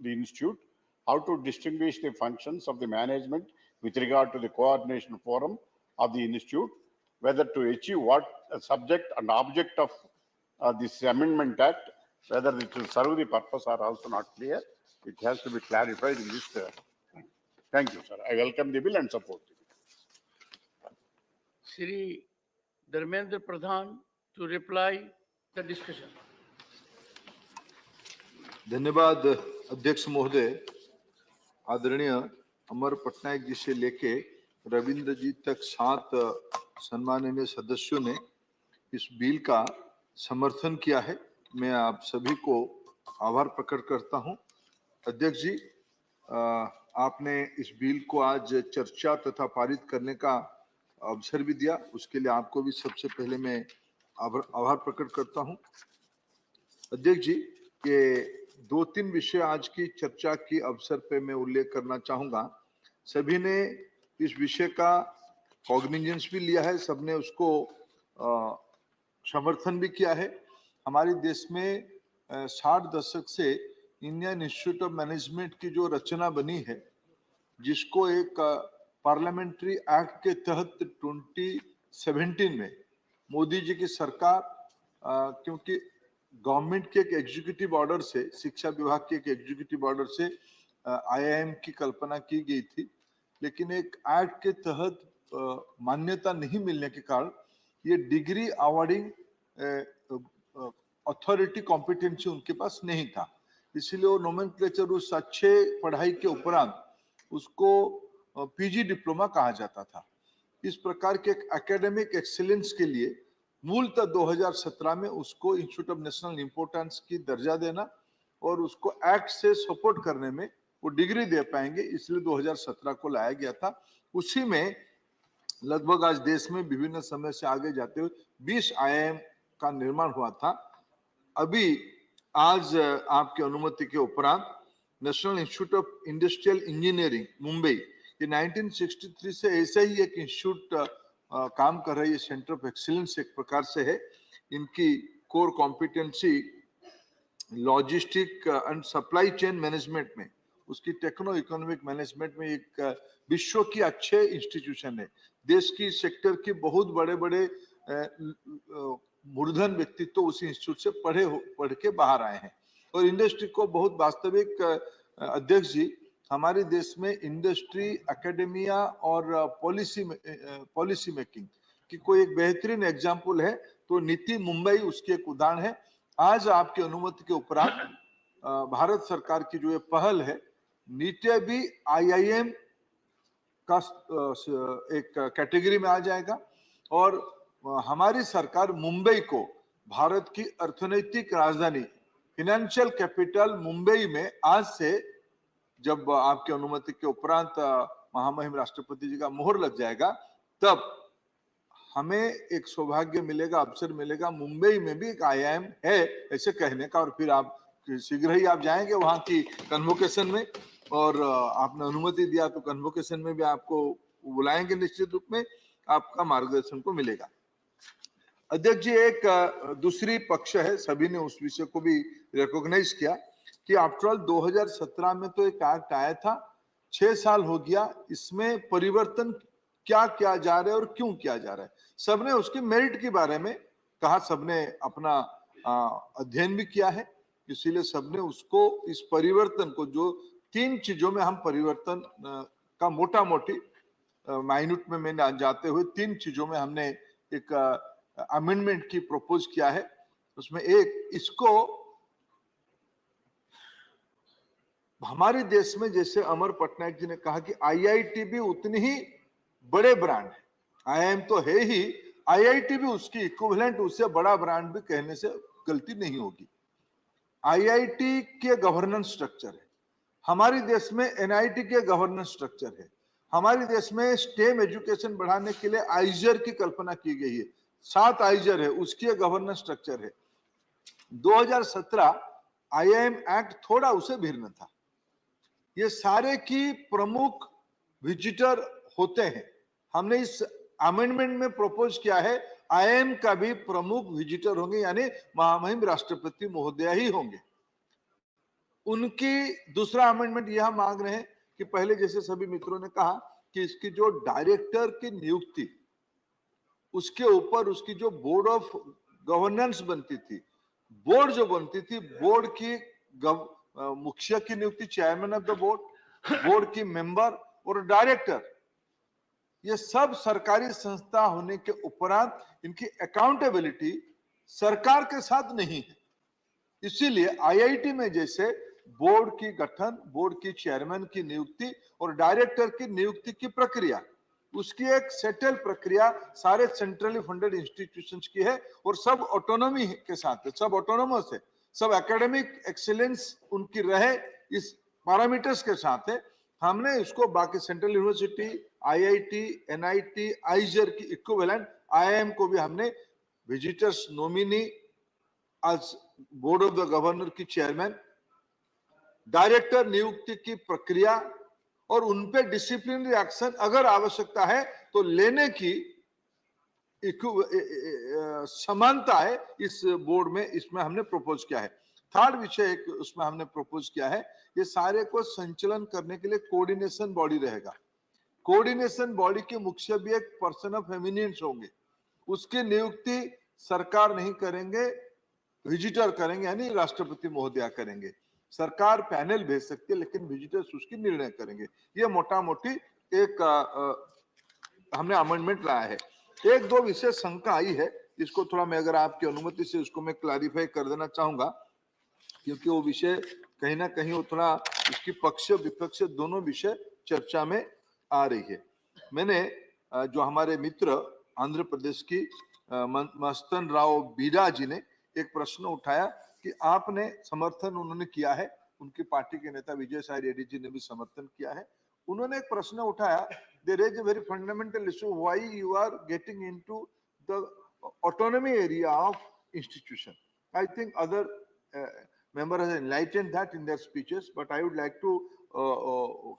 S12: the institute? How to distinguish the functions of the management with regard to the coordination forum of the institute, whether to achieve what subject and object of this amendment act, whether it will serve the purpose are also not clear. It has to be clarified in this. Thank you, sir. I welcome the bill and support the bill.
S1: Shri Dharmendra Pradhan to reply the discussion.
S14: धन्यवाद अध्यक्ष महोदय। आदरणीय अमर पटनायक जी से लेके रविंद्र जी तक 7 सम्माननीय सदस्यों ने इस बिल का समर्थन किया है। मैं आप सभी को आभार प्रकट करता हूं। अध्यक्ष जी, आपने इस बिल को आज चर्चा तथा पारित करने का अवसर भी दिया, उसके लिए आपको भी सबसे पहले मैं आभार प्रकट करता हूं। अध्यक्ष जी, ये 2-3 विषय आज की चर्चा की अवसर पे मैं उल्लेख करना चाहूंगा। सभी ने इस विषय का कॉग्निजेंस भी लिया है, सबने उसको समर्थन भी किया है। हमारे देश में 60 दशक से इंडियन इंस्टीट्यूट ऑफ मैनेजमेंट की जो रचना बनी है, जिसको एक पार्लियामेंट्री एक्ट के तहत 2017 में मोदी जी की सरकार, क्योंकि गवर्नमेंट के एक एग्जीक्यूटिव ऑर्डर से, शिक्षा विभाग के एक एग्जीक्यूटिव ऑर्डर से आईआईएम की कल्पना की गई थी, लेकिन एक एक्ट के तहत मान्यता नहीं मिलने के कारण ये डिग्री अवार्डिंग अथॉरिटी कॉम्पिटेंसी उनके पास नहीं था, इसलिए वो नोमेनक्लेचर उस अच्छे पढ़ाई के उपरांत उसको पीजी डिप्लोमा कहा जाता था। इस प्रकार के एकेडमिक एक्सीलेंस के लिए मूलतः 2017 में उसको इंस्टीट्यूट ऑफ नेशनल इंपोर्टेंस की दर्जा देना और उसको एक्ट से सपोर्ट करने में वो डिग्री दे पाएंगे, इसलिए 2017 को लाया गया था। उसी में लगभग आज देश में विभिन्न समय से आगे जाते हुए 20 IIM का निर्माण हुआ था। अभी आज आपकी अनुमति के उपरांत national institute of industrial engineering Mumbai, ये 1963 से ऐसा ही एक इंस्टीट्यूट काम कर रही है, सेंटर ऑफ एक्सीलेंस एक प्रकार से है। इनकी core competency logistic and supply chain management में, उसकी टेक्नो इकोनॉमिक मैनेजमेंट में एक विश्व की अच्छे इंस्टीट्यूशन है। देश की सेक्टर के बहुत बड़े बड़े मूर्धन व्यक्तित्व तो उसी इंस्टीट्यूट से पढ़ के बाहर आए हैं। और इंडस्ट्री को बहुत वास्तविक अध्यक्ष जी, हमारे देश में इंडस्ट्री, एकेडेमिया और पॉलिसी मेकिंग की कोई एक बेहतरीन एग्जाम्पल है तो नीति मुंबई उसकी एक उदाहरण है। आज आपकी अनुमति के उपरांत भारत सरकार की जो ये पहल है, नीति भी IIM का एक कैटेगरी में आ जाएगा और हमारी सरकार मुंबई को भारत की अर्थनैतिक राजधानी, फाइनेंशियल कैपिटल मुंबई में आज से, जब आपकी अनुमति के उपरांत महामहिम राष्ट्रपति जी का मोहर लग जाएगा, तब हमें एक सौभाग्य मिलेगा, अवसर मिलेगा, मुंबई में भी एक IIM है ऐसे कहने का। और फिर आप शीघ्र ही आप जाएंगे वहां की कन्वोकेशन में, और आपने अनुमति दिया तो कन्वोकेशन में भी आपको बुलाएंगे, निश्चित रूप में आपका मार्गदर्शन को मिलेगा। अध्यक्ष जी, एक दूसरी पक्ष है, सभी ने उस विषय को भी रिकॉग्नाइज किया कि आफ्टर ऑल 2017 में तो एक एक्ट आया था, 6 साल हो गया, इसमें परिवर्तन क्या किया जा रहा है और क्यों किया जा रहा है। सबने उसकी मेरिट के बारे में कहा, सबने अपना अध्ययन भी किया है, इसीलिए सबने उसको, इस परिवर्तन को, जो 3 चीजों में हम परिवर्तन का मोटा मोटी माइन्यूट में मैंने जाते हुए 3 चीजों में हमने एक अमेंडमेंट की प्रपोज किया है। उसमें एक, इसको हमारे देश में, जैसे अमर पटनायक जी ने कहा कि IIT भी उतनी ही बड़े ब्रांड है, IIM तो है ही, IIT भी उसकी इक्विवेलेंट, उससे बड़ा ब्रांड भी कहने से गलती नहीं होगी। IIT के गवर्नेंस स्ट्रक्चर है, हमारे देश में NIT के गवर्नेंस स्ट्रक्चर है, हमारे देश में स्टेम एजुकेशन बढ़ाने के लिए आइजर की कल्पना की गई है, 7 आइजर है, उसकी गवर्नेंस स्ट्रक्चर है। 2017 IIM एक्ट थोड़ा उसे भिन्न था। ये सारे की प्रमुख विजिटर होते हैं। हमने इस अमेंडमेंट में प्रपोज किया है IIM का भी प्रमुख विजिटर होंगे, यानी महामहिम राष्ट्रपति महोदय ही होंगे। उनकी दूसरा अमेंडमेंट यह मांग रहे हैं कि पहले जैसे सभी मित्रों ने कहा कि इसकी जो डायरेक्टर की नियुक्ति, उसके ऊपर उसकी जो बोर्ड ऑफ गवर्नेंस बनती थी, बोर्ड जो बनती थी, बोर्ड की मुखिया की नियुक्ति, chairman of the board, board की मेंबर और डायरेक्टर, ये सब सरकारी संस्था होने के उपरांत इनकी अकाउंटेबिलिटी सरकार के साथ नहीं है। इसीलिए IIT में जैसे बोर्ड की गठन, बोर्ड की चेयरमैन की नियुक्ति और डायरेक्टर की नियुक्ति की प्रक्रिया, उसकी एक सेटल प्रक्रिया सारे सेंट्रली फंडेड इंस्टीट्यूशंस की है और सब ऑटोनॉमी के साथ है, सब ऑटोनोमस है, सब एकेडमिक एक्सीलेंस उनकी रहे, इस पैरामीटर्स के साथ है। हमने इसको बाकी सेंट्रल यूनिवर्सिटी, IIT, NIT, आइजर की इक्विवेलेंट IIM को भी हमने विजिटर्स नॉमिनी आज बोर्ड ऑफ द गवर्नर की चेयरमैन, डायरेक्टर नियुक्ति की प्रक्रिया और उनपे डिसिप्लिनरी एक्शन अगर आवश्यकता है तो लेने की समानता है इस बोर्ड में, इसमें हमने प्रपोज किया है। थर्ड विषय एक उसमें हमने प्रपोज किया है, ये सारे को संचालन करने के लिए कोऑर्डिनेशन बॉडी रहेगा। कोऑर्डिनेशन बॉडी के मुख्य भी एक पर्सन ऑफ एमिनेंस होंगे, उसकी नियुक्ति सरकार नहीं करेंगे, विजिटर करेंगे, यानी राष्ट्रपति महोदय करेंगे। सरकार पैनल भेज सकती है लेकिन विजिटर्स उसकी निर्णय करेंगे। ये मोटा मोटी एक हमने अमेंडमेंट लाया है। एक दो विषय शंका आई है, इसको थोड़ा मैं अगर आपकी अनुमति से उसको मैं क्लैरिफाई कर देना चाहूंगा, क्योंकि वो विषय कहीं ना कहीं वो थोड़ा उसकी पक्ष विपक्ष दोनों विषय चर्चा में आ रही है। मैंने जो हमारे मित्र आंध्र प्रदेश की मस्तन राव बीरा जी ने एक प्रश्न उठाया कि आपने समर्थन उन्होंने किया है, उनकी पार्टी के नेता विजय साई रेड्डी जी ने भी समर्थन किया है। उन्होंने एक प्रश्न उठाया, they raise a very fundamental issue, why you are getting into the autonomy area of institution. I think other members have enlightened that in their speeches, but I would like to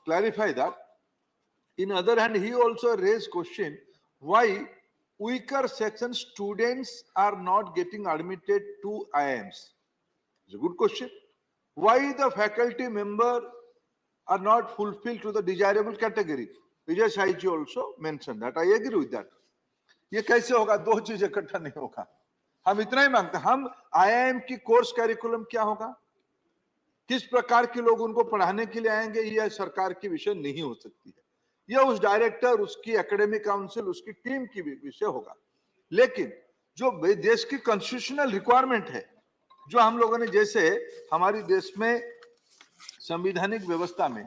S14: clarify that. In other hand, he also raised question why weaker section students are not getting admitted to IIMs. It's a good question. Why the faculty member are not fulfilled to the desirable category? Vijay Saiji also mentioned that. I agree with that. ये कैसे होगा? दो चीज इकट्ठा नहीं होगा। हम इतना ही मांगते हैं, हम आईआईएम की कोर्स करिकुलम क्या होगा, किस प्रकार के लोग उनको पढ़ाने के लिए आएंगे, यह सरकार की विषय नहीं हो सकती है। यह उस डायरेक्टर, उसकी एकेडमिक काउंसिल, उसकी टीम की विषय होगा। लेकिन जो देश की कॉन्स्टिट्यूशनल रिक्वायरमेंट है, जो हम लोगों ने, जैसे हमारी देश में संवैधानिक व्यवस्था में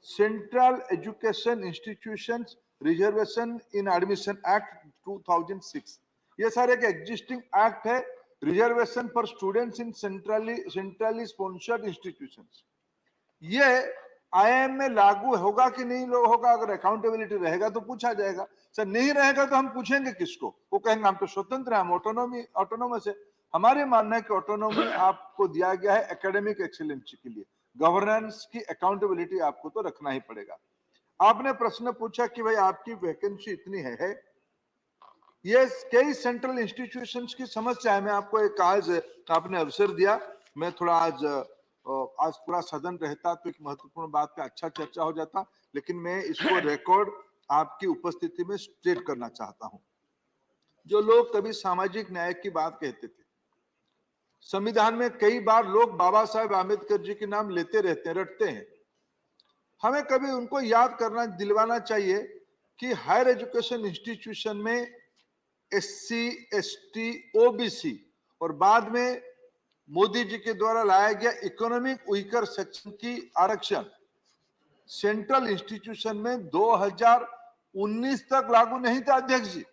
S14: सेंट्रल एजुकेशन इंस्टीट्यूशंस रिजर्वेशन इन एडमिशन एक्ट 2006, ये सारे एक एग्जिस्टिंग एक्ट है, reservation for students in centrally sponsored institutions. ये आईआईएम में लागू होगा कि नहीं होगा? अगर अकाउंटेबिलिटी रहेगा तो पूछा जाएगा, सर नहीं रहेगा तो हम पूछेंगे किसको? वो कहेंगे हम तो स्वतंत्र हैं, हम ऑटोनोमस है। हमारे मानना है कि ऑटोनोमी आपको दिया गया है एकेडमिक एक्सीलेंस के लिए, गवर्नेंस की अकाउंटेबिलिटी आपको तो रखना ही पड़ेगा। आपने प्रश्न पूछा कि भाई आपकी वैकेंसी इतनी है, ये कई सेंट्रल इंस्टीट्यूशंस की समस्या है। मैं आपको एक आज आपने अवसर दिया, मैं थोड़ा आज पूरा सदन रहता तो एक महत्वपूर्ण बात पे अच्छा चर्चा हो जाता, लेकिन मैं इसको रिकॉर्ड आपकी उपस्थिति में स्टेट करना चाहता हूं। जो लोग कभी सामाजिक न्याय की बात कहते थे, संविधान में कई बार लोग बाबा साहेब आम्बेडकर जी के नाम लेते रहते हैं, रटते हैं। हमें कभी उनको याद करना, दिलवाना चाहिए कि हायर एजुकेशन इंस्टीट्यूशन में एससी, एसटी, ओबीसी और बाद में मोदी जी के द्वारा लाया गया इकोनॉमिक वीकर सेक्शन की आरक्षण सेंट्रल इंस्टीट्यूशन में 2019 तक लागू नहीं था। अध्यक्ष जी,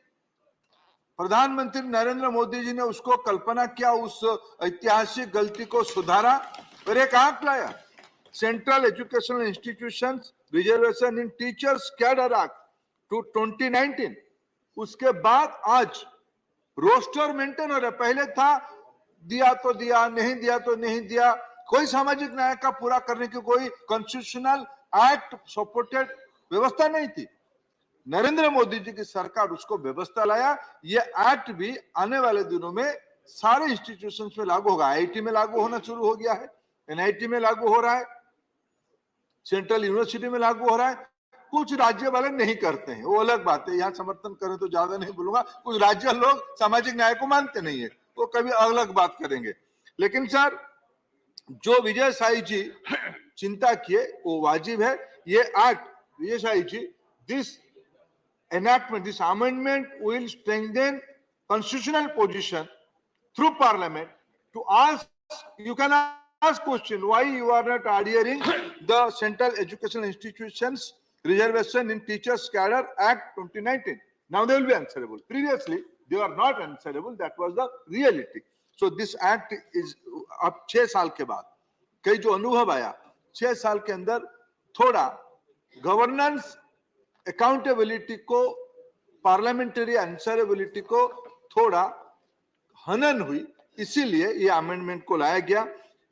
S14: प्रधानमंत्री नरेंद्र मोदी जी ने उसको कल्पना किया, उस ऐतिहासिक गलती को सुधारा और एक आंक लाया, सेंट्रल एजुकेशनल इंस्टीट्यूशंस रिजर्वेशन इन टीचर्स कैडर एक्ट 2019। उसके बाद आज रोस्टर मेंटेन हो रहा है। पहले था दिया तो दिया, नहीं दिया तो नहीं दिया, कोई सामाजिक न्याय का पूरा करने की कोई कॉन्स्टिट्यूशनल एक्ट सपोर्टेड व्यवस्था नहीं थी। नरेंद्र मोदी जी की सरकार उसको व्यवस्था लाया। ये एक्ट भी आने वाले दिनों में सारे इंस्टीट्यूशंस में लागू होगा। आईआईटी में लागू होना शुरू हो गया है, एनआईटी में लागू हो रहा है, सेंट्रल यूनिवर्सिटी में लागू हो रहा है। कुछ राज्य वाले नहीं करते हैं, वो अलग बात है, यहाँ समर्थन करें तो ज्यादा नहीं बोलूंगा। कुछ राज्य लोग सामाजिक न्याय को मानते नहीं है, वो कभी अलग बात करेंगे। लेकिन सर, जो विजय साई जी चिंता किए वो वाजिब है। ये act, Vijay Sai ji, this enactment, this amendment will strengthen constitutional position through parliament to ask, you can ask question why you are not adhering the Central Educational Institutions Reservation in Teachers Cadre Act 2019. Now they will be answerable. Previously, they were not answerable. That was the reality. So this act is अब 6 साल के बाद कई जो अनुभव आया, 6 साल के अंदर थोड़ा गवर्नेंस अकाउंटेबिलिटी को, पार्लियामेंट्री आंसरेबिलिटी को थोड़ा हनन हुई, इसीलिए ये अमेंडमेंट को लाया गया।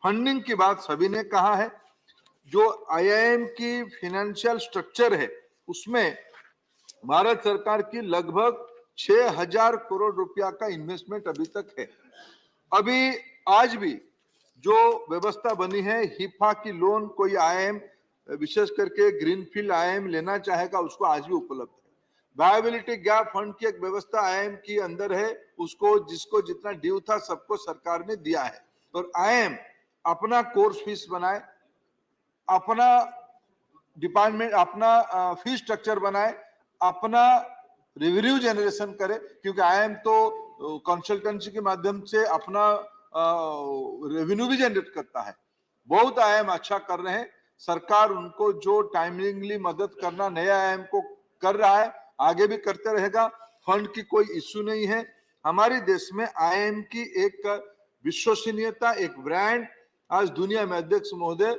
S14: फंडिंग की बात सभी ने कहा है। जो आईआईएम की फाइनेंशियल स्ट्रक्चर है उसमें भारत सरकार की लगभग 6000 करोड़ रुपया का इन्वेस्टमेंट अभी तक है। अभी आज भी जो व्यवस्था बनी है, हिफा की लोन कोई आईआईएम विशेष करके ग्रीनफील्ड आईआईएम लेना चाहेगा उसको आज भी उपलब्ध है। वायबिलिटी गैप फंड की एक व्यवस्था आईआईएम की अंदर है, उसको जिसको जितना ड्यू था सबको सरकार ने दिया है। और आईआईएम अपना कोर्स फीस बनाए, अपना डिपार्टमेंट, अपना फीस स्ट्रक्चर बनाए, अपना रेवेन्यू जनरेशन करे, क्योंकि आईआईएम तो कंसल्टेंसी के माध्यम से अपना रेवेन्यू भी जनरेट करता है। बहुत आयाम अच्छा कर रहे हैं, सरकार उनको जो टाइमिंगली मदद करना नए आयाम को कर रहा है, आगे भी करते रहेगा। फंड की कोई इश्यू नहीं है। हमारे देश में आईएम की एक विश्वसनीयता, एक ब्रांड आज दुनिया में, अध्यक्ष महोदय,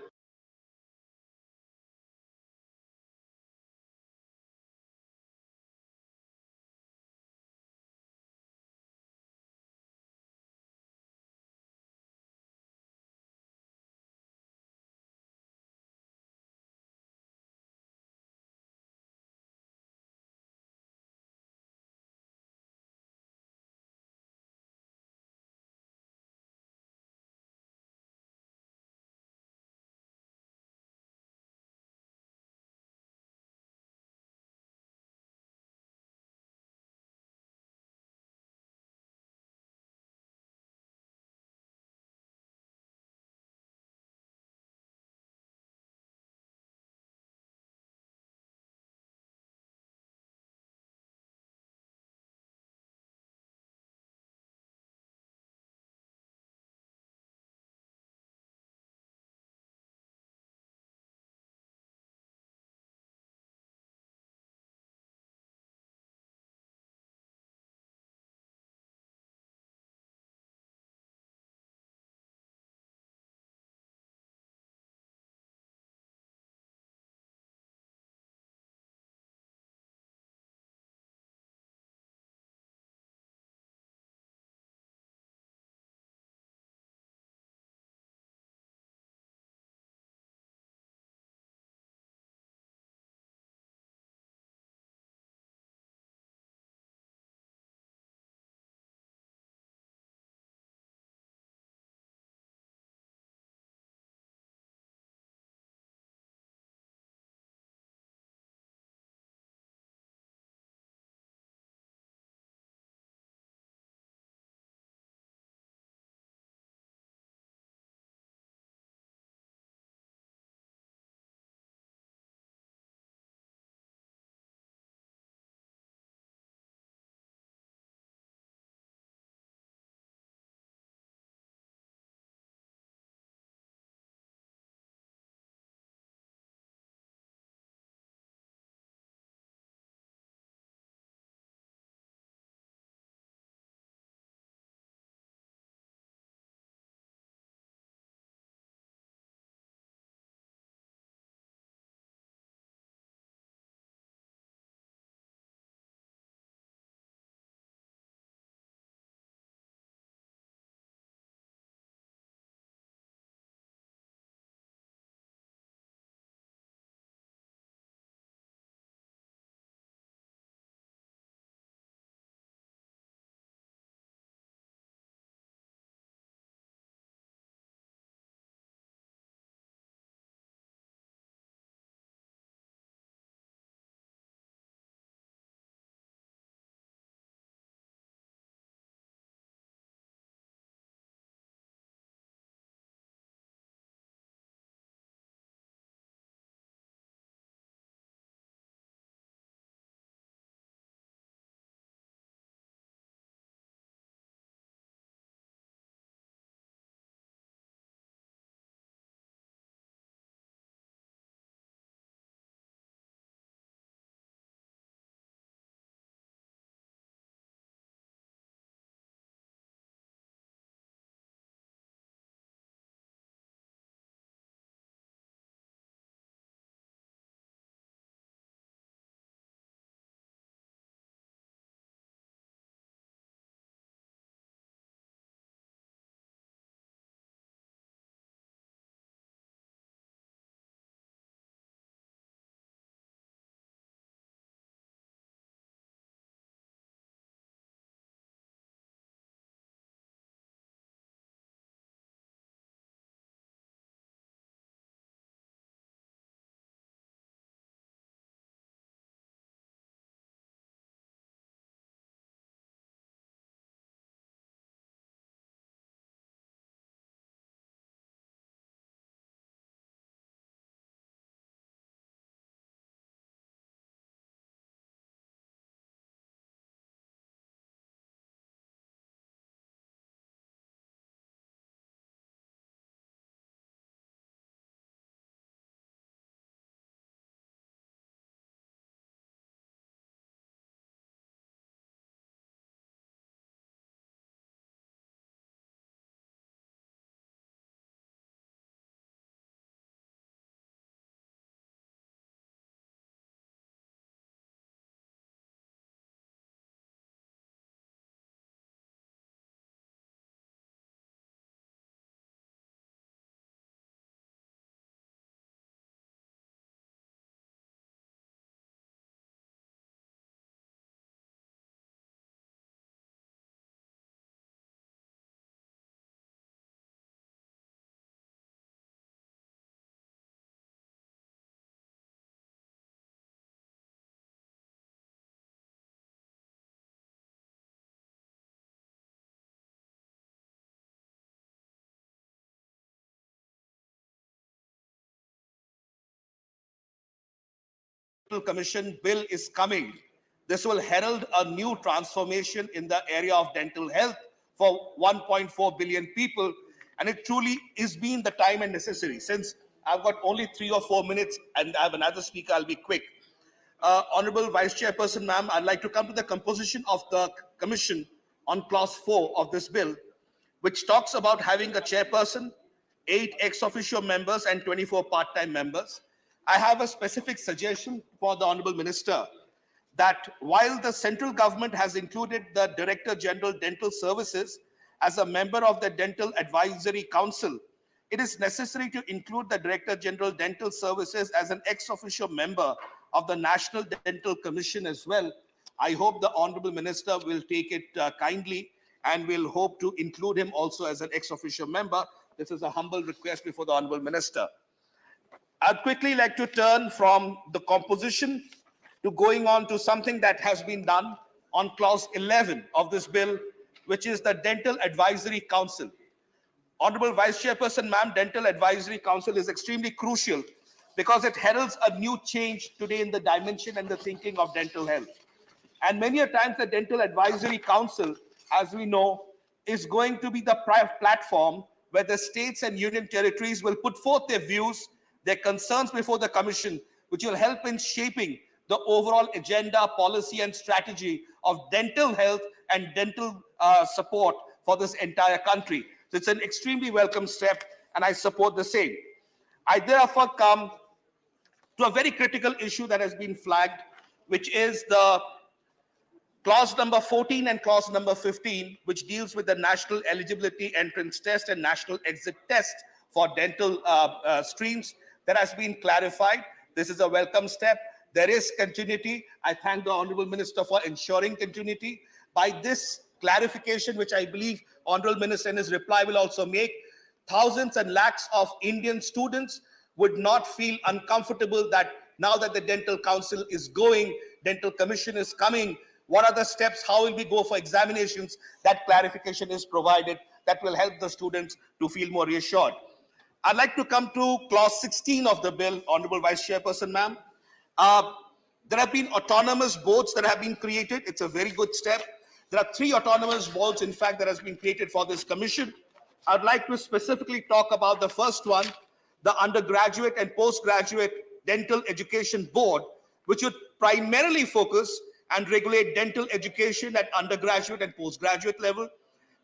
S3: Commission bill is coming, this will herald a new transformation in the area of dental health for 1.4 billion people. And it truly is been the time and necessary. Since I've got only 3 or 4 minutes and I have another speaker, I'll be quick. Honorable Vice Chairperson, ma'am, I'd like to come to the composition of the commission on clause 4 of this bill, which talks about having a chairperson, 8 ex officio members and 24 part-time members. I have a specific suggestion for the Honorable Minister that while the central government has included the Director General Dental Services as a member of the Dental Advisory Council, it is necessary to include the Director General Dental Services as an ex officio member of the National Dental Commission as well. I hope the Honorable Minister will take it kindly and will hope to include him also as an ex officio member. This is a humble request before the Honorable Minister. I'd quickly like to turn from the composition to going on to something that has been done on clause 11 of this bill, which is the Dental Advisory Council. Honorable Vice Chairperson, ma'am, Dental Advisory Council is extremely crucial because it heralds a new change today in the dimension and the thinking of dental health. And many a times the Dental Advisory Council, as we know, is going to be the platform where the states and union territories will put forth their views, their concerns before the commission, which will help in shaping the overall agenda, policy, and strategy of dental health and dental support for this entire country. So it's an extremely welcome step, and I support the same. I therefore come to a very critical issue that has been flagged, which is the clause number 14 and clause number 15, which deals with the national eligibility entrance test and national exit test for dental streams. That has been clarified. This is a welcome step. There is continuity. I thank the Honorable Minister for ensuring continuity. By this clarification, which I believe Honorable Minister in his reply will also make, thousands and lakhs of Indian students would not feel uncomfortable that now that the Dental Council is going, Dental Commission is coming, what are the steps, how will we go for examinations? That clarification is provided. That will help the students to feel more reassured. I'd like to come to clause 16 of the bill, Honorable Vice Chairperson, ma'am. There have been autonomous boards that have been created. It's a very good step. There are 3 autonomous boards, in fact, that has been created for this commission. I'd like to specifically talk about the first one, the Undergraduate and Postgraduate Dental Education Board, which would primarily focus and regulate dental education at undergraduate and postgraduate level.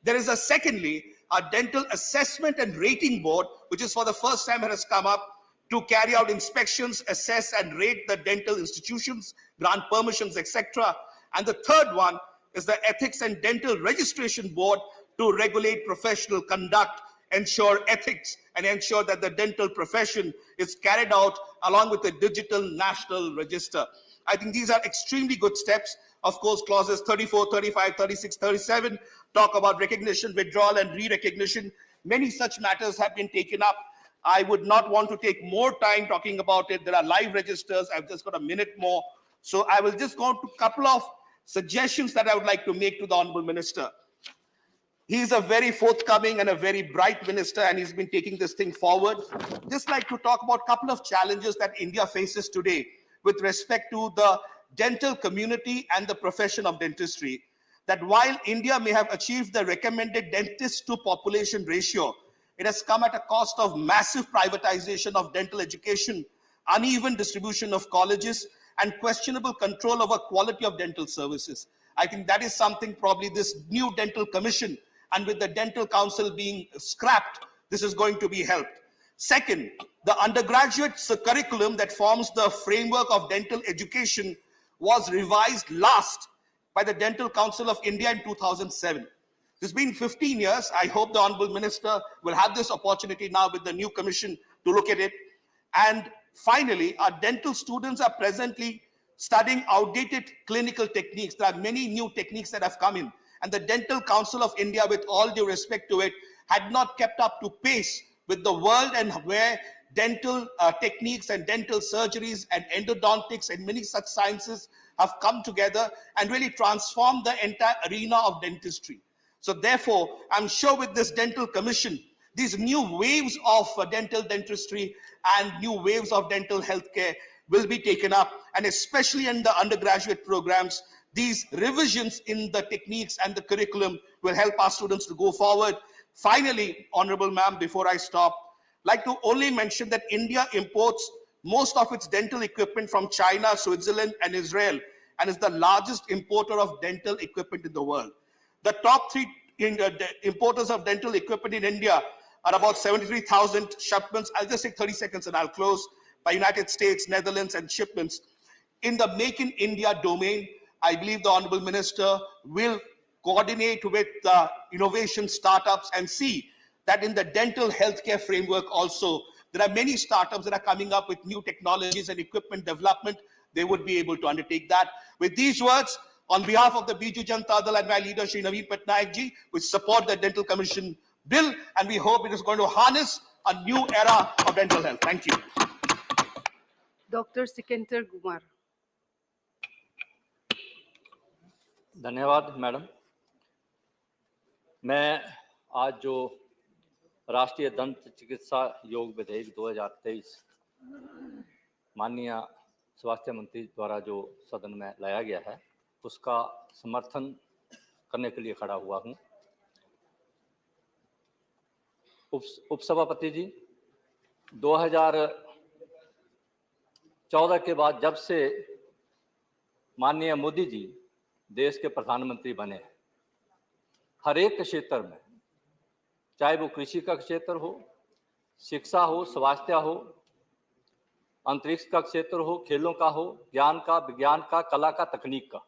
S3: There is secondly, a Dental Assessment and Rating Board, which is for the first time it has come up to carry out inspections, assess and rate the dental institutions, grant permissions, etc. And the third one is the Ethics and Dental Registration Board to regulate professional conduct, ensure ethics, and ensure that the dental profession is carried out along with the digital national register. I think these are extremely good steps. Of course, clauses 34, 35, 36, 37 talk about recognition, withdrawal, and re-recognition. Many such matters have been taken up. I would not want to take more time talking about it. There are live registers. I've just got a minute more. So I will just go to a couple of suggestions that I would like to make to the Honorable Minister. He's a very forthcoming and a very bright minister, and he's been taking this thing forward. Just like to talk about a couple of challenges that India faces today with respect to the dental community and the profession of dentistry. That while India may have achieved the recommended dentist to population ratio, it has come at a cost of massive privatization of dental education, uneven distribution of colleges, and questionable control over quality of dental services. I think that is something probably this new dental commission, and with the Dental Council being scrapped, this is going to be helped. Second, the undergraduate curriculum that forms the framework of dental education was revised last by the Dental Council of India in 2007. It's been 15 years. I hope the Honorable Minister will have this opportunity now with the new commission to look at it. And finally, our dental students are presently studying outdated clinical techniques. There are many new techniques that have come in. And the Dental Council of India, with all due respect to it, had not kept up to pace with the world and where dental techniques and dental surgeries and endodontics and many such sciences have come together and really transformed the entire arena of dentistry. So therefore, I'm sure with this dental commission, these new waves of dental dentistry and new waves of dental healthcare will be taken up, and especially in the undergraduate programs, these revisions in the techniques and the curriculum will help our students to go forward. Finally, Honorable Ma'am, before I stop, I'd like to only mention that India imports most of its dental equipment from China, Switzerland, and Israel, and is the largest importer of dental equipment in the world. The top three importers of dental equipment in India are about 73,000 shipments. I'll just take 30 seconds and I'll close. By United States, Netherlands, and shipments. In the Make in India domain, I believe the Honorable Minister will coordinate with the innovation startups and see that in the dental healthcare framework also, there are many startups that are coming up with new technologies and equipment development. They would be able to undertake that. With these words, on behalf of the Biju Janata Dal and my leader, Shri Naveen Patnaik ji, we support the Dental Commission bill, and we hope it is going to harness a new era of dental health. Thank you.
S5: Dr. Sikenter Kumar.
S19: धन्यवाद madam. मैं आज जो राष्ट्रीय दंत चिकित्सा योग विधेयक 2023 माननीय स्वास्थ्य मंत्री द्वारा जो सदन में लाया गया है, उसका समर्थन करने के लिए खड़ा हुआ हूं। उपसभापति जी, 2014 के बाद जब से माननीय मोदी जी देश के प्रधानमंत्री बने, हर एक क्षेत्र में, चाहे वो कृषि का क्षेत्र हो, शिक्षा हो, स्वास्थ्य हो, अंतरिक्ष का क्षेत्र हो, खेलों का हो, ज्ञान का, विज्ञान का, कला का, तकनीक का,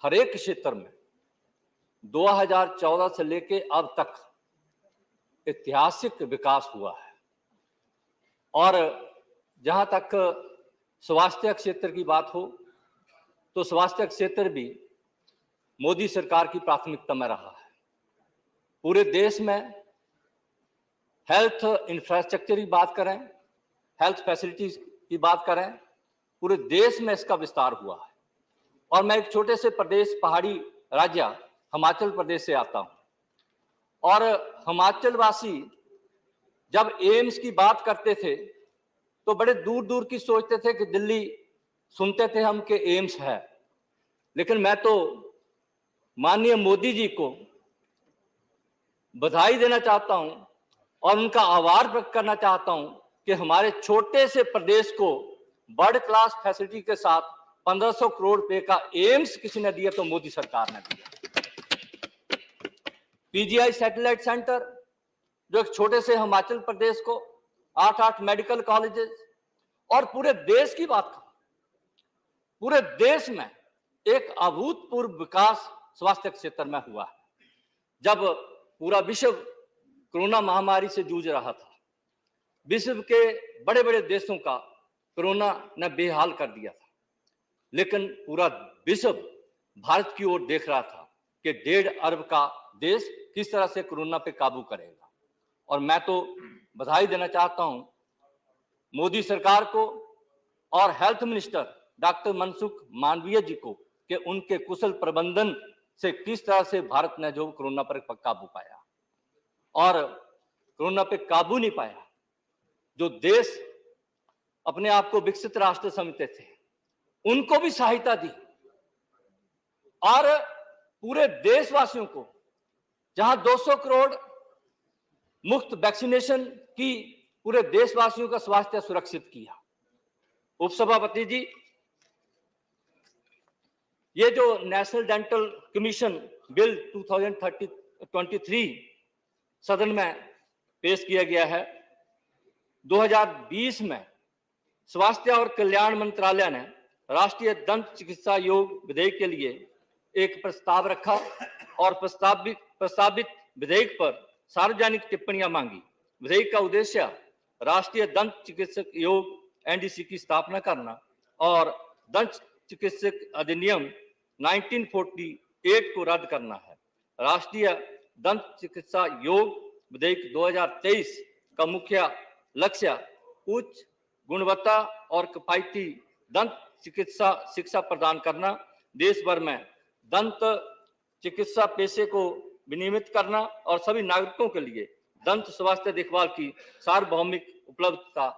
S19: हर एक क्षेत्र में 2014 से लेके अब तक ऐतिहासिक विकास हुआ है। और जहां तक स्वास्थ्य क्षेत्र की बात हो, तो स्वास्थ्य क्षेत्र भी मोदी सरकार की प्राथमिकता में रहा है। पूरे देश में हेल्थ इंफ्रास्ट्रक्चर की बात करें, हेल्थ फैसिलिटीज की बात करें, पूरे देश में इसका विस्तार हुआ है। और मैं एक छोटे से प्रदेश, पहाड़ी राज्य हिमाचल प्रदेश से आता हूं, और हिमाचल वासी जब एम्स की बात करते थे तो बड़े दूर दूर की सोचते थे कि दिल्ली, सुनते थे हम कि एम्स है। लेकिन मैं तो माननीय मोदी जी को बधाई देना चाहता हूं और उनका आभार व्यक्त करना चाहता हूं कि हमारे छोटे से प्रदेश को वर्ल्ड क्लास फैसिलिटी के साथ 1500 करोड़ रुपए का एम्स किसी ने दिया तो मोदी सरकार ने दिया। पीजीआई सैटेलाइट सेंटर, जो एक छोटे से हिमाचल प्रदेश को 8 मेडिकल कॉलेजेस, और पूरे देश की बात करूं, पूरे देश में एक अभूतपूर्व विकास स्वास्थ्य क्षेत्र में हुआ है। जब पूरा विश्व कोरोना महामारी से जूझ रहा था, विश्व के बड़े बड़े देशों का कोरोना ने बेहाल कर दिया था, लेकिन पूरा विश्व भारत की ओर देख रहा था कि 1.5 अरब का देश किस तरह से कोरोना पे काबू करेगा। और मैं तो बधाई देना चाहता हूं मोदी सरकार को और health minister doctor Mansukh Mandaviya ji को कि उनके कुशल प्रबंधन से किस तरह से भारत ने जो कोरोना पर काबू पाया। और कोरोना पे काबू नहीं पाया, जो देश अपने आप को विकसित राष्ट्र समझते थे, उनको भी सहायता दी। और पूरे देशवासियों को, जहां 200 करोड़ मुफ्त वैक्सीनेशन की, पूरे देशवासियों का स्वास्थ्य सुरक्षित किया। उपसभापति जी, ये जो नेशनल डेंटल कमीशन बिल 2023 सदन में पेश किया गया है, 2020 में स्वास्थ्य और कल्याण मंत्रालय ने राष्ट्रीय दंत चिकित्सा योग विधेयक के लिए एक प्रस्ताव रखा और प्रस्तावित विधेयक पर सार्वजनिक टिप्पणियां मांगी। विधेयक का उद्देश्य राष्ट्रीय दंत चिकित्सक योग एनडीसी की स्थापना करना और दंत चिकित्सक अधिनियम 1948 को रद्द करना है। राष्ट्रीय दंत चिकित्सा योग विधेयक 2023 का मुख्य लक्ष्य उच्च गुणवत्ता और किफायती दंत चिकित्सा शिक्षा प्रदान करना, देश भर में दंत चिकित्सा पेशे को विनियमित करना और सभी नागरिकों के लिए दंत स्वास्थ्य देखभाल की सार्वभौमिक उपलब्धता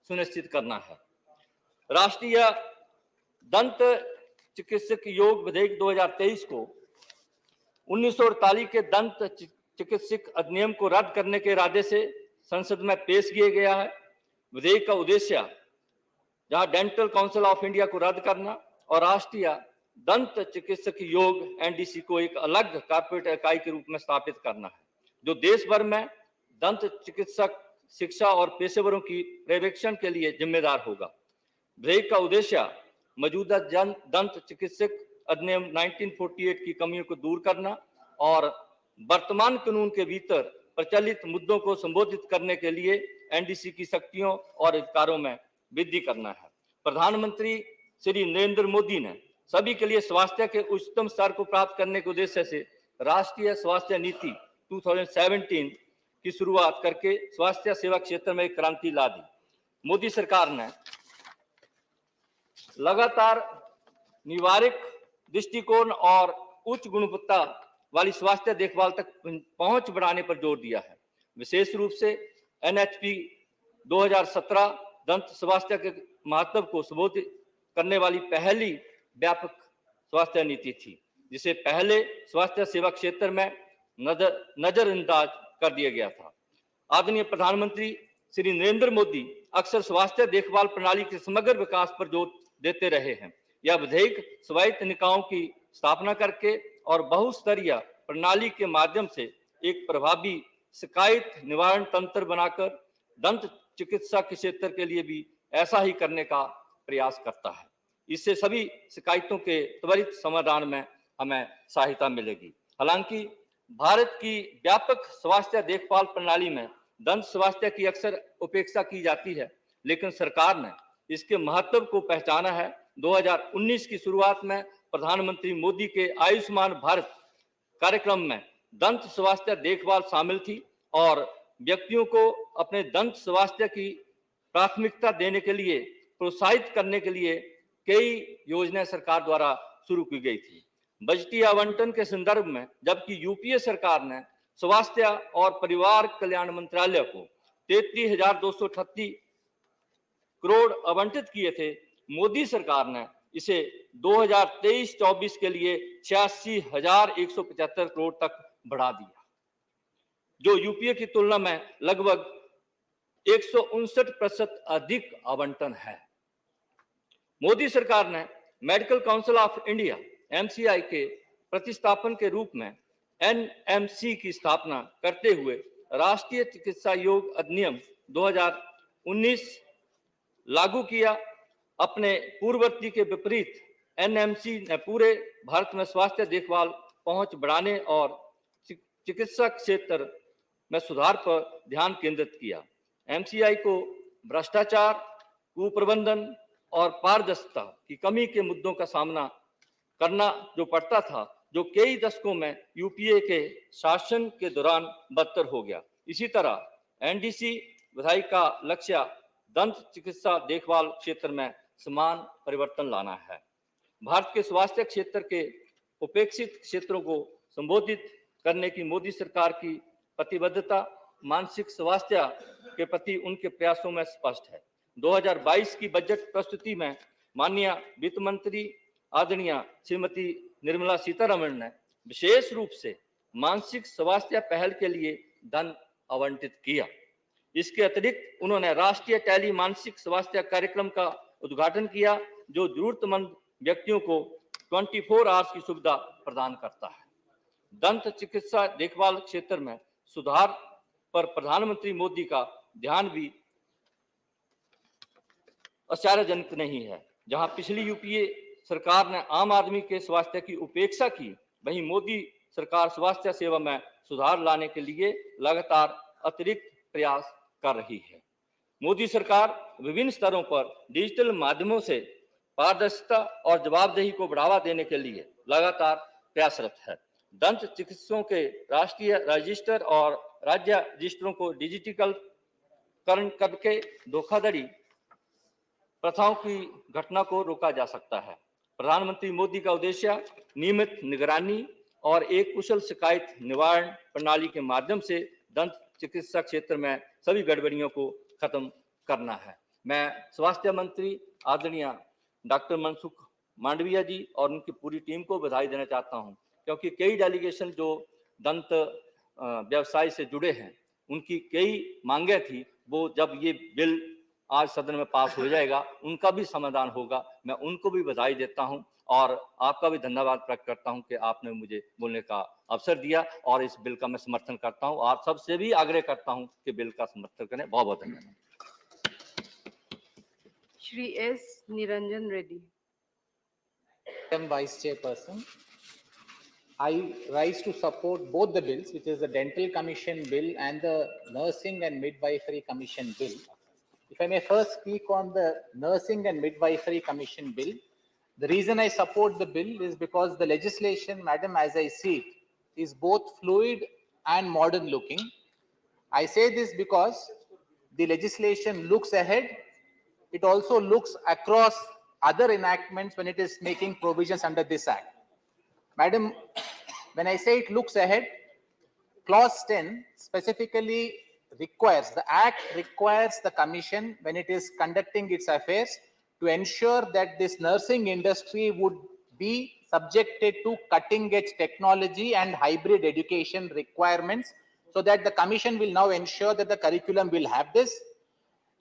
S19: सुनिश्चित करना है। राष्ट्रीय दंत चिकित्सक योग विधेयक 2023 को 1948 के दंत चिकित्सक अधिनियम को रद्द करने के इरादे से संसद में पेश किया गया है। विधेयक का उद्देश्य जहां डेंटल काउंसिल ऑफ इंडिया को रद्द करना और राष्ट्रीय दंत चिकित्सक योग एनडीसी को एक अलग कॉर्पोरेट इकाई के रूप में स्थापित करना है, जो देश भर में दंत चिकित्सक शिक्षा और पेशेवरों की पर्यवेक्षण के लिए जिम्मेदार होगा। विधेयक का उद्देश्य मौजूदा दंत चिकित्सक अधिनियम 1948 की कमियों को दूर करना और वर्तमान कानून के भीतर प्रचलित मुद्दों को संबोधित करने के लिए एनडीसी की शक्तियों और अधिकारों में वृद्धि करना है। प्रधानमंत्री श्री नरेंद्र मोदी ने सभी के लिए स्वास्थ्य के उच्चतम स्तर को प्राप्त करने के उद्देश्य से राष्ट्रीय स्वास्थ्य नीति 2017 की शुरुआत करके स्वास्थ्य सेवा क्षेत्र में एक क्रांति ला दी। मोदी सरकार ने लगातार निवारक दृष्टिकोण और उच्च गुणवत्ता वाली स्वास्थ्य देखभाल तक पहुंच बढ़ाने पर जोर दिया है। विशेष रूप से एनएचपी 2017 दंत स्वास्थ्य के महत्व को संबोधित करने वाली पहली व्यापक स्वास्थ्य नीति थी, जिसे पहले स्वास्थ्य सेवा क्षेत्र में नजरअंदाज कर दिया गया था। आदरणीय प्रधानमंत्री श्री नरेंद्र मोदी अक्सर स्वास्थ्य देखभाल प्रणाली के समग्र विकास पर जोर देते रहे हैं। यह विधेयक स्वायत्त निकायों की स्थापना करके और बहुस्तरीय प्रणाली के माध्यम से एक प्रभावी शिकायत निवारण तंत्र बनाकर दंत चिकित्सा के क्षेत्र के लिए भी ऐसा ही करने का प्रयास करता है। इससे सभी शिकायतों के त्वरित समाधान में हमें सहायता मिलेगी। हालांकि भारत की व्यापक स्वास्थ्य देखभाल प्रणाली में दंत स्वास्थ्य की अक्सर उपेक्षा की जाती है, लेकिन सरकार ने इसके महत्व को पहचाना है। 2019 की शुरुआत में प्रधानमंत्री मोदी के आयुष्मान भारत कार्यक्रम में दंत स्वास्थ्य देखभाल शामिल थी और व्यक्तियों को अपने दंत स्वास्थ्य की प्राथमिकता देने के लिए प्रोत्साहित करने के लिए कई योजनाएं सरकार द्वारा शुरू की गई थी। बजटीय आवंटन के संदर्भ में जबकि यूपीए सरकार ने स्वास्थ्य और परिवार कल्याण मंत्रालय को 33,238 करोड़ आवंटित किए थे, मोदी सरकार ने इसे 2023-24 के लिए 86,175 करोड़ तक बढ़ा दिया, जो यूपीए की तुलना में लगभग 159% अधिक आवंटन है। मोदी सरकार ने medical council of India MCI के प्रतिस्थापन के रूप में एनएमसी की स्थापना करते हुए राष्ट्रीय चिकित्सा योग अधिनियम 2019 लागू किया। अपने पूर्ववर्ती के विपरीत एनएमसी ने पूरे भारत में स्वास्थ्य देखभाल पहुंच बढ़ाने और चिकित्सा क्षेत्र में सुधार पर ध्यान केंद्रित किया। एमसीआई को भ्रष्टाचार, कुप्रबंधन और पारदर्शिता की कमी के मुद्दों का सामना करना जो पड़ता था, जो कई दशकों में यूपीए के शासन के दौरान बदतर हो गया। इसी तरह एनडीसी विधायक का लक्ष्य दंत चिकित्सा देखभाल क्षेत्र में समान परिवर्तन लाना है। भारत के स्वास्थ्य क्षेत्र के उपेक्षित क्षेत्रों को संबोधित करने की मोदी सरकार की प्रतिबद्धता मानसिक स्वास्थ्य के प्रति उनके प्रयासों में स्पष्ट है। 2022 की बजट प्रस्तुति में माननीय वित्त मंत्री आदरणीय श्रीमती निर्मला सीतारमण ने विशेष रूप से मानसिक स्वास्थ्य पहल के लिए धन आवंटित किया। इसके अतिरिक्त उन्होंने राष्ट्रीय टेली मानसिक स्वास्थ्य कार्यक्रम का उद्घाटन किया, जो जरूरतमंद व्यक्तियों को 24 आवर्स की सुविधा प्रदान करता है। दंत चिकित्सा देखभाल क्षेत्र में सुधार पर प्रधानमंत्री मोदी का ध्यान भी आश्चर्यजनक नहीं है। जहां पिछली यूपीए सरकार ने आम आदमी के स्वास्थ्य की उपेक्षा की, वहीं मोदी सरकार स्वास्थ्य सेवा में सुधार लाने के लिए लगातार अतिरिक्त प्रयास कर रही है। मोदी सरकार विभिन्न स्तरों पर डिजिटल माध्यमों से पारदर्शिता और जवाबदेही को बढ़ावा देने के लिए लगातार प्रयासरत है। दंत चिकित्सकों के राष्ट्रीय रजिस्टर और राज्य रजिस्टरों को डिजिटलीकरण करके धोखाधड़ी प्रथाओं की घटना को रोका जा सकता है। प्रधानमंत्री मोदी का उद्देश्य नियमित निगरानी और एक कुशल शिकायत निवारण प्रणाली के माध्यम से दंत चिकित्सा क्षेत्र में सभी गड़बड़ियों को खत्म करना है। मैं स्वास्थ्य मंत्री आदरणीय डॉक्टर मनसुख मांडविया जी और उनकी पूरी टीम को बधाई देना चाहता हूं, क्योंकि कई डेलीगेशन जो दंत व्यवसाय से जुड़े हैं, उनकी कई मांगे थी, वो जब ये बिल आज सदन में पास हो जाएगा उनका भी समाधान होगा। मैं उनको भी बधाई देता हूं और आपका भी धन्यवाद प्रकट करता हूं कि आपने मुझे बोलने का अवसर दिया और इस बिल का मैं समर्थन करता हूं। आप सबसे भी आग्रह करता हूं कि बिल का समर्थन करें। बहुत बहुत धन्यवाद।
S20: Shri S. Niranjan Reddy.
S21: Madam Vice Chairperson, I rise to support both the bills, which is the Dental Commission Bill and the Nursing and Midwifery Commission Bill. If I may first speak on the Nursing and Midwifery Commission Bill, the reason I support the bill is because the legislation, Madam, as I see it, is both fluid and modern looking. I say this because the legislation looks ahead. It also looks across other enactments when it is making provisions under this act. Madam, when I say it looks ahead, clause 10 specifically requires, the act requires the commission when it is conducting its affairs to ensure that this nursing industry would be subjected to cutting edge technology and hybrid education requirements, so that the commission will now ensure that the curriculum will have this.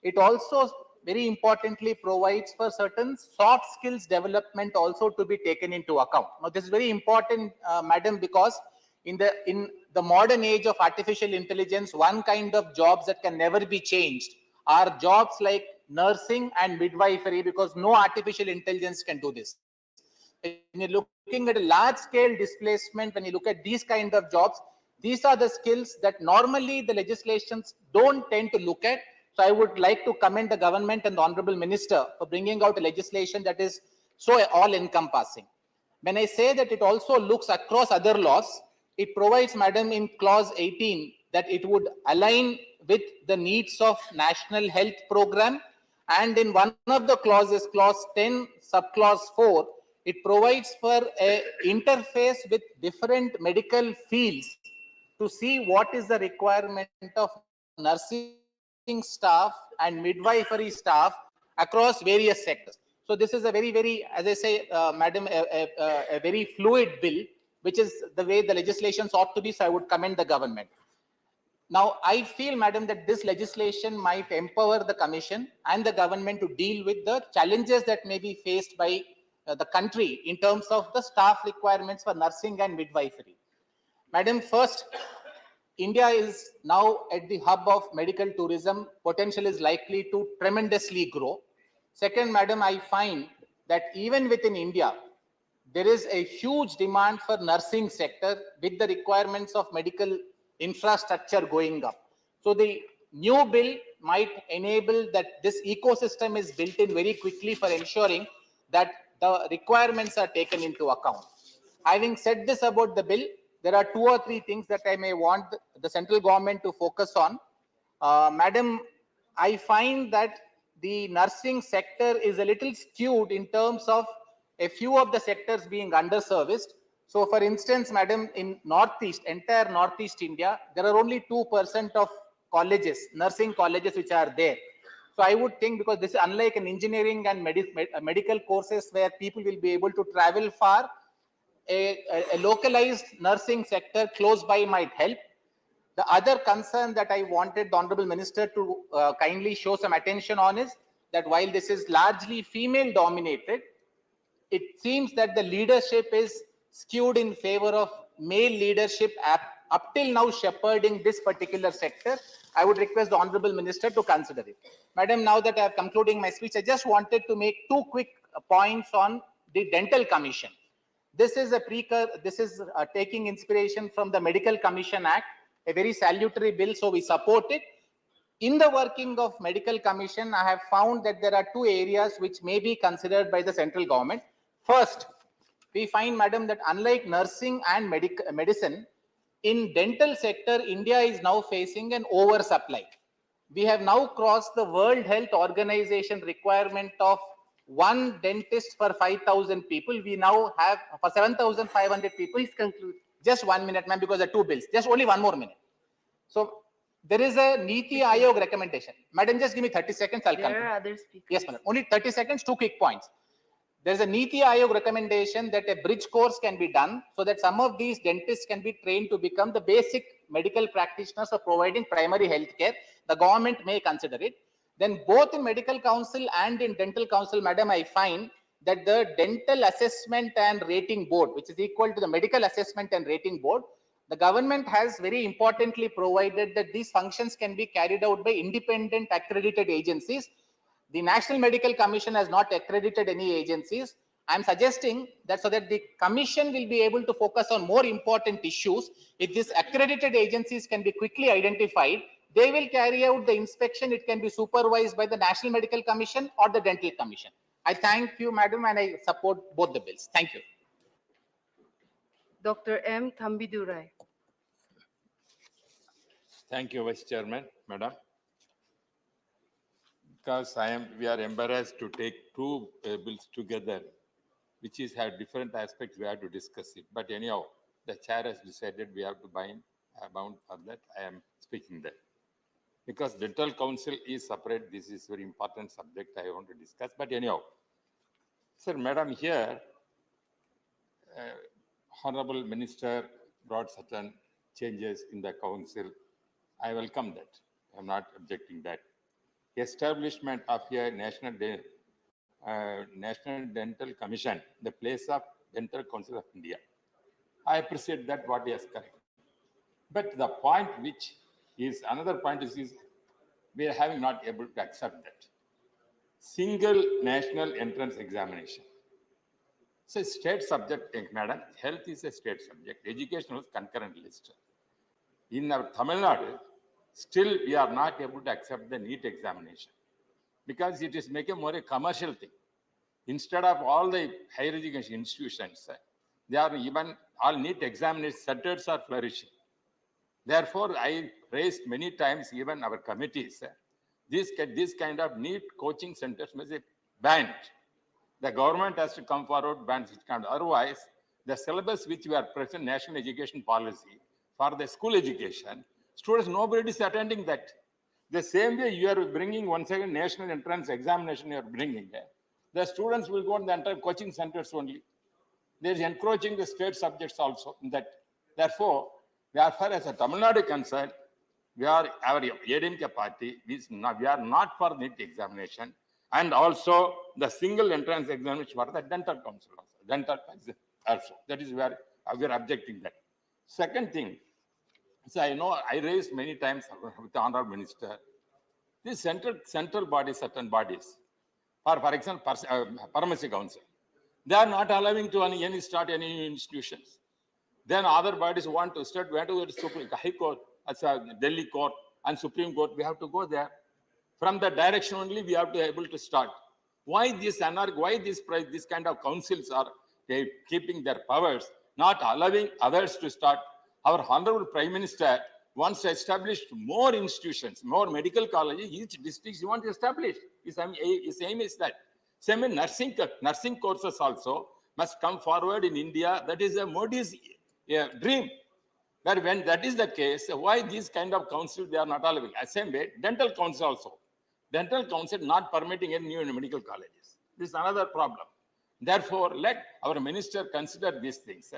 S21: It also very importantly provides for certain soft skills development also to be taken into account. Now this is very important, Madam, because in the modern age of artificial intelligence, one kind of jobs that can never be changed are jobs like nursing and midwifery, because no artificial intelligence can do this. When you're looking at a large scale displacement, when you look at these kind of jobs, these are the skills that normally the legislations don't tend to look at. So I would like to commend the government and the Honorable Minister for bringing out a legislation that is so all-encompassing. When I say that it also looks across other laws, it provides, Madam, in clause 18 that it would align with the needs of National Health Program, and in one of the clauses, clause 10, subclause 4, it provides for an interface with different medical fields to see what is the requirement of nursing staff and midwifery staff across various sectors. So this is a very, as I say, Madam, a very fluid bill, which is the way the legislations ought to be. So I would commend the government. Now, I feel, Madam, that this legislation might empower the Commission and the government to deal with the challenges that may be faced by the country in terms of the staff requirements for nursing and midwifery. Madam, first, India is now at the hub of medical tourism. Potential is likely to tremendously grow. Second, Madam, I find that even within India, there is a huge demand for nursing sector with the requirements of medical infrastructure going up. So the new bill might enable that this ecosystem is built in very quickly for ensuring that the requirements are taken into account. Having said this about the bill, there are 2 or 3 things that I may want the central government to focus on. Madam, I find that the nursing sector is a little skewed in terms of a few of the sectors being underserviced. So for instance, Madam, in Northeast, entire Northeast India, there are only 2% of colleges, nursing colleges, which are there. So I would think, because this is unlike an engineering and medical courses where people will be able to travel far, a localized nursing sector close by might help. The other concern that I wanted the Honorable Minister to kindly show some attention on is that while this is largely female dominated, it seems that the leadership is skewed in favor of male leadership up till now shepherding this particular sector. I would request the Honorable Minister to consider it. Madam, now that I am concluding my speech, I just wanted to make 2 quick points on the Dental Commission. This is taking inspiration from the Medical Commission Act, a very salutary bill, so we support it. In the working of Medical Commission, I have found that there are 2 areas which may be considered by the central government. First, we find, Madam, that unlike nursing and medicine, in dental sector, India is now facing an oversupply. We have now crossed the World Health Organization requirement of 1 dentist for 5,000 people. We now have for 7,500 people. Please conclude. Just 1 minute, ma'am, because there are 2 bills. Just only 1 more minute. So There is a Niti Aayog recommendation. Madam, just give me 30 seconds. I'll come.
S20: There are other speakers.
S21: Yes, madam. Only 30 seconds, 2 quick points. There's a Niti Aayog recommendation that a bridge course can be done so that some of these dentists can be trained to become the basic medical practitioners of providing primary health care. The government may consider it. Then both in medical council and in dental council, madam, I find that the dental assessment and rating board, which is equal to the medical assessment and rating board, the government has very importantly provided that these functions can be carried out by independent accredited agencies. The National Medical Commission has not accredited any agencies. I'm suggesting that so that the commission will be able to focus on more important issues, if these accredited agencies can be quickly identified, they will carry out the inspection. It can be supervised by the National Medical Commission or the Dental Commission. I thank you, madam, and I support both the bills. Thank you.
S20: Dr. M. Thambidurai.
S11: Thank you, Vice Chairman, Madam. Because we are embarrassed to take two bills together, which have different aspects, we have to discuss it. But anyhow, the chair has decided we have to bound for that. I am speaking that. Because dental council is separate, this is very important subject I want to discuss. But anyhow, sir, madam, here, Honorable Minister brought certain changes in the council. I welcome that. I'm not objecting that. Establishment of a National Dental Commission, the place of Dental Council of India. I appreciate that what he has correct. But the point which is another point is we are having not able to accept that. Single national entrance examination. It's a state subject, madam. Health is a state subject. Education was concurrent list. In our Tamil Nadu, still we are not able to accept the NEET examination because it is making more a commercial thing. Instead of all the higher education institutions, they are even all NEET examination centers are flourishing. Therefore, I raised many times, even our committees, this kind of NEET coaching centers must be banned. The government has to come forward, ban this kind. Otherwise, the syllabus which we are present national education policy for the school education, students, nobody is attending that. The same way you are bringing once again national entrance examination you are bringing there. The students will go to the entire coaching centers only. There is encroaching the state subjects also in that. Therefore, as far as the Tamil Nadu concerned, we are our ADMK party. We are not for NEET examination and also the single entrance examination for the dental council also. Dental also. That is where we are objecting that. Second thing, so I know I raised many times with the Honorable Minister, these central bodies, certain bodies, for example, Pharmacy Council, they are not allowing to start any institutions. Then other bodies want to start, we have to go to Supreme High Court, Delhi Court and Supreme Court, we have to go there. From the direction only, we have to be able to start. Why this kind of councils are keeping their powers, not allowing others to start? Our Honorable Prime Minister wants to establish more institutions, more medical colleges, each district you want to establish. His aim is that. Same in nursing courses also must come forward in India. That is a Modi's dream. But when that is the case, why these kind of councils they are not allowing? Same way, dental council also. Dental council not permitting any new medical colleges. This is another problem. Therefore, let our minister consider these things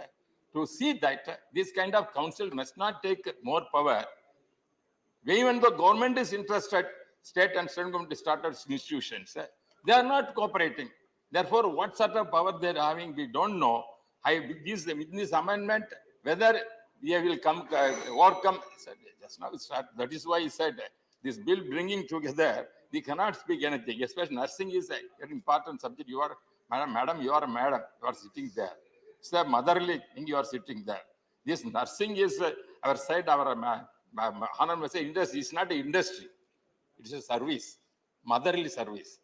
S11: to see that this kind of council must not take more power. Even though government is interested, state and central government started institutions, they are not cooperating. Therefore, what sort of power they are having, we don't know. In this amendment, whether they will come overcome. Just now that is why he said this bill bringing together, we cannot speak anything. Especially nursing is a very important subject. You are, madam, you are a madam. You are sitting there. It's a motherly thing. You are sitting there. This nursing is our side. Our honorable say industry is not an industry. It is a service, motherly service.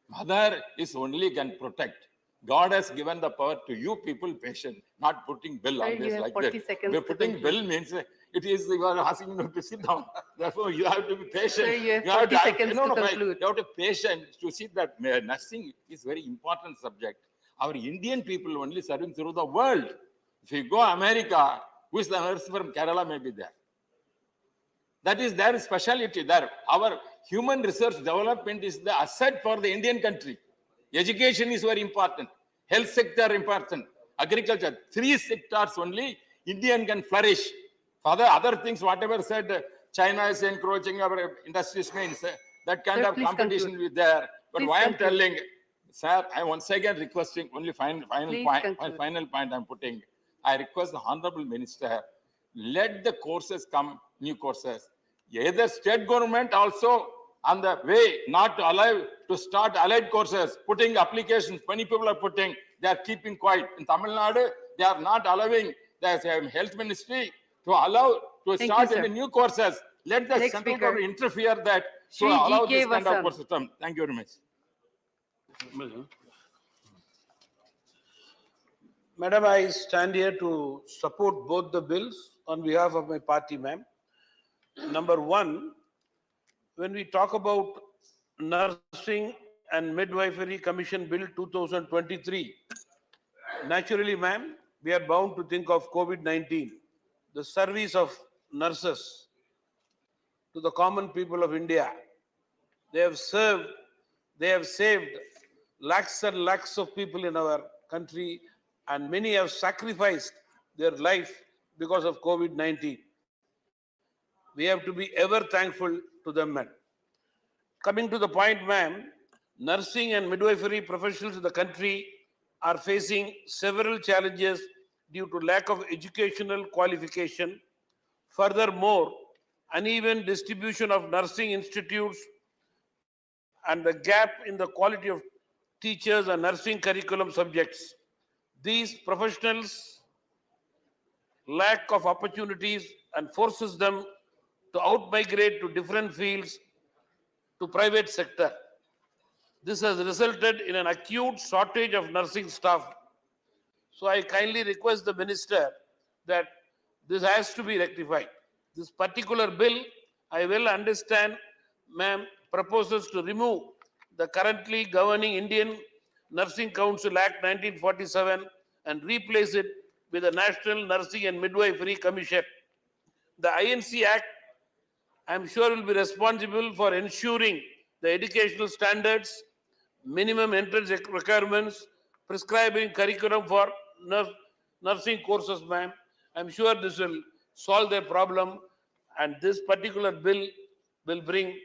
S11: Mother is only can protect. God has given the power to you people, patient, not putting bill on this like that. We're putting bill means it is you are asking you to sit down. Therefore, you have to be patient.
S20: Sir, you have 40 seconds to conclude.
S11: You have to be patient to see that nursing is very important subject. Our Indian people only serving through the world. If you go America, who is the nurse from Kerala may be there. That is their specialty there. Our human research development is the asset for the Indian country. Education is very important. Health sector important. Agriculture. 3 sectors only Indian can flourish. For the other things, whatever said, China is encroaching our industries means that kind
S20: Sir,
S11: of
S20: please
S11: competition
S20: conclude.
S11: with there. But
S20: Please
S11: why I'm
S20: conclude.
S11: telling, sir, I once again requesting only final
S20: Please
S11: point.
S20: conclude.
S11: Final point I'm putting. I request the Honorable Minister, let the courses come, new courses. Either state government also on the way not to allow to start allied courses, putting applications, many people are putting, they are keeping quiet. In Tamil Nadu, they are not allowing the health ministry to allow to
S20: Thank
S11: start
S20: you, sir.
S11: any new courses. Let the
S20: Next
S11: central
S20: speaker.
S11: government interfere that to
S20: Shri
S11: allow
S20: G.K.
S11: this kind of
S20: Vasant.
S11: course system. Thank you very much.
S8: Madam, I stand here to support both the bills on behalf of my party, ma'am. Number one, when we talk about Nursing and Midwifery Commission Bill 2023, naturally, ma'am, we are bound to think of COVID-19, the service of nurses to the common people of India. They have saved lakhs and lakhs of people in our country, and many have sacrificed their life because of COVID-19. We have to be ever thankful to them, ma'am. Coming to the point, ma'am, nursing and midwifery professionals in the country are facing several challenges due to lack of educational qualification. Furthermore, uneven distribution of nursing institutes and the gap in the quality of teachers and nursing curriculum subjects. These professionals lack of opportunities and forces them to outmigrate to different fields to private sector. This has resulted in an acute shortage of nursing staff. So I kindly request the minister that this has to be rectified. This particular bill, I well understand, ma'am, proposes to remove the currently governing Indian Nursing Council Act 1947 and replace it with the National Nursing and Midwifery Commission. The INC Act, I'm sure, will be responsible for ensuring the educational standards, minimum entrance requirements, prescribing curriculum for nursing courses, ma'am. I'm sure this will solve their problem, and this particular bill will bring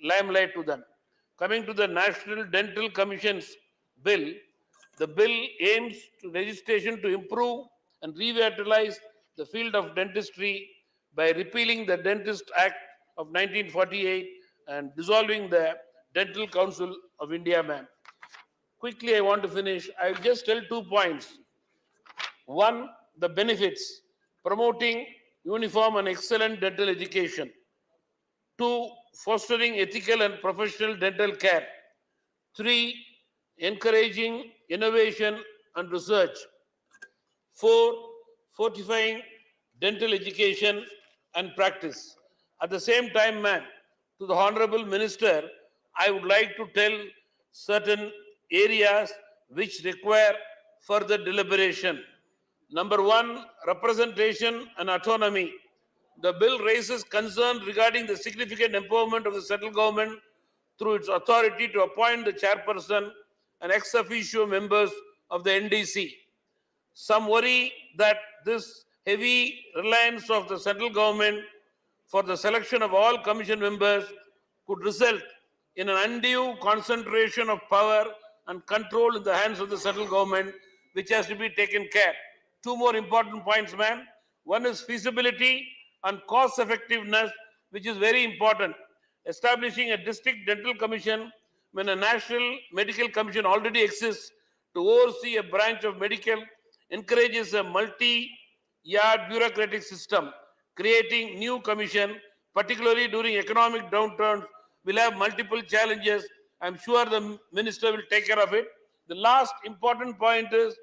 S8: limelight to them. Coming to the National Dental Commission's bill, the bill aims to legislation to improve and revitalize the field of dentistry by repealing the Dentist Act of 1948 and dissolving the Dental Council of India, ma'am. Quickly, I want to finish. I'll just tell 2 points. One, the benefits, promoting uniform and excellent dental education. 2, fostering ethical and professional dental care. 3, encouraging innovation and research. 4, fortifying dental education and practice. At the same time, ma'am, to the Honorable Minister, I would like to tell certain areas which require further deliberation. Number one, representation and autonomy. The bill raises concern regarding the significant empowerment of the central government through its authority to appoint the chairperson and ex officio members of the NDC. Some worry that this heavy reliance of the central government for the selection of all commission members could result in an undue concentration of power and control in the hands of the central government, which has to be taken care. 2 more important points, ma'am. One is feasibility and cost effectiveness, which is very important. Establishing a district dental commission when a national medical commission already exists to oversee a branch of medical encourages a multi-yard bureaucratic system. Creating new commission, particularly during economic downturns, will have multiple challenges. I'm sure the minister will take care of it. The last important point is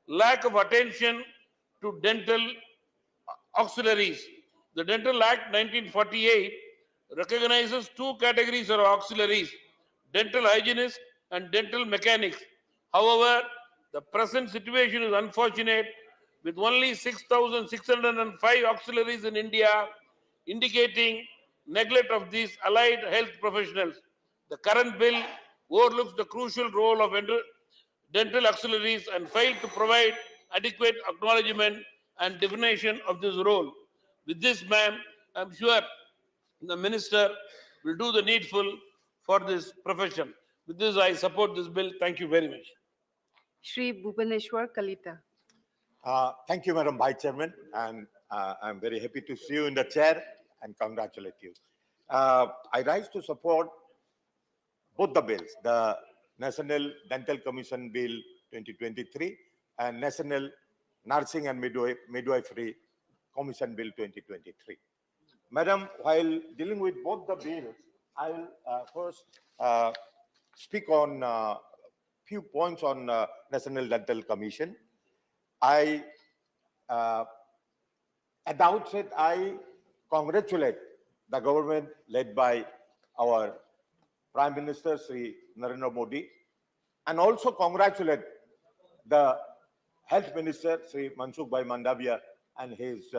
S8: lack of attention to dental auxiliaries. The Dental Act 1948 recognizes 2 categories of auxiliaries, dental hygienists and dental mechanics. However, the present situation is unfortunate with only 6,605 auxiliaries in India, indicating neglect of these allied health professionals. The current bill overlooks the crucial role of dental auxiliaries and failed to provide adequate acknowledgement and definition of this role. With this, ma'am, I'm sure the minister will do the needful for this profession. With this, I support this bill. Thank you very much.
S20: Shri Bhubaneswar Kalita.
S6: Thank you, Madam Vice Chairman, and I'm very happy to see you in the chair and congratulate you. I rise to support both the bills, the National Dental Commission Bill 2023 and National Nursing and Midwifery Commission Bill 2023. Madam, while dealing with both the bills, I will first speak on few points on National Dental Commission. At the outset, I congratulate the government led by our Prime Minister, Sri Narendra Modi, and also congratulate the Health Minister, Sri Mansoon Mandavia, and his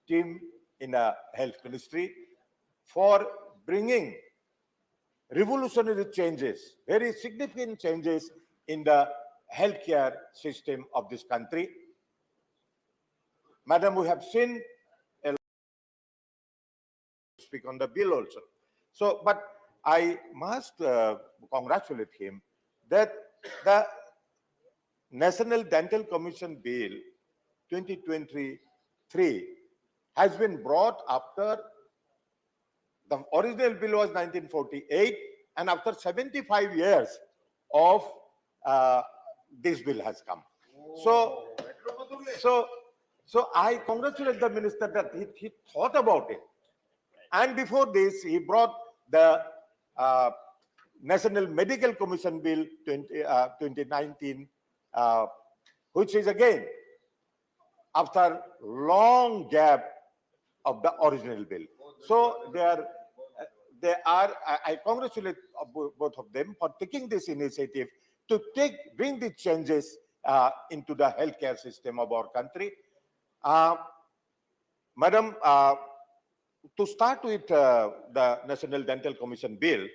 S6: team in the Health Ministry for bringing revolutionary changes, very significant changes in the healthcare system of this country. Madam, we have seen a lot speak on the bill also. So, but I must congratulate him that the National Dental Commission Bill 2023 has been brought after the original bill was 1948, and after 75 years of this bill has come. So I congratulate the minister that he thought about it. And before this, he brought the National Medical Commission Bill 2019, which is again after long gap of the original bill. So I congratulate both of them for taking this initiative to bring the changes into the healthcare system of our country. Madam, to start with the National Dental Commission Bill,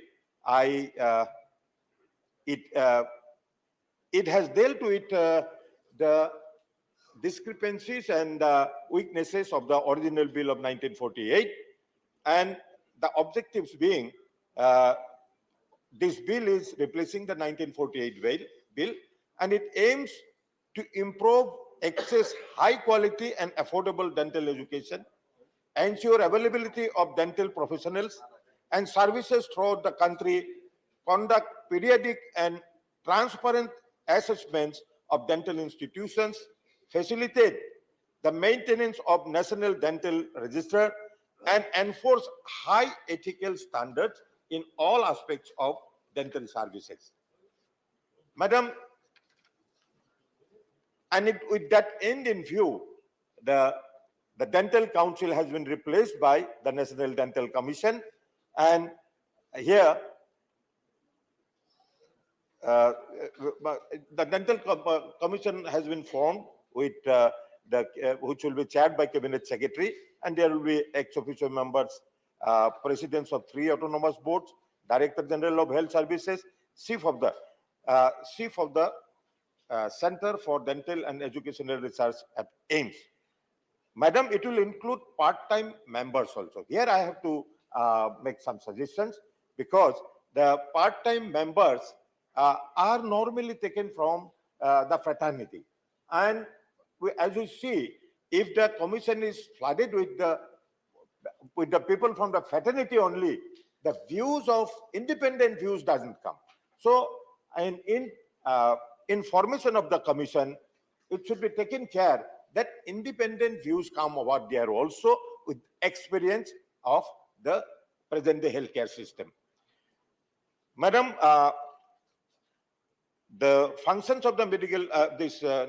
S6: it has dealt with the discrepancies and weaknesses of the original bill of 1948, and the objectives being this bill is replacing the 1948 bill, and it aims to improve access high quality and affordable dental education, ensure availability of dental professionals and services throughout the country, conduct periodic and transparent assessments of dental institutions, facilitate the maintenance of National Dental Register, and enforce high ethical standards in all aspects of dental services. Madam, and with that end in view, the Dental Council has been replaced by the National Dental Commission, and here the Dental Commission has been formed with which will be chaired by Cabinet Secretary, and there will be ex officio members, presidents of 3 autonomous boards, Director General of Health Services, chief of the Center for Dental and Educational Research at AIIMS. Madam, it will include part-time members also. Here I have to make some suggestions, because the part-time members are normally taken from the fraternity. And as you see, if the commission is flooded with the people from the fraternity only, the views of independent views doesn't come. So in formation of the commission, it should be taken care that independent views come over there also, with experience of the present day healthcare system. Madam, the functions of the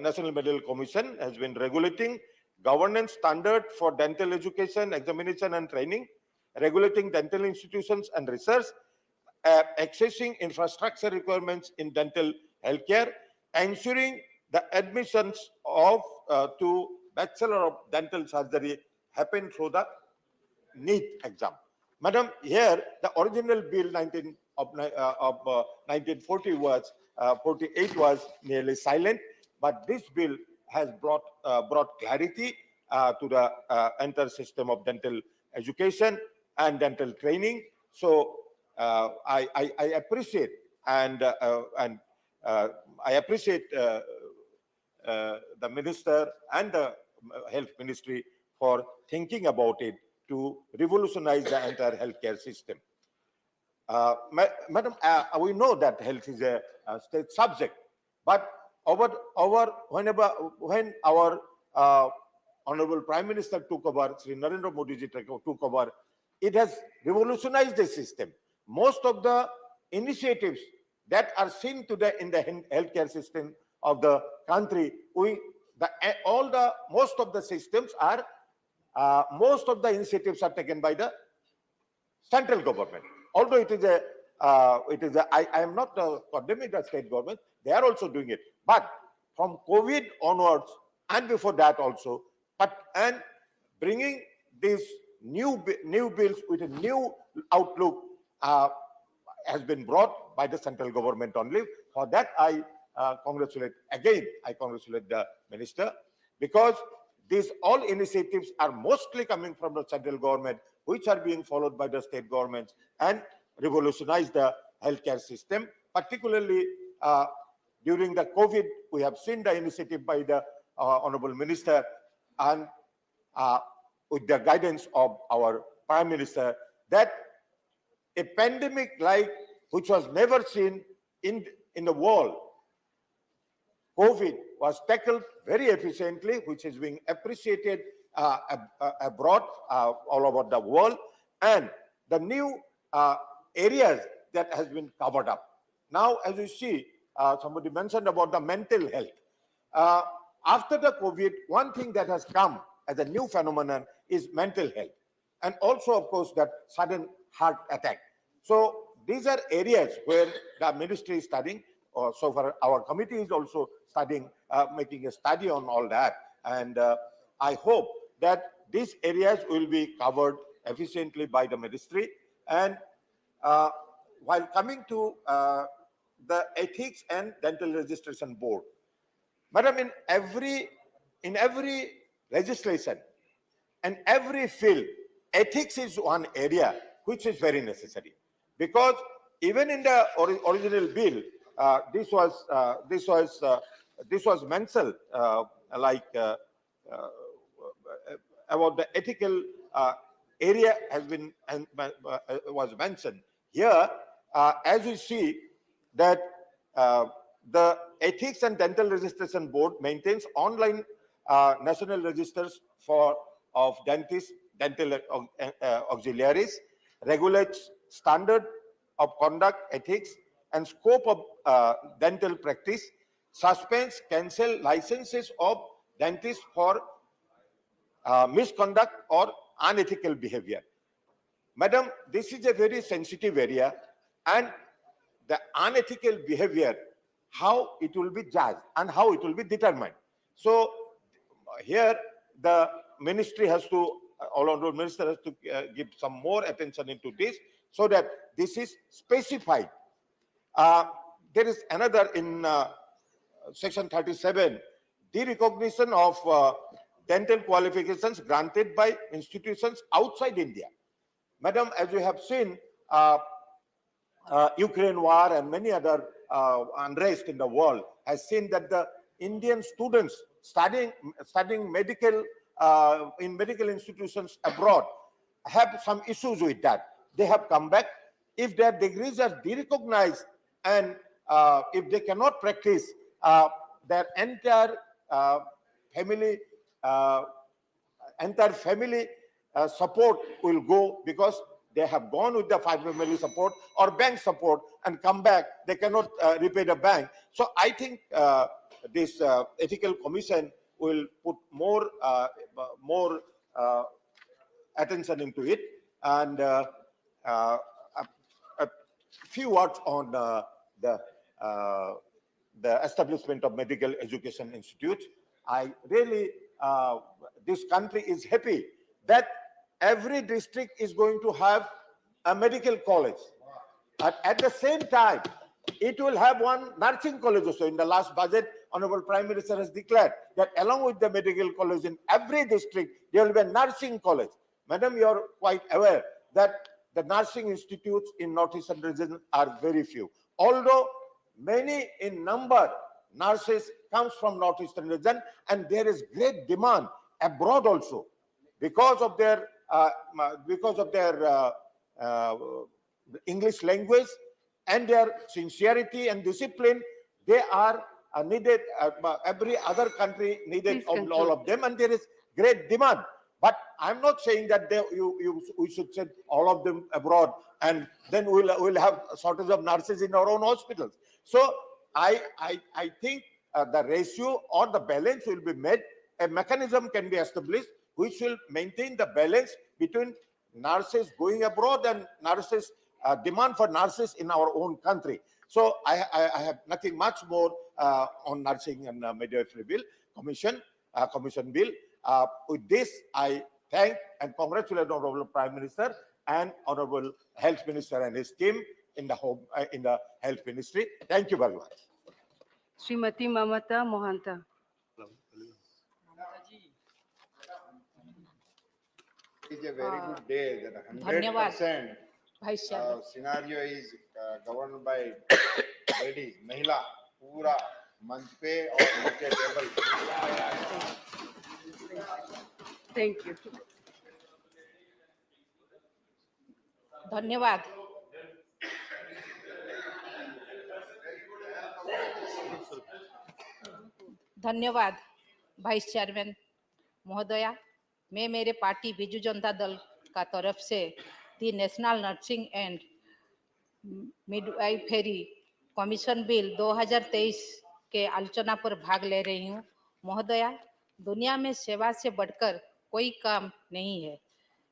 S6: National Medical Commission has been regulating governance standard for dental education, examination and training, regulating dental institutions and research, accessing infrastructure requirements in dental healthcare, ensuring the admissions of to Bachelor of Dental Surgery happen through the NEET exam. Madam, here the original bill 1948 was nearly silent, but this bill has brought clarity to the entire system of dental education and dental training. So I appreciate and I appreciate the minister and the health ministry for thinking about it to revolutionize the entire healthcare system. Madam, we know that health is a state subject, but when our Honorable Prime Minister took over, Sri Narendra Modi ji took over, it has revolutionized the system. Most of the initiatives that are seen today in the healthcare system of the country, most of the systems are, most of the initiatives are taken by the central government. Although I am not condemning the state government, they are also doing it. But from COVID onwards and before that also, and bringing these new bills with a new outlook has been brought by the central government only. For that, I congratulate the minister, because these all initiatives are mostly coming from the central government, which are being followed by the state governments and revolutionize the healthcare system. Particularly during the COVID, we have seen the initiative by the Honorable Minister and with the guidance of our Prime Minister, that a pandemic like which was never seen in the world, COVID, was tackled very efficiently, which is being appreciated abroad, all over the world, and the new areas that has been covered up. Now, as you see, somebody mentioned about the mental health. After the COVID, one thing that has come as a new phenomenon is mental health, and also, of course, that sudden heart attack. So these are areas where the ministry is studying. So far, our committee is also studying, making a study on all that. And I hope that these areas will be covered efficiently by the ministry. And while coming to the Ethics and Dental Registration Board, Madam, in every legislation and every field, ethics is one area which is very necessary, because even in the original bill, this was mentioned about the ethical area has been was mentioned here. As we see that the Ethics and Dental Registration Board maintains online national registers of dentists, dental auxiliaries, regulates standard of conduct, ethics, and scope of dental practice, suspends, cancel licenses of dentists for misconduct or unethical behavior. Madam, this is a very sensitive area, and the unethical behavior, how it will be judged and how it will be determined. So here the ministry has to, all minister has to give some more attention into this, so that this is specified. There is another in section 37, derecognition of dental qualifications granted by institutions outside India. Madam, as you have seen, Ukraine war and many other unrest in the world has seen that the Indian students studying medical in medical institutions abroad have some issues with that. They have come back. If their degrees are derecognized and if they cannot practice, their entire family support will go, because they have gone with the family support or bank support and come back, they cannot repay the bank. So I think this ethical commission will put more attention into it. And a few words on the establishment of medical education institutes. I really, this country is happy that every district is going to have a medical college. At the same time, it will have one nursing college also. In the last budget, Honorable Prime Minister has declared that along with the medical college in every district, there will be a nursing college. Madam, you are quite aware that the nursing institutes in Northeastern region are very few. Although many in number, nurses comes from Northeastern region, and there is great demand abroad also because of their English language and their sincerity and discipline. They are needed. Every other country needed all of them, and there is great demand. But I'm not saying that we should send all of them abroad, and then we'll have a shortage of nurses in our own hospitals. So I think the ratio or the balance will be made. A mechanism can be established which will maintain the balance between nurses going abroad and nurses demand for nurses in our own country. So I have nothing much more on nursing and midwifery bill commission bill. With this, I thank and congratulate Honorable Prime Minister and Honorable Health Minister and his team in the Health Ministry. Thank you very much.
S20: Srimati Mamata Mohanta.
S7: It is a very good day that 100% scenario is governed by ladies, Mahila, पूरा मंच पे और नीचे table.
S20: Thank you.
S22: धन्यवाद. धन्यवाद vice chairman महोदया. मैं मेरे पार्टी बिजू जनता दल का तरफ से the national nursing and midwifery commission bill 2023 के आलोचना पर भाग ले रही हूँ. महोदया, दुनिया में सेवा से बढ़कर कोई काम नहीं है.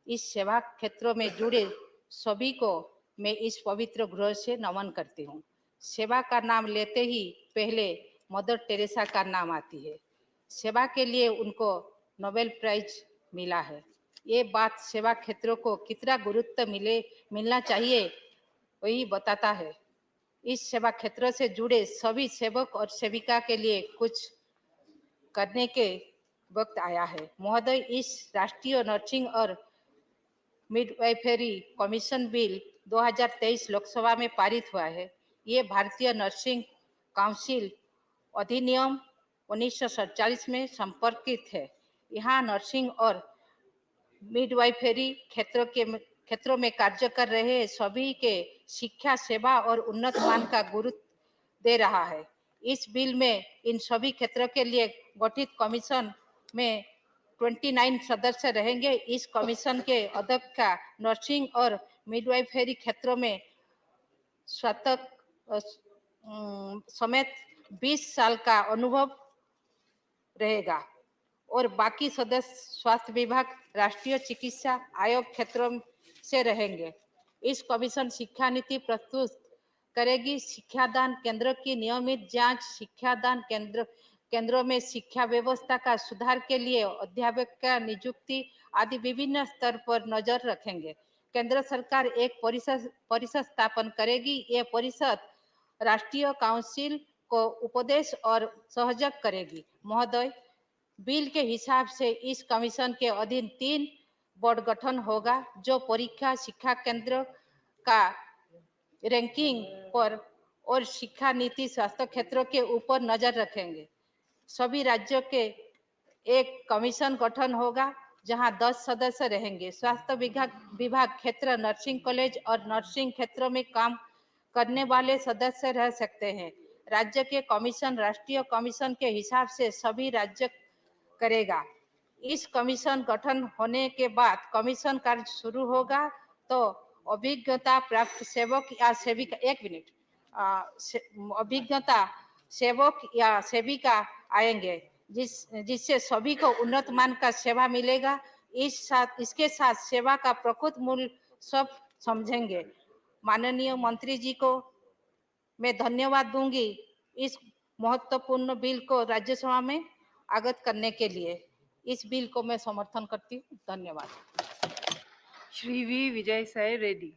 S22: इस सेवा क्षेत्रों में जुड़े सभी को मैं इस पवित्र गृह से नमन करती हूँ. सेवा का नाम लेते ही पहले मदर टेरेसा का नाम आती है. सेवा के लिए उनको नोबेल प्राइज मिला है. ये बात सेवा क्षेत्रों को कितना गुरुत्व मिलना चाहिए वही बताता है. इस सेवा क्षेत्र से जुड़े सभी सेवक और सेविका के लिए कुछ करने के वक्त आया है. महोदय, इस राष्ट्रीय नर्सिंग और मिडवाइफरी कमीशन बिल 2023 लोकसभा में पारित हुआ है. ये भारतीय नर्सिंग काउंसिल अधिनियम 1947 में संपर्कित है. यहाँ नर्सिंग और मिडवाइफरी क्षेत्रों में कार्य कर रहे सभी के शिक्षा, सेवा और उन्नत मान का गुरुत्व दे रहा है. इस बिल में इन सभी क्षेत्रों के लिए गठित कमीशन में 29 सदस्य रहेंगे. इस कमीशन के अध्यक्ष का नर्सिंग और मिडवाइफरी क्षेत्रों में स्नातक समेत 20 साल का अनुभव रहेगा और बाकी सदस्य स्वास्थ्य विभाग, राष्ट्रीय चिकित्सा आयोग क्षेत्रों से रहेंगे. इस कमीशन शिक्षा नीति प्रस्तुत करेगी. शिक्षादान केंद्र की नियमित जांच, शिक्षादान केंद्रों में शिक्षा व्यवस्था का सुधार के लिए अध्यापक का नियुक्ति आदि विभिन्न स्तर पर नजर रखेंगे. केंद्र सरकार एक परिषद स्थापन करेगी. ये परिषद राष्ट्रीय काउंसिल को उपदेश और सहयोग करेगी. महोदय, बिल के हिसाब से इस कमीशन के अधीन 3 बोर्ड गठन होगा जो परीक्षा, शिक्षा केंद्र का रैंकिंग पर और शिक्षा नीति, स्वास्थ्य क्षेत्रों के ऊपर नजर रखेंगे. सभी राज्यों के एक कमीशन गठन होगा जहां 10 सदस्य रहेंगे. स्वास्थ्य विभाग क्षेत्र, नर्सिंग कॉलेज और नर्सिंग क्षेत्रों में काम करने वाले सदस्य रह सकते हैं. राज्य के कमीशन राष्ट्रीय कमीशन के हिसाब से सभी राज्य करेगा. इस कमीशन गठन होने के बाद कमीशन कार्य शुरू होगा तो अभिज्ञता प्राप्त सेवक या सेविका अभिज्ञता सेवक या सेविका आएंगे जिससे सभी को उन्नत मान का सेवा मिलेगा. इसके साथ सेवा का प्रकृत मूल्य सब समझेंगे. माननीय मंत्री जी को मैं धन्यवाद दूंगी इस महत्वपूर्ण बिल को राज्यसभा में आगत करने के लिए. इस बिल को मैं समर्थन करती हूँ. धन्यवाद.
S20: Shri V Vijay Sai Reddy.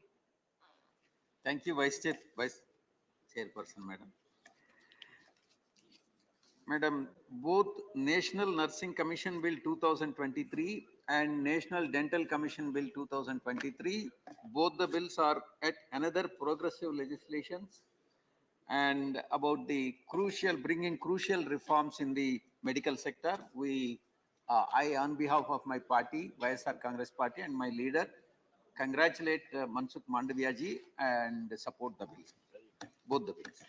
S10: Thank you, Vice Chairperson, Madam. Madam, both National Nursing Commission Bill 2023 and National Dental Commission Bill 2023, both the bills are at another progressive legislations and about the bringing crucial reforms in the medical sector. I, on behalf of my party, YSR Congress Party, and my leader, congratulate Mansukh Mandaviya ji and support the bills, both the bills.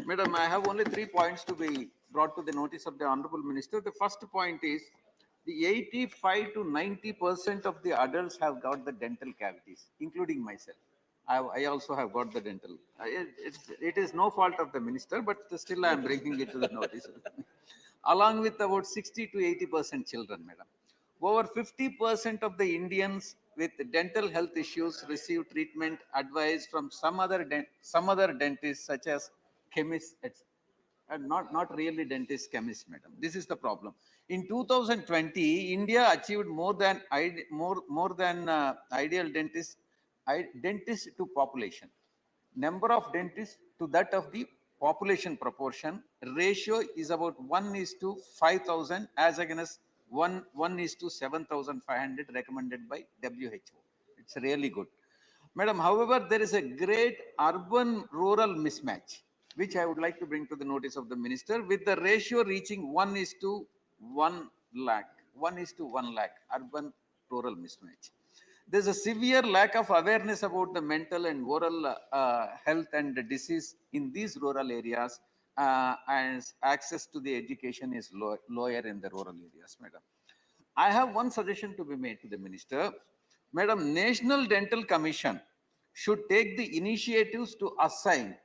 S10: Madam, I have only 3 points to be brought to the notice of the Honorable Minister. The first point is the 85 to 90% of the adults have got the dental cavities, including myself. I also have got the dental. It is no fault of the minister, but still I am bringing it to the notice. Along with about 60 to 80% children, madam. Over 50% of the Indians with dental health issues receive treatment advice from some other dentists, such as chemists, etc. And not really dentist, chemists, madam. This is the problem. In 2020, India achieved more than ideal dentists to population. Number of dentists to that of the population proportion ratio is about 1:5,000 as against 1:7,500 recommended by WHO. It's really good. Madam, however, there is a great urban-rural mismatch, which I would like to bring to the notice of the minister, with the ratio reaching 1:1 lakh, 1:1 lakh, urban-rural mismatch. There's a severe lack of awareness about the mental and oral health and disease in these rural areas, and access to the education is lower in the rural areas, madam. I have one suggestion to be made to the minister. Madam, National Dental Commission should take the initiatives to assign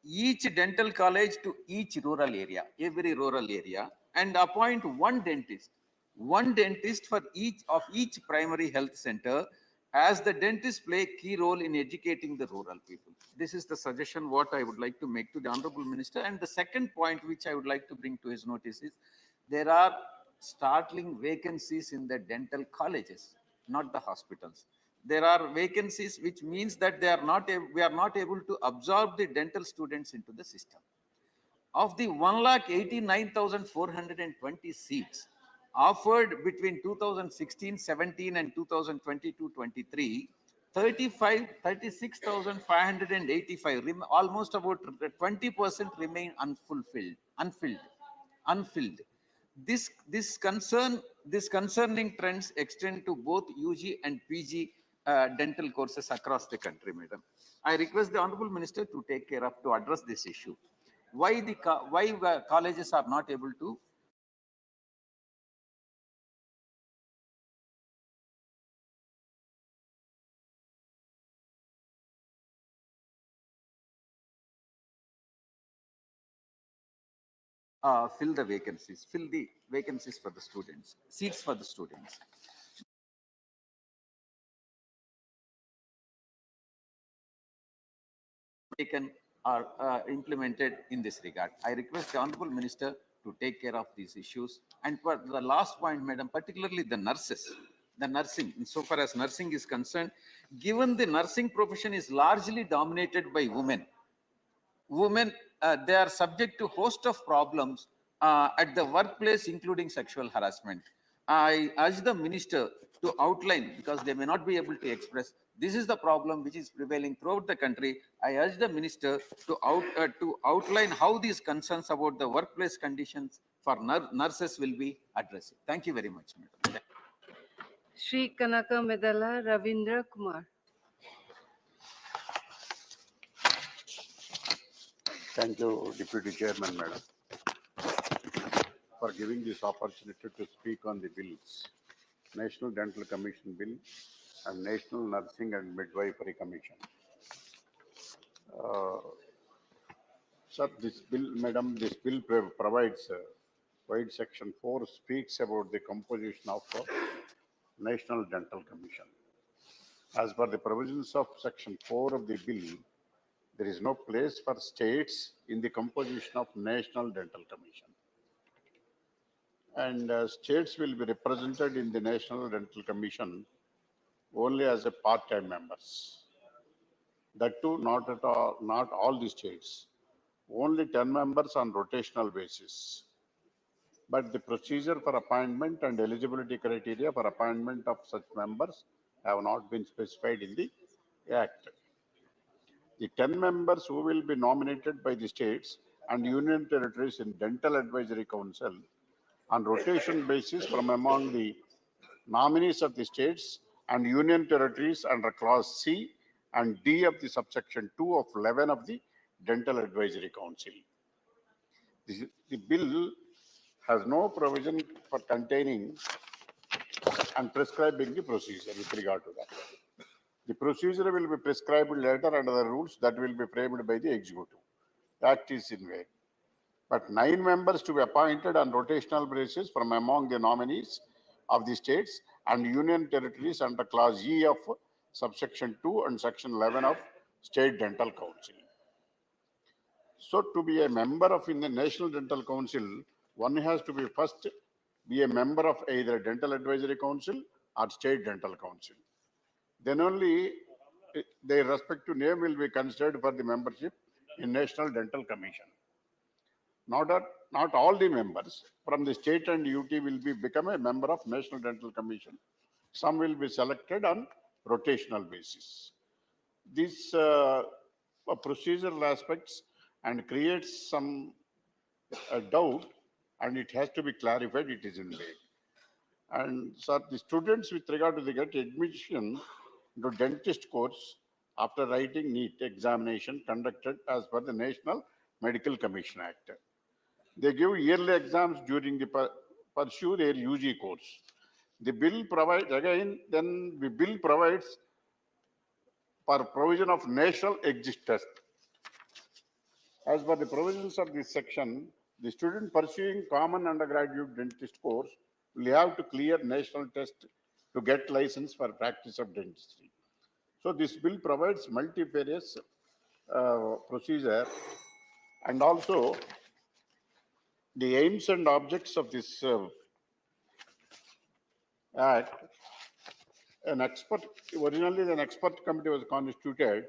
S10: each dental college to each rural area, every rural area, and appoint one dentist for each primary health center, as the dentists play a key role in educating the rural people. This is the suggestion what I would like to make to the Honorable Minister. And the second point which I would like to bring to his notice is there are startling vacancies in the dental colleges, not the hospitals. There are vacancies, which means that we are not able to absorb the dental students into the system. Of the 1,89,420 seats offered between 2016-17 and 2022-23, 36,585, almost about 20% remain unfilled. This concerning trends extend to both UG and PG dental courses across the country, madam. I request the Honorable Minister to take care of, to address this issue. Why colleges are not able to fill the vacancies for the students, seats for the students. Taken or implemented in this regard. I request the Honorable Minister to take care of these issues. And for the last point, madam, particularly the nurses, the nursing, insofar as nursing is concerned, given the nursing profession is largely dominated by women, they are subject to host of problems at the workplace, including sexual harassment. I urge the minister to outline, because they may not be able to express, this is the problem which is prevailing throughout the country. I urge the minister to outline how these concerns about the workplace conditions for nurses will be addressed. Thank you very much, madam.
S20: Shri Kanaka Medala Ravindra Kumar.
S12: Thank you, Deputy Chairman, madam, for giving this opportunity to speak on the bills. National Dental Commission Bill and National Nursing and Midwifery Commission. Sir, this bill, madam, this bill provides, Wide Section 4 speaks about the composition of National Dental Commission. As per the provisions of Section 4 of the bill, there is no place for states in the composition of National Dental Commission. And states will be represented in the National Dental Commission only as a part-time members. That too, not all the states. Only 10 members on rotational basis. But the procedure for appointment and eligibility criteria for appointment of such members have not been specified in the Act. The 10 members who will be nominated by the states and union territories in Dental Advisory Council on rotation basis from among the nominees of the states and union territories under clause C and D of the subsection 2 of 11 of the Dental Advisory Council. The bill has no provision for containing and prescribing the procedure with regard to that. The procedure will be prescribed later under the rules that will be framed by the executive. Act is in way. But 9 members to be appointed on rotational basis from among the nominees of the states and union territories under clause E of subsection 2 and section 11 of State Dental Council. So to be a member of in the National Dental Council, one has to be a member of either Dental Advisory Council or State Dental Council. Then only their respective name will be considered for the membership in National Dental Commission. Not all the members from the state and UT will become a member of National Dental Commission. Some will be selected on rotational basis. These procedural aspects and creates some doubt, and it has to be clarified. It is in way. And so the students with regard to the get admission to dentist course after writing NEET examination conducted as per the National Medical Commission Act. They give yearly exams during the pursue their UG course. The bill provides the bill provides for provision of national exit test. As per the provisions of this section, the student pursuing common undergraduate dentist course will have to clear national test to get license for practice of dentistry. So this bill provides multifarious procedure, and also the aims and objects of this act. Originally an expert committee was constituted,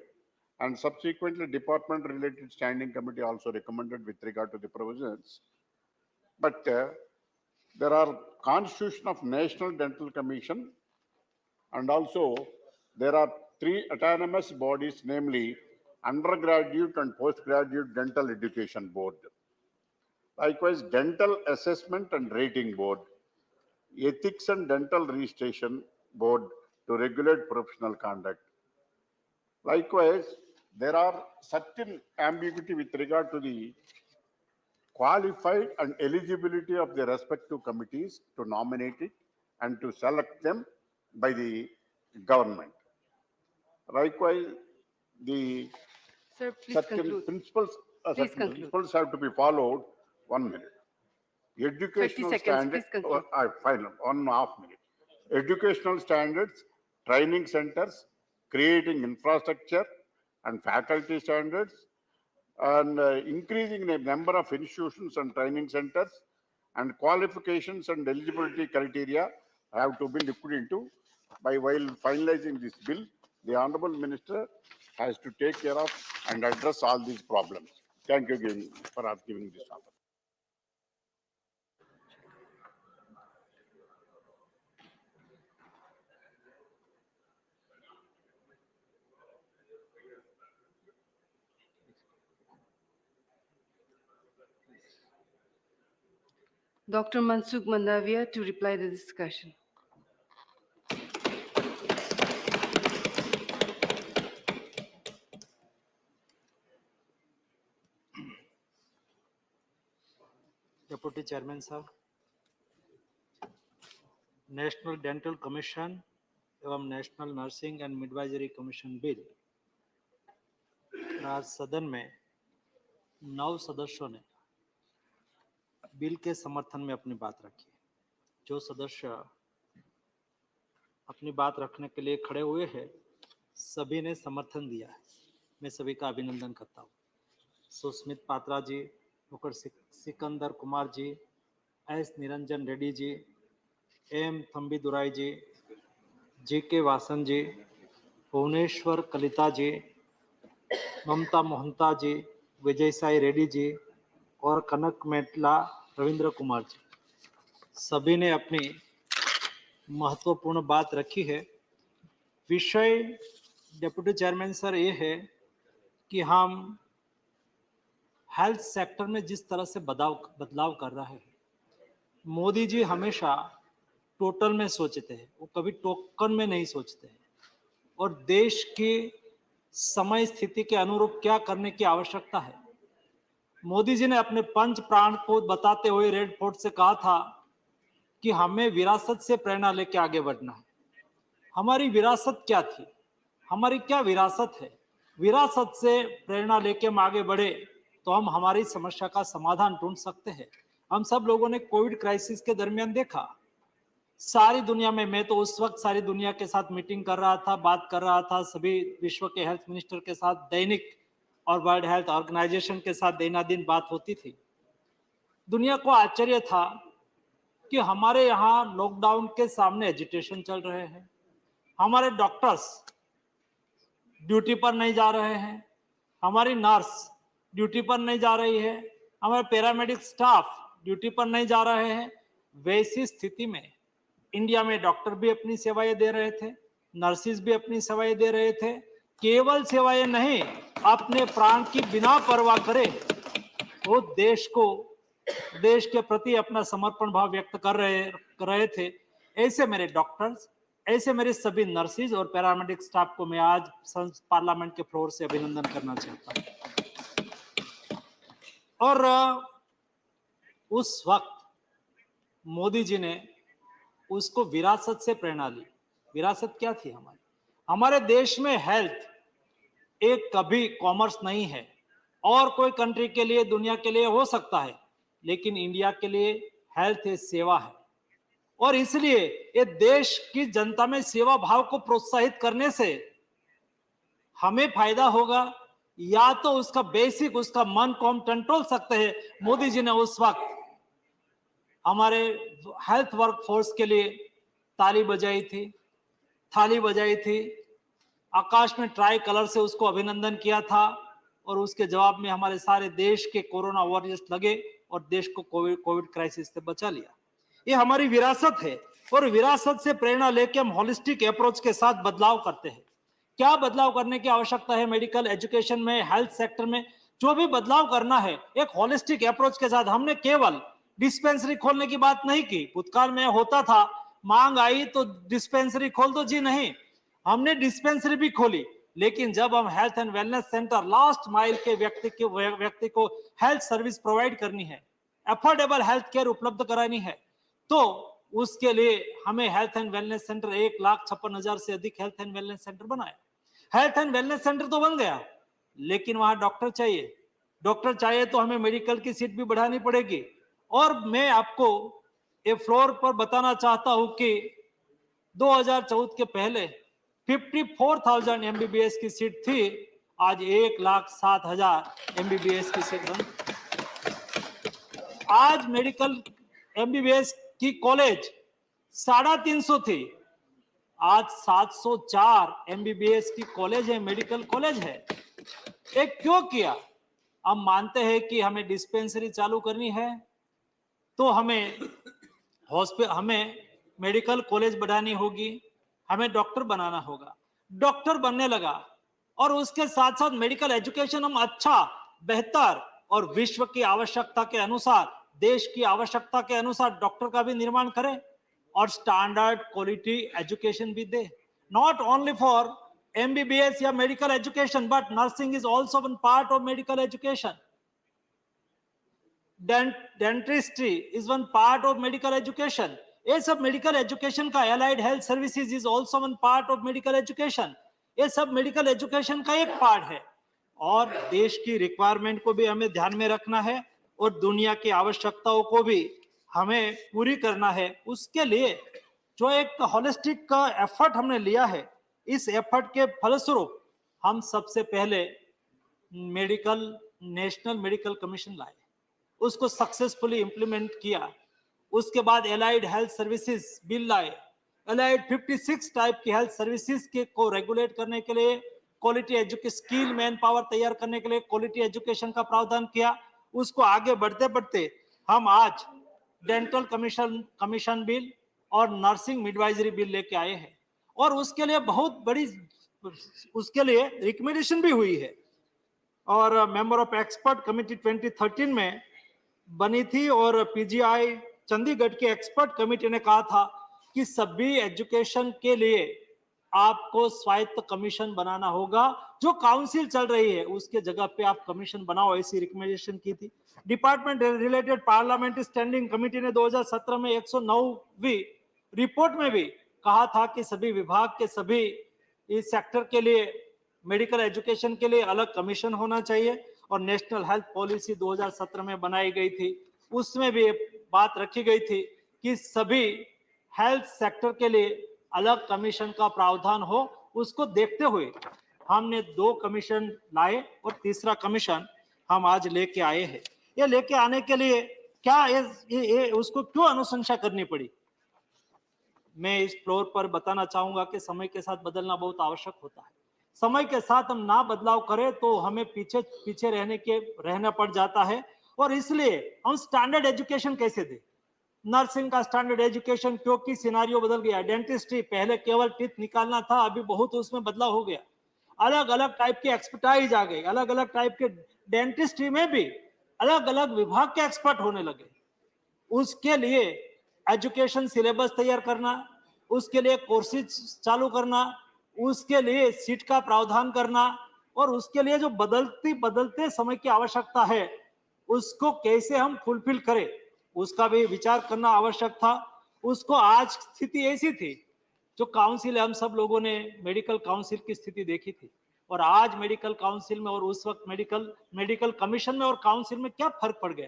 S12: and subsequently department related standing committee also recommended with regard to the provisions. But there are constitution of National Dental Commission, and also there are 3 autonomous bodies, namely Undergraduate and Postgraduate Dental Education Board, likewise Dental Assessment and Rating Board, Ethics and Dental Registration Board to regulate professional conduct. Likewise, there are certain ambiguity with regard to the qualified and eligibility of the respective committees to nominate it and to select them by the government. Likewise, the
S20: Sir, please
S12: certain
S20: conclude.
S12: principles,
S20: Please
S12: certain
S20: conclude.
S12: principles have to be followed. 1 minute.
S20: 30
S12: Educational
S20: seconds,
S12: standards.
S20: please conclude.
S12: Final 1.5 minutes. Educational standards, training centers, creating infrastructure and faculty standards, and increasing the number of institutions and training centers, and qualifications and eligibility criteria have to be looked into. While finalizing this bill, the Honorable Minister has to take care of and address all these problems. Thank you again for giving this opportunity.
S20: Dr. Mansukh Mandavia to reply to the discussion.
S4: Deputy Chairman साहब, national dental commission एवं national nursing and midwifery commission bill आज सदन में 9 सदस्यों ने bill के समर्थन में अपनी बात रखी। जो सदस्य अपनी बात रखने के लिए खड़े हुए हैं, सभी ने समर्थन दिया है। मैं सभी का अभिनंदन करता हूँ। सुस्मित पात्रा जी, doctor Sikandar Kumar ji, S Niranjan Reddy ji, M Thambi दुराई जी के वासन जी, भुवनेश्वर कलिता जी, ममता मोहंता जी, विजय साई रेड्डी जी और कनक मेटला रविंद्र कुमार जी, सभी ने अपनी महत्वपूर्ण बात रखी है। विषय डिप्टी चेयरमैन सर ये है कि हम हेल्थ सेक्टर में जिस तरह से बदलाव कर रहे हैं, मोदी जी हमेशा टोटल में सोचते हैं, वो कभी टोकन में नहीं सोचते हैं, और देश की समय स्थिति के अनुरूप क्या करने की आवश्यकता है। मोदी जी ने अपने पंच प्राण को बताते हुए रेड फोर्ट से कहा था कि हमें विरासत से प्रेरणा लेके आगे बढ़ना है। हमारी विरासत क्या थी, हमारी क्या विरासत है? विरासत से प्रेरणा लेके हम आगे बढ़े तो हम हमारी समस्या का समाधान ढूंढ सकते हैं। हम सब लोगों ने कोविड क्राइसिस के दरमियान देखा, सारी दुनिया में, मैं तो उस वक्त सारी दुनिया के साथ मीटिंग कर रहा था, बात कर रहा था, सभी विश्व के हेल्थ मिनिस्टर के साथ दैनिक और वर्ल्ड हेल्थ ऑर्गेनाइजेशन के साथ दिन बात होती थी। दुनिया को आश्चर्य था कि हमारे यहाँ लॉकडाउन के सामने एजिटेशन चल रहे हैं, हमारे डॉक्टर्स ड्यूटी पर नहीं जा रहे हैं, हमारी नर्स ड्यूटी पर नहीं जा रही है, हमारे पैरामेडिक स्टाफ ड्यूटी पर नहीं जा रहे हैं। वैसी स्थिति में इंडिया में डॉक्टर भी अपनी सेवाएं दे रहे थे, नर्सिस भी अपनी सेवाएं दे रहे थे। केवल सेवाएं नहीं, अपने प्राण की बिना परवाह करे वो देश के प्रति अपना समर्पण भाव व्यक्त कर रहे थे। ऐसे मेरे डॉक्टर्स, ऐसे मेरे सभी नर्सिस और पैरामेडिक स्टाफ को मैं आज पार्लियामेंट के फ्लोर से अभिनंदन करना चाहता हूं। और उस वक्त मोदी जी ने उसको विरासत से प्रेरणा ली। विरासत क्या थी हमारी? हमारे देश में हेल्थ एक कभी कॉमर्स नहीं है, और कोई कंट्री के लिए, दुनिया के लिए हो सकता है, लेकिन इंडिया के लिए हेल्थ एक सेवा है। और इसलिए ये देश की जनता में सेवा भाव को प्रोत्साहित करने से हमें फायदा होगा, या तो उसका बेसिक, उसका मन को हम कंट्रोल सकते हैं। मोदी जी ने उस वक्त हमारे हेल्थ वर्क फोर्स के लिए ताली बजाई थी, थाली बजाई थी, आकाश में ट्राई कलर से उसको अभिनंदन किया था, और उसके जवाब में हमारे सारे देश के कोरोना वॉरियर्स लगे और देश को कोविड क्राइसिस से बचा लिया। ये हमारी विरासत है, और विरासत से प्रेरणा लेके हम होलिस्टिक अप्रोच के साथ बदलाव करते हैं। क्या बदलाव करने की आवश्यकता है? मेडिकल एजुकेशन में, हेल्थ सेक्टर में जो भी बदलाव करना है, एक होलिस्टिक अप्रोच के साथ। हमने केवल डिस्पेंसरी खोलने की बात नहीं की। भूतकाल में होता था, मांग आई तो डिस्पेंसरी खोल दो, जी नहीं, हमने डिस्पेंसरी भी खोली, लेकिन जब हम health and wellness centre, last mile के व्यक्ति को हेल्थ सर्विस प्रोवाइड करनी है, अफोर्डेबल हेल्थ केयर उपलब्ध करानी है, तो उसके लिए हमें हेल्थ एंड वेलनेस सेंटर 1,56,000 से अधिक हेल्थ एंड वेलनेस सेंटर बनाया। हेल्थ एंड वेलनेस सेंटर तो बन गया, लेकिन वहां डॉक्टर चाहिए। डॉक्टर चाहिए तो हमें मेडिकल की सीट भी बढ़ानी पड़ेगी। और मैं आपको ये फ्लोर पर बताना चाहता हूं कि 2014 के पहले 54,000 एमबीबीएस की सीट थी, आज 1,07,000 एमबीबीएस की सीट बन। आज मेडिकल एमबीबीएस की कॉलेज 350 थी, आज 704 एमबीबीएस की कॉलेज है, मेडिकल कॉलेज है। एक क्यों किया? हम मानते हैं कि हमें डिस्पेंसरी चालू करनी है तो हमें मेडिकल कॉलेज बढ़ानी होगी, हमें डॉक्टर बनाना होगा। डॉक्टर बनने लगा, और उसके साथ साथ मेडिकल एजुकेशन हम अच्छा, बेहतर और विश्व की आवश्यकता के अनुसार, देश की आवश्यकता के अनुसार डॉक्टर का भी निर्माण करें और स्टैंडर्ड क्वालिटी एजुकेशन भी दे। नॉट ओनली फॉर एमबीबीएस या medical education, but nursing is also one part of medical education. Dentistry is one part of medical education. ये सब मेडिकल एजुकेशन का, allied health services is also one part of medical education. ये सब medical education का एक part है, और देश की रिक्वायरमेंट को भी हमें ध्यान में रखना है, और दुनिया की आवश्यकताओं को भी हमें पूरी करना है। उसके लिए जो एक होलिस्टिक का एफर्ट हमने लिया है, इस एफर्ट के फलस्वरूप हम सबसे पहले नेशनल मेडिकल कमीशन लाए, उसको सक्सेसफुली इंप्लीमेंट किया। उसके बाद एलाइड हेल्थ सर्विसेज बिल लाए, एलाइड 56 टाइप की हेल्थ सर्विसेज के को रेगुलेट करने के लिए quality education skill man power तैयार करने के लिए क्वालिटी एजुकेशन का प्रावधान किया। उसको आगे बढ़ते बढ़ते हम आज डेंटल कमीशन बिल और नर्सिंग मिडवाइजरी बिल लेके आए हैं और उसके लिए बहुत बड़ी उसके लिए रिकमेंडेशन भी हुई है और मेंबर ऑफ एक्सपर्ट कमेटी 2013 में बनी थी और पीजीआई चंडीगढ़ के एक्सपर्ट कमेटी ने कहा था कि सभी एजुकेशन के लिए आपको स्वायत्त कमीशन बनाना होगा। जो काउंसिल चल रही है उसके जगह पे आप कमीशन बनाओ, ऐसी रिकमेंडेशन की थी। Department related parliamentary standing committee ने 2017 में 109वीं रिपोर्ट में भी कहा था कि सभी विभाग के सभी इस सेक्टर के लिए मेडिकल एजुकेशन के लिए अलग कमीशन होना चाहिए और नेशनल हेल्थ पॉलिसी 2017 में बनाई गई थी। उसमें भी बात रखी गई थी कि सभी हेल्थ सेक्टर के लिए अलग कमीशन का प्रावधान हो। उसको देखते हुए हमने 2 कमीशन लाए और तीसरा कमीशन हम आज लेके आए हैं। ये लेके आने के लिए क्या उसको क्यों अनुशंसा करनी पड़ी, मैं इस फ्लोर पर बताना चाहूंगा कि समय के साथ बदलना बहुत आवश्यक होता है। समय के साथ हम ना बदलाव करें तो हमें पीछे रहना पड़ जाता है और इसलिए हम स्टैंडर्ड एजुकेशन कैसे दें, नर्सिंग का स्टैंडर्ड एजुकेशन, क्योंकि सिनारियो बदल गया। डेंटिस्ट्री पहले केवल टीथ निकालना था, अभी बहुत उसमें बदलाव हो गया। अलग अलग टाइप की एक्सपर्टाइज आ गई, अलग अलग टाइप के डेंटिस्ट्री में भी अलग अलग विभाग के एक्सपर्ट होने लगे। उसके लिए एजुकेशन सिलेबस तैयार करना, उसके लिए कोर्सेज चालू करना, उसके लिए सीट का प्रावधान करना और उसके लिए जो बदलते समय की आवश्यकता है उसको कैसे हम फुलफिल करें उसका भी विचार करना आवश्यक था। उसको आज स्थिति ऐसी थी, जो काउंसिल है, हम सब लोगों ने मेडिकल काउंसिल की स्थिति देखी थी और आज मेडिकल काउंसिल में और उस वक्त मेडिकल कमीशन में और काउंसिल में क्या फर्क पड़ गया।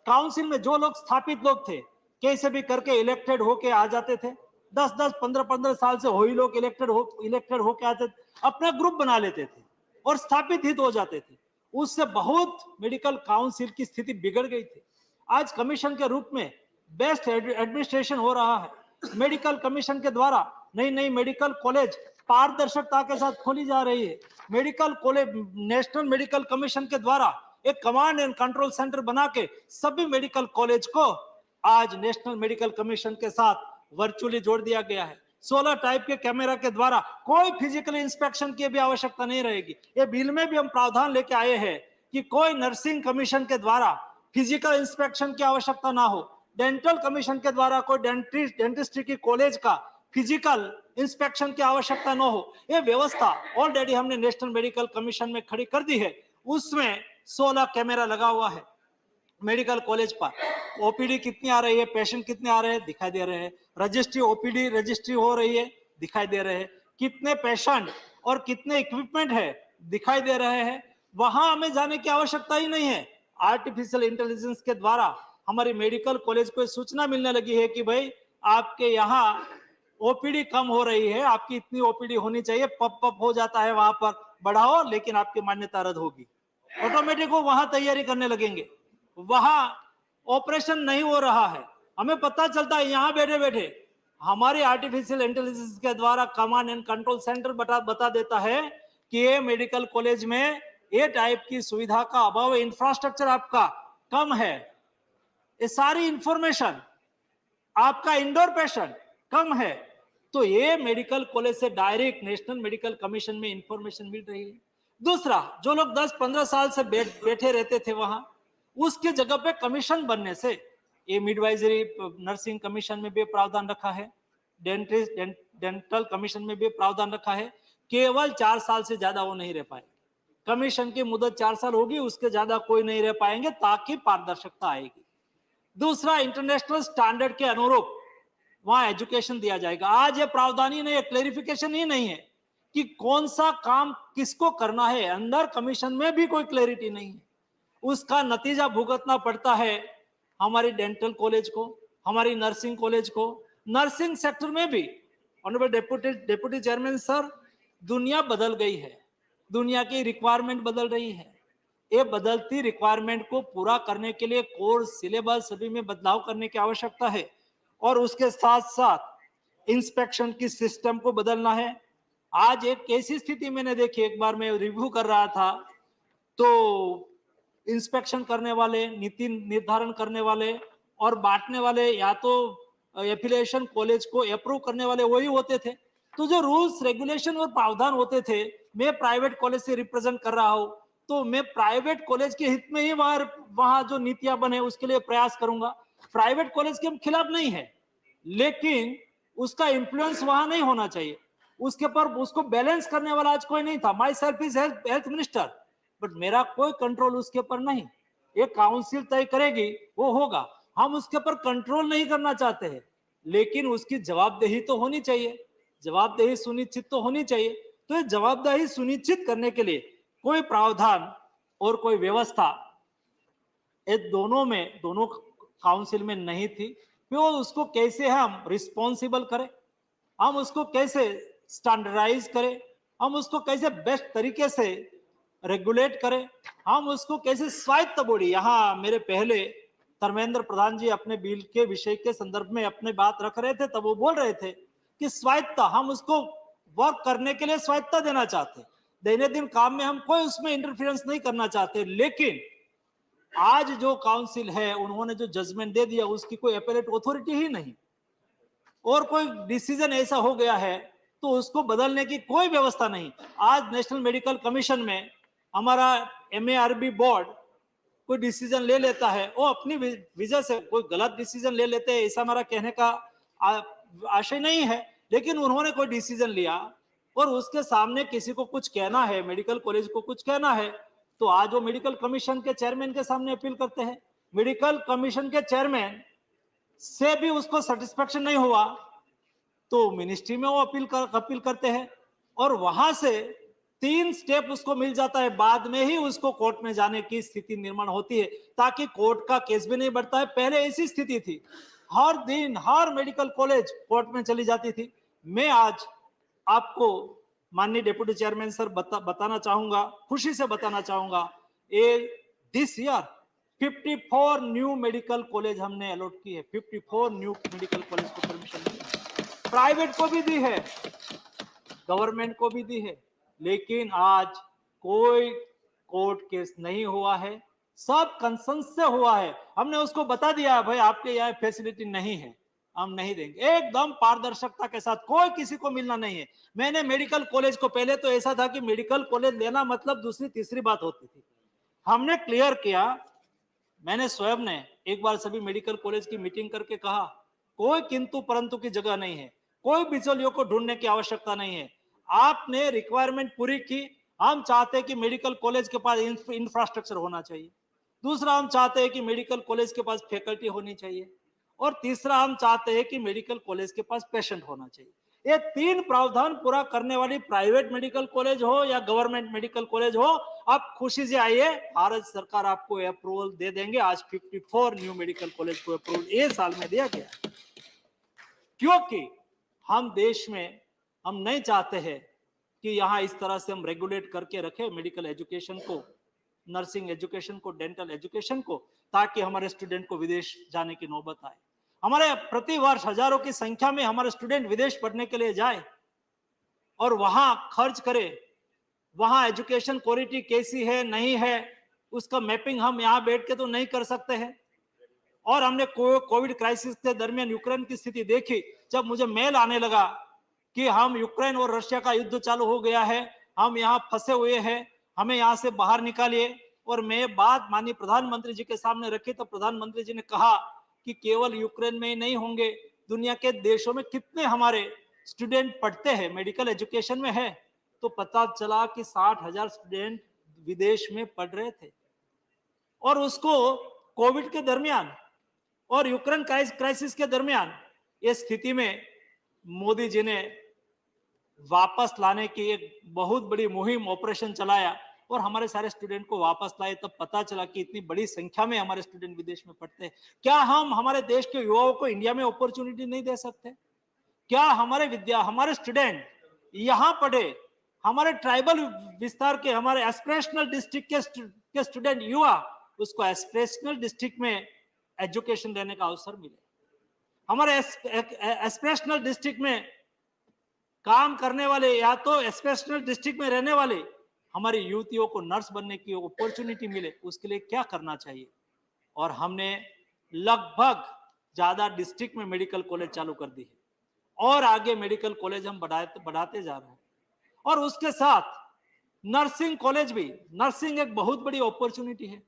S4: काउंसिल में जो लोग स्थापित लोग थे कैसे भी करके इलेक्टेड होके आ जाते थे, 10-10, 15-15 साल से वही लोग इलेक्टेड होके आते थे, अपना ग्रुप बना लेते थे और स्थापित हित हो जाते थे। उससे बहुत मेडिकल काउंसिल की स्थिति बिगड़ गई थी। आज कमीशन के रूप में बेस्ट एडमिनिस्ट्रेशन हो रहा है। मेडिकल कमीशन के द्वारा नई मेडिकल कॉलेज पारदर्शिता के साथ खोली जा रही है। Medical college national medical commission के द्वारा एक कमांड एंड कंट्रोल सेंटर बना के सभी मेडिकल कॉलेज को आज नेशनल मेडिकल कमीशन के साथ वर्चुअली जोड़ दिया गया है। 16 टाइप के कैमरा के द्वारा कोई फिजिकल इंस्पेक्शन की भी आवश्यकता नहीं रहेगी। ये बिल में भी हम प्रावधान लेके आए हैं कि कोई नर्सिंग कमीशन के द्वारा फिजिकल इंस्पेक्शन की आवश्यकता ना हो। डेंटल कमीशन के द्वारा कोई डेंटिस्ट्री की कॉलेज का फिजिकल इंस्पेक्शन की आवश्यकता न हो। ये व्यवस्था ऑलरेडी हमने नेशनल मेडिकल कमीशन में खड़ी कर दी है। उसमें 16 कैमरा लगा हुआ है मेडिकल कॉलेज पर। ओपीडी कितनी आ रही है, पेशेंट कितने आ रहे हैं दिखाई दे रहे हैं। रजिस्ट्री ओपीडी रजिस्ट्री हो रही है दिखाई दे रहे हैं। कितने पेशेंट और कितने इक्विपमेंट है दिखाई दे रहे हैं। वहां हमें जाने की आवश्यकता ही नहीं है। आर्टिफिशियल इंटेलिजेंस के द्वारा हमारी मेडिकल कॉलेज को सूचना मिलने लगी है कि भाई आपके यहाँ ओपीडी कम हो रही है, आपकी इतनी ओपीडी होनी चाहिए, पप हो जाता है वहां पर, बढ़ाओ लेकिन आपकी मान्यता रद्द होगी। ऑटोमेटिक वो वहां तैयारी करने लगेंगे। वहां ऑपरेशन नहीं हो रहा है, हमें पता चलता है यहाँ बैठे बैठे हमारी आर्टिफिशियल इंटेलिजेंस के द्वारा कमांड एंड कंट्रोल सेंटर बता देता है कि ये मेडिकल कॉलेज में ये टाइप की सुविधा का अभाव है, इंफ्रास्ट्रक्चर आपका कम है। ये सारी इंफॉर्मेशन, आपका इंडोर पेशेंट कम है, तो ये मेडिकल कॉलेज से डायरेक्ट नेशनल मेडिकल कमीशन में इंफॉर्मेशन मिल रही है। दूसरा, जो लोग 10-15 साल से बैठे रहते थे वहां, उसके जगह पे कमीशन बनने से ये मिडवाइजरी नर्सिंग कमीशन में भी प्रावधान रखा है, डेंटल कमीशन में भी प्रावधान रखा है। केवल 4 साल से ज्यादा वो नहीं रह पाए। कमीशन की मुदत 4 साल होगी, उसके ज्यादा कोई नहीं रह पाएंगे ताकि पारदर्शिता आएगी। दूसरा, इंटरनेशनल स्टैंडर्ड के अनुरूप वहां एजुकेशन दिया जाएगा। आज ये प्रावधान ही नहीं है, क्लेरिफिकेशन ही नहीं है कि कौन सा काम किसको करना है। अंदर कमीशन में भी कोई क्लैरिटी नहीं है। उसका नतीजा भुगतना पड़ता है हमारी डेंटल कॉलेज को, हमारी नर्सिंग कॉलेज को। नर्सिंग सेक्टर में भी ऑनरेबल डेप्यूटी चेयरमैन सर, दुनिया बदल गई है, दुनिया की रिक्वायरमेंट बदल रही है। ये बदलती रिक्वायरमेंट को पूरा करने के लिए कोर्स सिलेबस सभी में बदलाव करने की आवश्यकता है और उसके साथ साथ इंस्पेक्शन की सिस्टम को बदलना है। आज एक ऐसी स्थिति मैंने देखी, एक बार मैं रिव्यू कर रहा था तो इंस्पेक्शन करने वाले, नीति निर्धारण करने वाले और बांटने वाले या तो एफिलिएशन कॉलेज को अप्रूव करने वाले वही होते थे। तो जो रूल्स रेगुलेशन और प्रावधान होते थे, मैं प्राइवेट कॉलेज से रिप्रेजेंट कर रहा हूं, तो मैं प्राइवेट कॉलेज के हित में ही वहां जो नीतियां बने उसके लिए प्रयास करूंगा। प्राइवेट कॉलेज के खिलाफ नहीं है, लेकिन उसका इंफ्लुएंस वहां नहीं होना चाहिए। उसके पर उसको बैलेंस करने वाला आज कोई नहीं था। My self is health minister, but मेरा कोई कंट्रोल उसके ऊपर नहीं। एक काउंसिल तय करेगी, वो होगा, हम उसके ऊपर कंट्रोल नहीं करना चाहते हैं, लेकिन उसकी जवाबदेही तो होनी चाहिए, जवाबदेही सुनिश्चित तो होनी चाहिए। तो ये जवाबदेही सुनिश्चित करने के लिए कोई प्रावधान और कोई व्यवस्था ये दोनों काउंसिल में नहीं थी। फिर उसको कैसे हम रिस्पॉन्सिबल करें, हम उसको कैसे स्टैंडर्डाइज करें, हम उसको कैसे बेस्ट तरीके से रेगुलेट करें, हम उसको कैसे स्वायत्त बॉडी, यहाँ मेरे पहले धर्मेंद्र प्रधान जी अपने बिल के विषय के संदर्भ में अपने बात रख रहे थे, तब वो बोल रहे थे कि स्वायत्त, हम उसको वर्क करने के लिए स्वायत्ता देना चाहते, दैनिक काम में हम कोई उसमें इंटरफेरेंस नहीं करना चाहते। लेकिन आज जो काउंसिल है, उन्होंने जो जजमेंट दे दिया, उसकी कोई एपेलेट अथॉरिटी ही नहीं, और कोई डिसीजन ऐसा हो गया है तो उसको बदलने की कोई व्यवस्था नहीं। आज नेशनल मेडिकल कमीशन में हमारा MARB बोर्ड कोई डिसीजन ले लेता है, वो अपनी वजह से कोई गलत डिसीजन ले लेते हैं, ऐसा हमारा कहने का आशय नहीं है, लेकिन उन्होंने कोई डिसीजन लिया और उसके सामने किसी को कुछ कहना है, मेडिकल कॉलेज को कुछ कहना है, तो आज वो मेडिकल कमीशन के चेयरमैन के सामने अपील करते हैं। मेडिकल कमीशन के चेयरमैन से भी उसको सेटिस्फेक्शन नहीं हुआ तो मिनिस्ट्री में वो अपील करते हैं, और वहां से 3 स्टेप उसको मिल जाता है, बाद में ही उसको कोर्ट में जाने की स्थिति निर्माण होती है, ताकि कोर्ट का केस भी नहीं बढ़ता है। पहले ऐसी स्थिति थी, हर दिन हर मेडिकल कॉलेज कोर्ट में चली जाती थी। मैं आज आपको माननीय डिप्टी चेयरमैन सर बताना चाहूंगा, खुशी से बताना चाहूंगा, this year 54 new medical college हमने अलॉट की है। 54 न्यू मेडिकल कॉलेज को परमिशन दी है, प्राइवेट को भी दी है, गवर्नमेंट को भी दी है, लेकिन आज कोई कोर्ट केस नहीं हुआ है, सब कंसेंसस से हुआ है। हमने उसको बता दिया भाई आपके यहाँ फैसिलिटी नहीं है, हम नहीं देंगे, एकदम पारदर्शिता के साथ, कोई किसी को मिलना नहीं है। मैंने मेडिकल कॉलेज को, पहले तो ऐसा था कि मेडिकल कॉलेज लेना मतलब दूसरी तीसरी बात होती थी, हमने क्लियर किया, मैंने स्वयं ने एक बार सभी मेडिकल कॉलेज की मीटिंग करके कहा, कोई किंतु परंतु की जगह नहीं है, कोई बिचौलियों को ढूंढने की आवश्यकता नहीं है, आपने रिक्वायरमेंट पूरी की। हम चाहते हैं कि मेडिकल कॉलेज के पास इंफ्रास्ट्रक्चर होना चाहिए, दूसरा हम चाहते हैं कि मेडिकल कॉलेज के पास फैकल्टी होनी चाहिए, और तीसरा हम चाहते हैं कि मेडिकल कॉलेज के पास पेशेंट होना चाहिए। ये 3 प्रावधान पूरा करने वाली प्राइवेट मेडिकल कॉलेज हो या गवर्नमेंट मेडिकल कॉलेज हो, आप खुशी से आइए, भारत सरकार आपको अप्रूवल दे देंगे। आज 54 न्यू मेडिकल कॉलेज को अप्रूवल ये साल में दिया गया, क्योंकि हम देश में हम नहीं चाहते हैं कि यहाँ इस तरह से हम रेगुलेट करके रखें मेडिकल एजुकेशन को, नर्सिंग एजुकेशन को, डेंटल एजुकेशन को, ताकि हमारे स्टूडेंट को विदेश जाने की नौबत आए। हमारे प्रति वर्ष हजारों की संख्या में हमारे स्टूडेंट विदेश पढ़ने के लिए जाए और वहां खर्च करे, वहां एजुकेशन क्वालिटी कैसी है नहीं है उसका मैपिंग हम यहाँ बैठ के तो नहीं कर सकते हैं। और हमने कोविड क्राइसिस के दरमियान यूक्रेन की स्थिति देखी, जब मुझे मेल आने लगा कि हम यूक्रेन और रशिया का युद्ध चालू हो गया है, हम यहाँ फंसे हुए हैं, हमें यहाँ से बाहर निकालिए, और मैं बात माननीय प्रधानमंत्री जी के सामने रखी तो प्रधानमंत्री जी ने कहा कि केवल यूक्रेन में ही नहीं होंगे, दुनिया के देशों में कितने हमारे स्टूडेंट पढ़ते हैं, मेडिकल एजुकेशन में है, तो पता चला कि 60,000 स्टूडेंट विदेश में पढ़ रहे थे। और उसको कोविड के दरमियान और यूक्रेन क्राइसिस के दरमियान ये स्थिति में मोदी जी ने वापस लाने की एक बहुत बड़ी मुहिम ऑपरेशन चलाया और हमारे सारे स्टूडेंट को वापस लाए। तब पता चला कि इतनी बड़ी संख्या में हमारे स्टूडेंट विदेश में पढ़ते हैं। क्या हम हमारे देश के युवाओं को इंडिया में अपॉर्चुनिटी नहीं दे सकते? क्या हमारे स्टूडेंट यहाँ पढ़े, हमारे ट्राइबल विस्तार के, हमारे एस्पिरेशनल डिस्ट्रिक्ट के स्टूडेंट युवा उसको एस्पिरेशनल डिस्ट्रिक्ट में एजुकेशन लेने का अवसर मिले, हमारे एस्पिरेशनल डिस्ट्रिक्ट में काम करने वाले या तो एस्पेशनल डिस्ट्रिक्ट में रहने वाले हमारी युवतियों को नर्स बनने की अपॉर्चुनिटी मिले, उसके लिए क्या करना चाहिए। और हमने लगभग ज्यादा डिस्ट्रिक्ट में मेडिकल कॉलेज चालू कर दी है और आगे मेडिकल कॉलेज हम बढ़ाते जा रहे हैं। और उसके साथ नर्सिंग कॉलेज भी, नर्सिंग एक बहुत बड़ी अपॉर्चुनिटी है।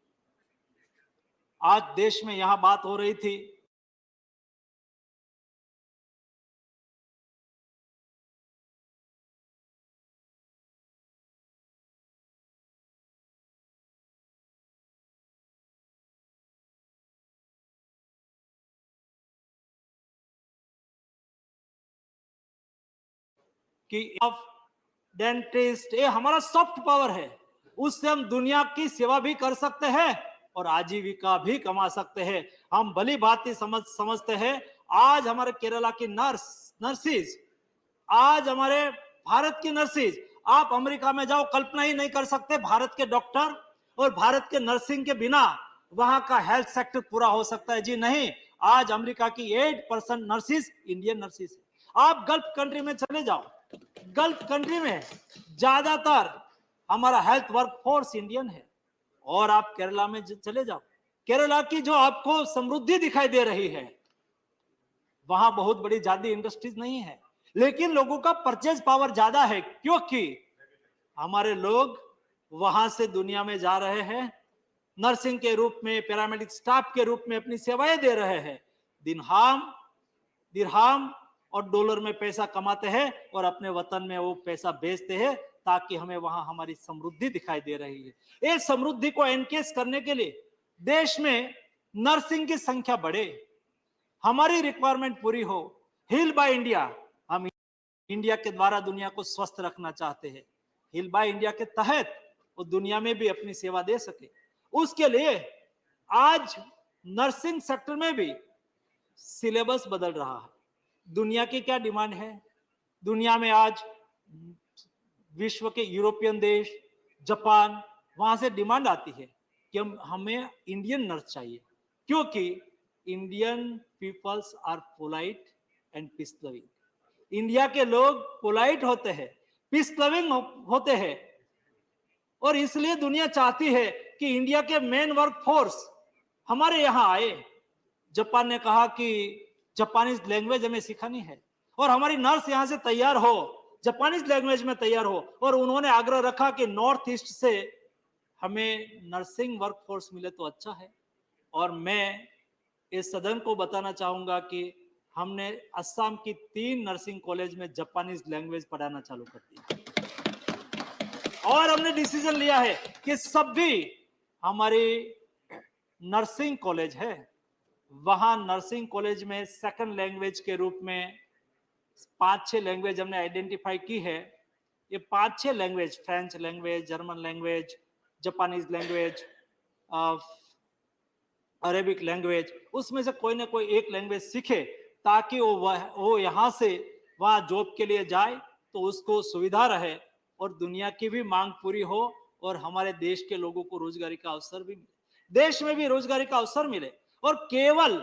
S4: आज देश में यहां बात हो रही थी कि अब डेंटिस्ट ये हमारा सॉफ्ट पावर है, उससे हम दुनिया की सेवा भी कर सकते हैं और आजीविका भी कमा सकते हैं। हम भली भांति समझते हैं। आज हमारे केरला की नर्सिस, आज हमारे भारत की नर्सिस, आप अमेरिका में जाओ, कल्पना ही नहीं कर सकते भारत के डॉक्टर और भारत के नर्सिंग के बिना वहां का हेल्थ सेक्टर पूरा हो सकता है। जी नहीं, आज अमेरिका की 8% नर्सिस इंडियन नर्सिस है। आप गल्फ कंट्री में चले जाओ, गल्फ कंट्री में ज्यादातर हमारा हेल्थ वर्कफोर्स इंडियन है। और आप केरला में चले जाओ, केरला की जो आपको समृद्धि दिखाई दे रही है, वहां बहुत बड़ी ज्यादा इंडस्ट्रीज नहीं है, लेकिन लोगों का परचेज पावर ज्यादा है, क्योंकि हमारे लोग वहां से दुनिया में जा रहे हैं, नर्सिंग के रूप में, पैरामेडिक स्टाफ के रूप में अपनी सेवाएं दे रहे हैं, दिरहाम और डॉलर में पैसा कमाते हैं और अपने वतन में वो पैसा भेजते हैं, ताकि हमें वहां हमारी समृद्धि दिखाई दे रही है। ये समृद्धि को एनकेस करने के लिए देश में नर्सिंग की संख्या बढ़े, हमारी रिक्वायरमेंट पूरी हो। हील बाय इंडिया, हम इंडिया के द्वारा दुनिया को स्वस्थ रखना चाहते हैं। हील बाय इंडिया के तहत वो दुनिया में भी अपनी सेवा दे सके, उसके लिए आज नर्सिंग सेक्टर में भी सिलेबस बदल रहा है। दुनिया की क्या डिमांड है? दुनिया में आज विश्व के यूरोपियन देश, जापान, वहां से डिमांड आती है कि हमें इंडियन नर्स चाहिए, क्योंकि Indian peoples are polite and peace loving. India के लोग पोलाइट होते हैं, पीस लविंग होते हैं, और इसलिए दुनिया चाहती है कि इंडिया के मेन वर्क फोर्स हमारे यहाँ आए। जापान ने कहा कि जापानीज लैंग्वेज हमें सिखानी है और हमारी नर्स यहाँ से तैयार हो, जापानीज लैंग्वेज में तैयार हो, और उन्होंने आग्रह रखा कि नॉर्थ ईस्ट से हमें नर्सिंग वर्क फोर्स मिले तो अच्छा है। और मैं इस सदन को बताना चाहूंगा कि हमने असम की 3 नर्सिंग कॉलेज में जापानीज लैंग्वेज पढ़ाना चालू कर दिया और हमने डिसीजन लिया है कि सभी हमारी नर्सिंग कॉलेज है, वहां नर्सिंग कॉलेज में सेकंड लैंग्वेज के रूप में 5-6 लैंग्वेज हमने आइडेंटिफाई की है। ये 5-6 language, French language, German language, Japanese language, Arabic language, उसमें से कोई ना कोई एक लैंग्वेज सीखे, ताकि वो यहाँ से वहाँ जॉब के लिए जाए तो उसको सुविधा रहे और दुनिया की भी मांग पूरी हो और हमारे देश के लोगों को रोजगारी का अवसर भी मिले, देश में भी रोजगारी का अवसर मिले। और केवल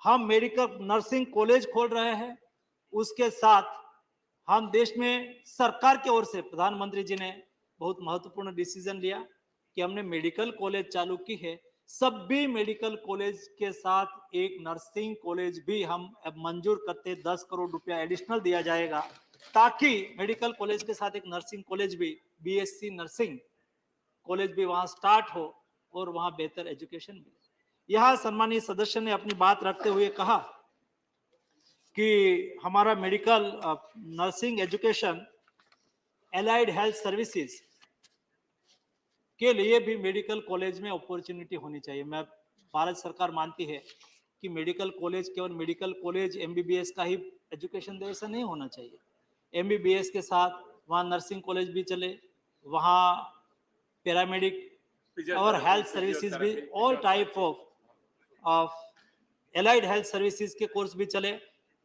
S4: हम मेडिकल नर्सिंग कॉलेज खोल रहे हैं, उसके साथ हम देश में सरकार की ओर से प्रधानमंत्री जी ने बहुत महत्वपूर्ण डिसीजन लिया कि हमने मेडिकल कॉलेज चालू की है। सभी मेडिकल कॉलेज के साथ एक नर्सिंग कॉलेज भी हम अब मंजूर करते, 10 करोड़ रुपया एडिशनल दिया जाएगा, ताकि मेडिकल कॉलेज के साथ एक नर्सिंग कॉलेज भी, बीएससी नर्सिंग कॉलेज भी वहां स्टार्ट हो और वहां बेहतर एजुकेशन मिले। यहाँ सम्मानित सदस्य ने अपनी बात रखते हुए कहा कि हमारा medical nursing education, allied health services के लिए भी मेडिकल कॉलेज में अपॉर्चुनिटी होनी चाहिए। मैं भारत सरकार मानती है कि मेडिकल कॉलेज केवल मेडिकल कॉलेज एमबीबीएस का ही एजुकेशन दे, ऐसा नहीं होना चाहिए। एमबीबीएस के साथ वहाँ नर्सिंग कॉलेज भी चले, वहाँ पैरामेडिक और हेल्थ सर्विसेज भी, all type of allied health services के कोर्स भी चले।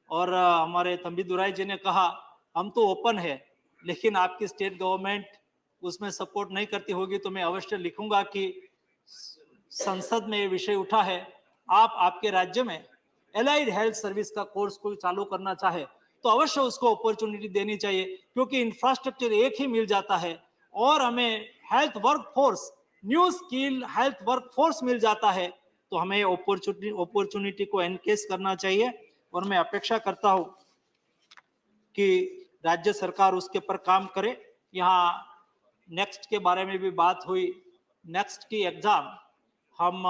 S4: और हमारे तंबी दुराई जी ने कहा हम तो ओपन है, लेकिन आपकी स्टेट गवर्नमेंट उसमें सपोर्ट नहीं करती होगी तो मैं अवश्य लिखूंगा कि संसद में ये विषय उठा है, आप आपके राज्य में एलाइड हेल्थ सर्विस का कोर्स कोई चालू करना चाहे तो अवश्य उसको अपॉर्चुनिटी देनी चाहिए, क्योंकि इंफ्रास्ट्रक्चर एक ही मिल जाता है और हमें health workforce, new skill health workforce मिल जाता है, तो हमें अपॉर्चुनिटी को एनकेज करना चाहिए। और मैं अपेक्षा करता हूं कि राज्य सरकार उसके पर काम करे। यहाँ नेक्स्ट के बारे में भी बात हुई। नेक्स्ट की एग्जाम हम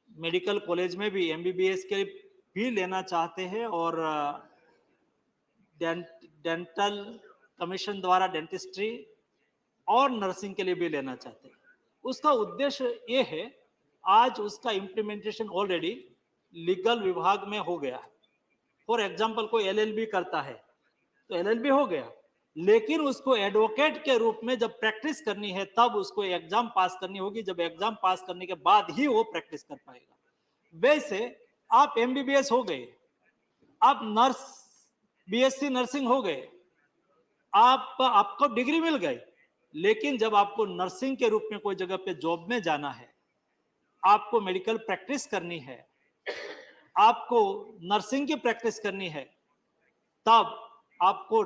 S4: मेडिकल कॉलेज में भी एमबीबीएस के भी लेना चाहते हैं और डेंटल कमीशन द्वारा डेंटिस्ट्री और नर्सिंग के लिए भी लेना चाहते हैं। उसका उद्देश्य ये है, आज उसका इम्प्लीमेंटेशन ऑलरेडी लीगल विभाग में हो गया है। फॉर एग्जाम्पल कोई एलएलबी करता है तो एलएलबी हो गया, लेकिन उसको एडवोकेट के रूप में जब प्रैक्टिस करनी है तब उसको एग्जाम पास करनी होगी। जब एग्जाम पास करने के बाद ही वो प्रैक्टिस कर पाएगा। वैसे आप एमबीबीएस हो गए, आप नर्स बीएससी नर्सिंग हो गए, आपको डिग्री मिल गई, लेकिन जब आपको नर्सिंग के रूप में कोई जगह पे जॉब में जाना है, आपको मेडिकल प्रैक्टिस करनी है, आपको नर्सिंग की प्रैक्टिस करनी है, तब आपको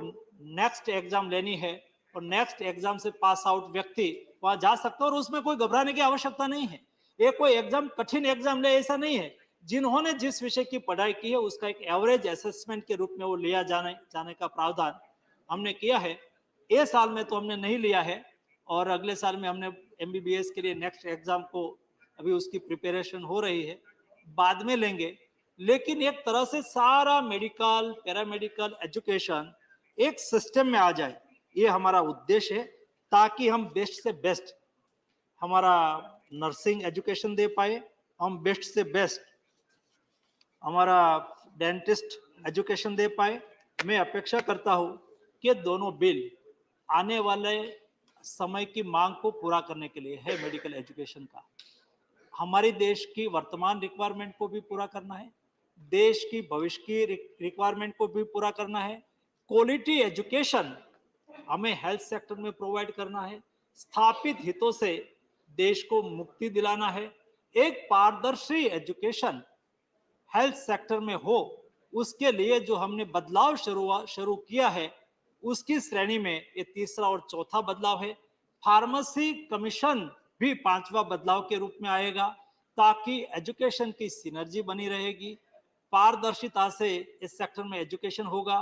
S4: नेक्स्ट एग्जाम लेनी है और नेक्स्ट एग्जाम से पास आउट व्यक्ति वहां जा सकता है और उसमें कोई घबराने की आवश्यकता नहीं है। ये कोई एग्जाम कठिन एग्जाम ले ऐसा नहीं है। जिन्होंने जिस विषय की पढ़ाई की है उसका एक एवरेज असेसमेंट के रूप में वो लिया जाने का प्रावधान हमने किया है। ये साल में तो हमने नहीं लिया है और अगले साल में हमने एमबीबीएस के लिए नेक्स्ट एग्जाम को अभी उसकी प्रिपरेशन हो रही है, बाद में लेंगे। लेकिन एक तरह से सारा मेडिकल पैरामेडिकल एजुकेशन एक सिस्टम में आ जाए, ये हमारा उद्देश्य है, ताकि हम बेस्ट से बेस्ट हमारा नर्सिंग एजुकेशन दे पाए, हम बेस्ट से बेस्ट हमारा डेंटिस्ट एजुकेशन दे पाए। मैं अपेक्षा करता हूं कि दोनों बिल आने वाले समय की मांग को पूरा करने के लिए है। मेडिकल एजुकेशन का हमारे देश की वर्तमान रिक्वायरमेंट को भी पूरा करना है, देश की भविष्य की रिक्वायरमेंट को भी पूरा करना है। क्वालिटी एजुकेशन हमें हेल्थ सेक्टर में प्रोवाइड करना है, स्थापित हितों से देश को मुक्ति दिलाना है। एक पारदर्शी एजुकेशन हेल्थ सेक्टर में हो, उसके लिए जो हमने बदलाव शुरू किया है उसकी श्रेणी में ये तीसरा और चौथा बदलाव है। फार्मेसी कमीशन भी पांचवा बदलाव के रूप में आएगा, ताकि एजुकेशन की सिनर्जी बनी रहेगी। पारदर्शिता से इस सेक्टर में एजुकेशन होगा,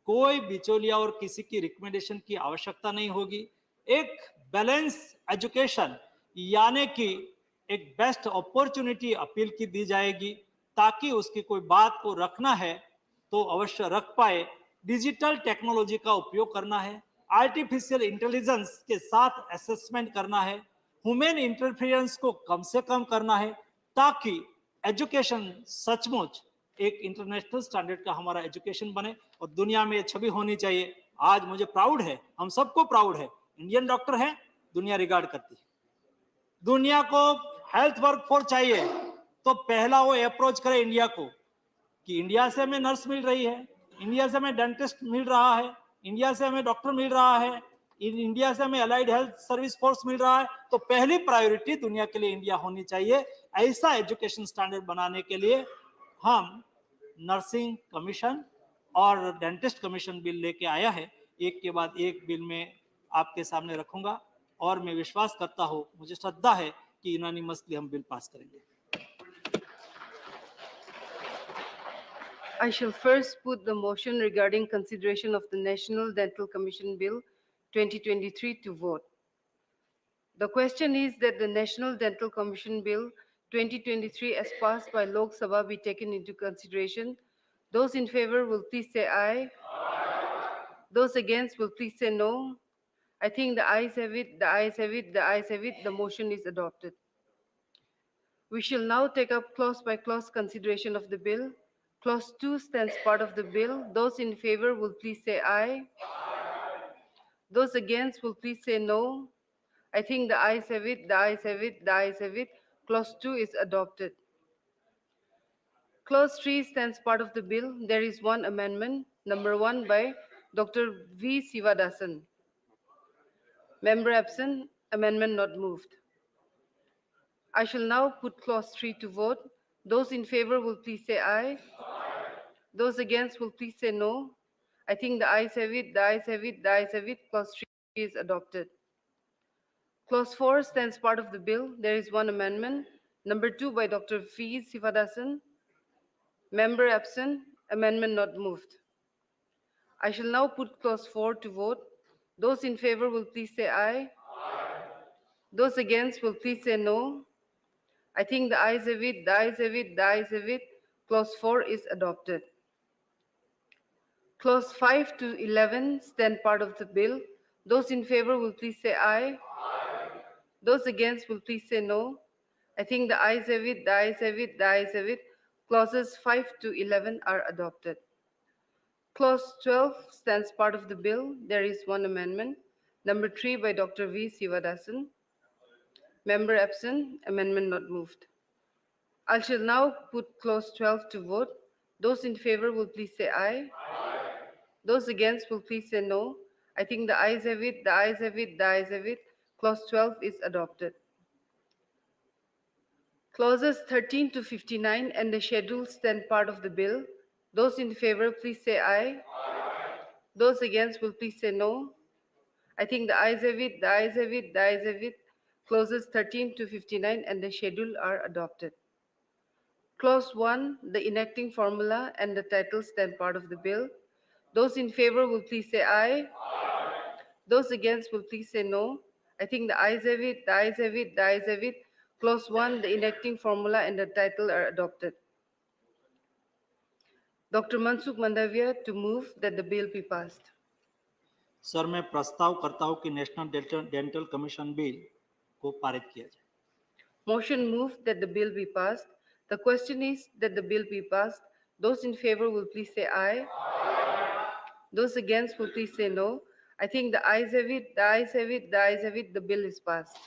S4: कोई बिचौलिया और किसी की रिकमेंडेशन की आवश्यकता नहीं होगी। एक बैलेंस एजुकेशन यानी कि एक बेस्ट अपॉर्चुनिटी अपील की दी जाएगी, ताकि उसकी कोई बात को रखना है तो अवश्य रख पाए। डिजिटल टेक्नोलॉजी का उपयोग करना है, आर्टिफिशियल इंटेलिजेंस के साथ असेसमेंट करना है, ह्यूमन इंटरफेरेंस को कम से कम करना है, ताकि एजुकेशन सचमुच एक इंटरनेशनल स्टैंडर्ड का हमारा एजुकेशन बने और दुनिया में छवि होनी चाहिए। आज मुझे प्राउड है, हम सबको प्राउड है, इंडियन डॉक्टर है, दुनिया रिगार्ड करती है। दुनिया को हेल्थ वर्क फोर्स चाहिए तो पहला वो अप्रोच करे इंडिया को कि इंडिया से हमें नर्स मिल रही है, इंडिया से हमें डेंटिस्ट मिल रहा है, इंडिया से हमें डॉक्टर मिल रहा है, इंडिया से हमें अलाइड हेल्थ सर्विस फोर्स मिल रहा है, तो पहली प्रायोरिटी दुनिया के लिए इंडिया होनी चाहिए। ऐसा एजुकेशन स्टैंडर्ड बनाने के लिए हम नर्सिंग कमीशन और डेंटिस्ट कमीशन बिल लेके आया है। एक के बाद एक बिल में आपके सामने रखूंगा और मैं विश्वास करता हूं, मुझे श्रद्धा है कि यूनानिमसली हम बिल पास करेंगे।
S20: I shall first put the motion regarding consideration of the National Dental Commission Bill 2023 to vote. The question is that the National Dental Commission Bill 2023 as passed by Lok Sabha be taken into consideration. Those in favor will please say aye. Those against will please say no. I think the ayes have it, the ayes have it, the ayes have it. The motion is adopted. We shall now take up clause by clause consideration of the bill. Clause 2 stands part of the bill. Those in favor will please say aye. Those against will please say no. I think the ayes have it, the ayes have it, the ayes have it. Clause 2 is adopted. Clause 3 stands part of the bill. There is one amendment, number 1 by Dr. V. Sivadasan. Member absent, amendment not moved. I shall now put clause 3 to vote. Those in favor will please say aye. Those against will please say no. I think the ayes have it, the ayes have it, the ayes have it. Clause 3 is adopted. Clause 4 stands part of the bill. There is one amendment. Number 2 by Dr. V. Sivadasan. Member absent. Amendment not moved. I shall now put clause 4 to vote. Those in favor will please say aye. Those against will please say no. I think the ayes have it, the ayes have it, the ayes have it. Clause 4 is adopted. Clause 5 to 11 stand part of the bill. Those in favor will please say aye. Those against will please say no. I think the ayes have it, the ayes have it, the ayes have it. Clauses 5 to 11 are adopted. Clause 12 stands part of the bill. There is one amendment. Number 3 by Dr. V. Sivadasan. Member absent. Amendment not moved. I shall now put clause 12 to vote. Those in favor will please say aye. Those against will please say no. I think the ayes have it, the ayes have it, the ayes have it. Clause 12 is adopted. Clauses 13 to 59 and the schedule stand part of the bill. Those in favor, please say aye. Those against will please say no. I think the ayes have it, the ayes have it, the ayes have it. Clauses 13 to 59 and the schedule are adopted. Clause 1, the enacting formula and the title stand part of the bill. Those in favor will please say aye. Those against will please say no. I think the ayes have it, the ayes have it, the ayes have it. Clause 1, the enacting formula and the title are adopted. Dr. Mansukh Mandavia to move that the bill be passed.
S4: Sir मैं प्रस्ताव करता हूं कि national dental commission bill को पारित किया जाए.
S20: Motion moved that the bill be passed. The question is that the bill be passed. Those in favor will please say aye. Those against will please say no. I think the ayes have it, the ayes have it, the ayes have it. The bill is passed.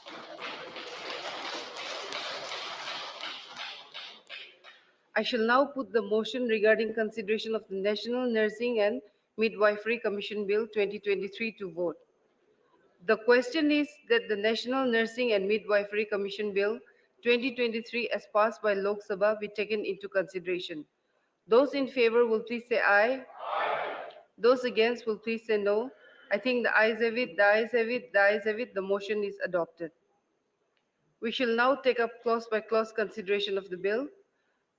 S20: I shall now put the motion regarding consideration of the National Nursing and Midwifery Commission Bill 2023 to vote. The question is that the National Nursing and Midwifery Commission Bill 2023 as passed by Lok Sabha be taken into consideration. Those in favor will please say aye. Those against will please say no. I think the ayes have it, the ayes have it, the ayes have it. The motion is adopted. We shall now take up clause by clause consideration of the bill.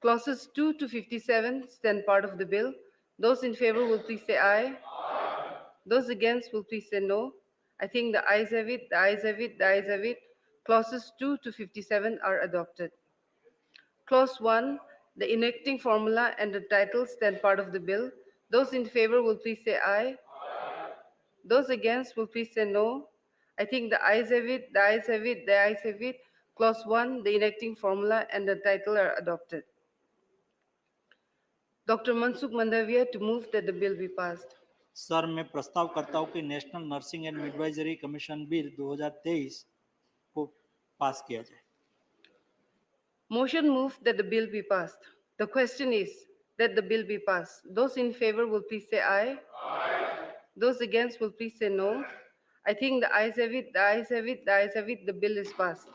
S20: Clauses 2 to 57 stand part of the bill. Those in favor will please say aye. Those against will please say no. I think the ayes have it, the ayes have it, the ayes have it. Clauses 2 to 57 are adopted. Clause 1, the enacting formula and the title stand part of the bill. Those in favor will please say aye. Those against will please say no. I think the ayes have it, the ayes have it, the ayes have it. Clause 1, the enacting formula and the title are adopted. Dr. Mansukh Mandavia to move that the bill be passed.
S4: Sir मैं प्रस्ताव करता हूं कि national nursing and midwifery commission bill 2023 को पास किया जाए.
S20: Motion moved that the bill be passed. The question is that the bill be passed. Those in favor will please say aye. Those against will please say no. I think the ayes have it, the ayes have it, the ayes have it. The bill is passed.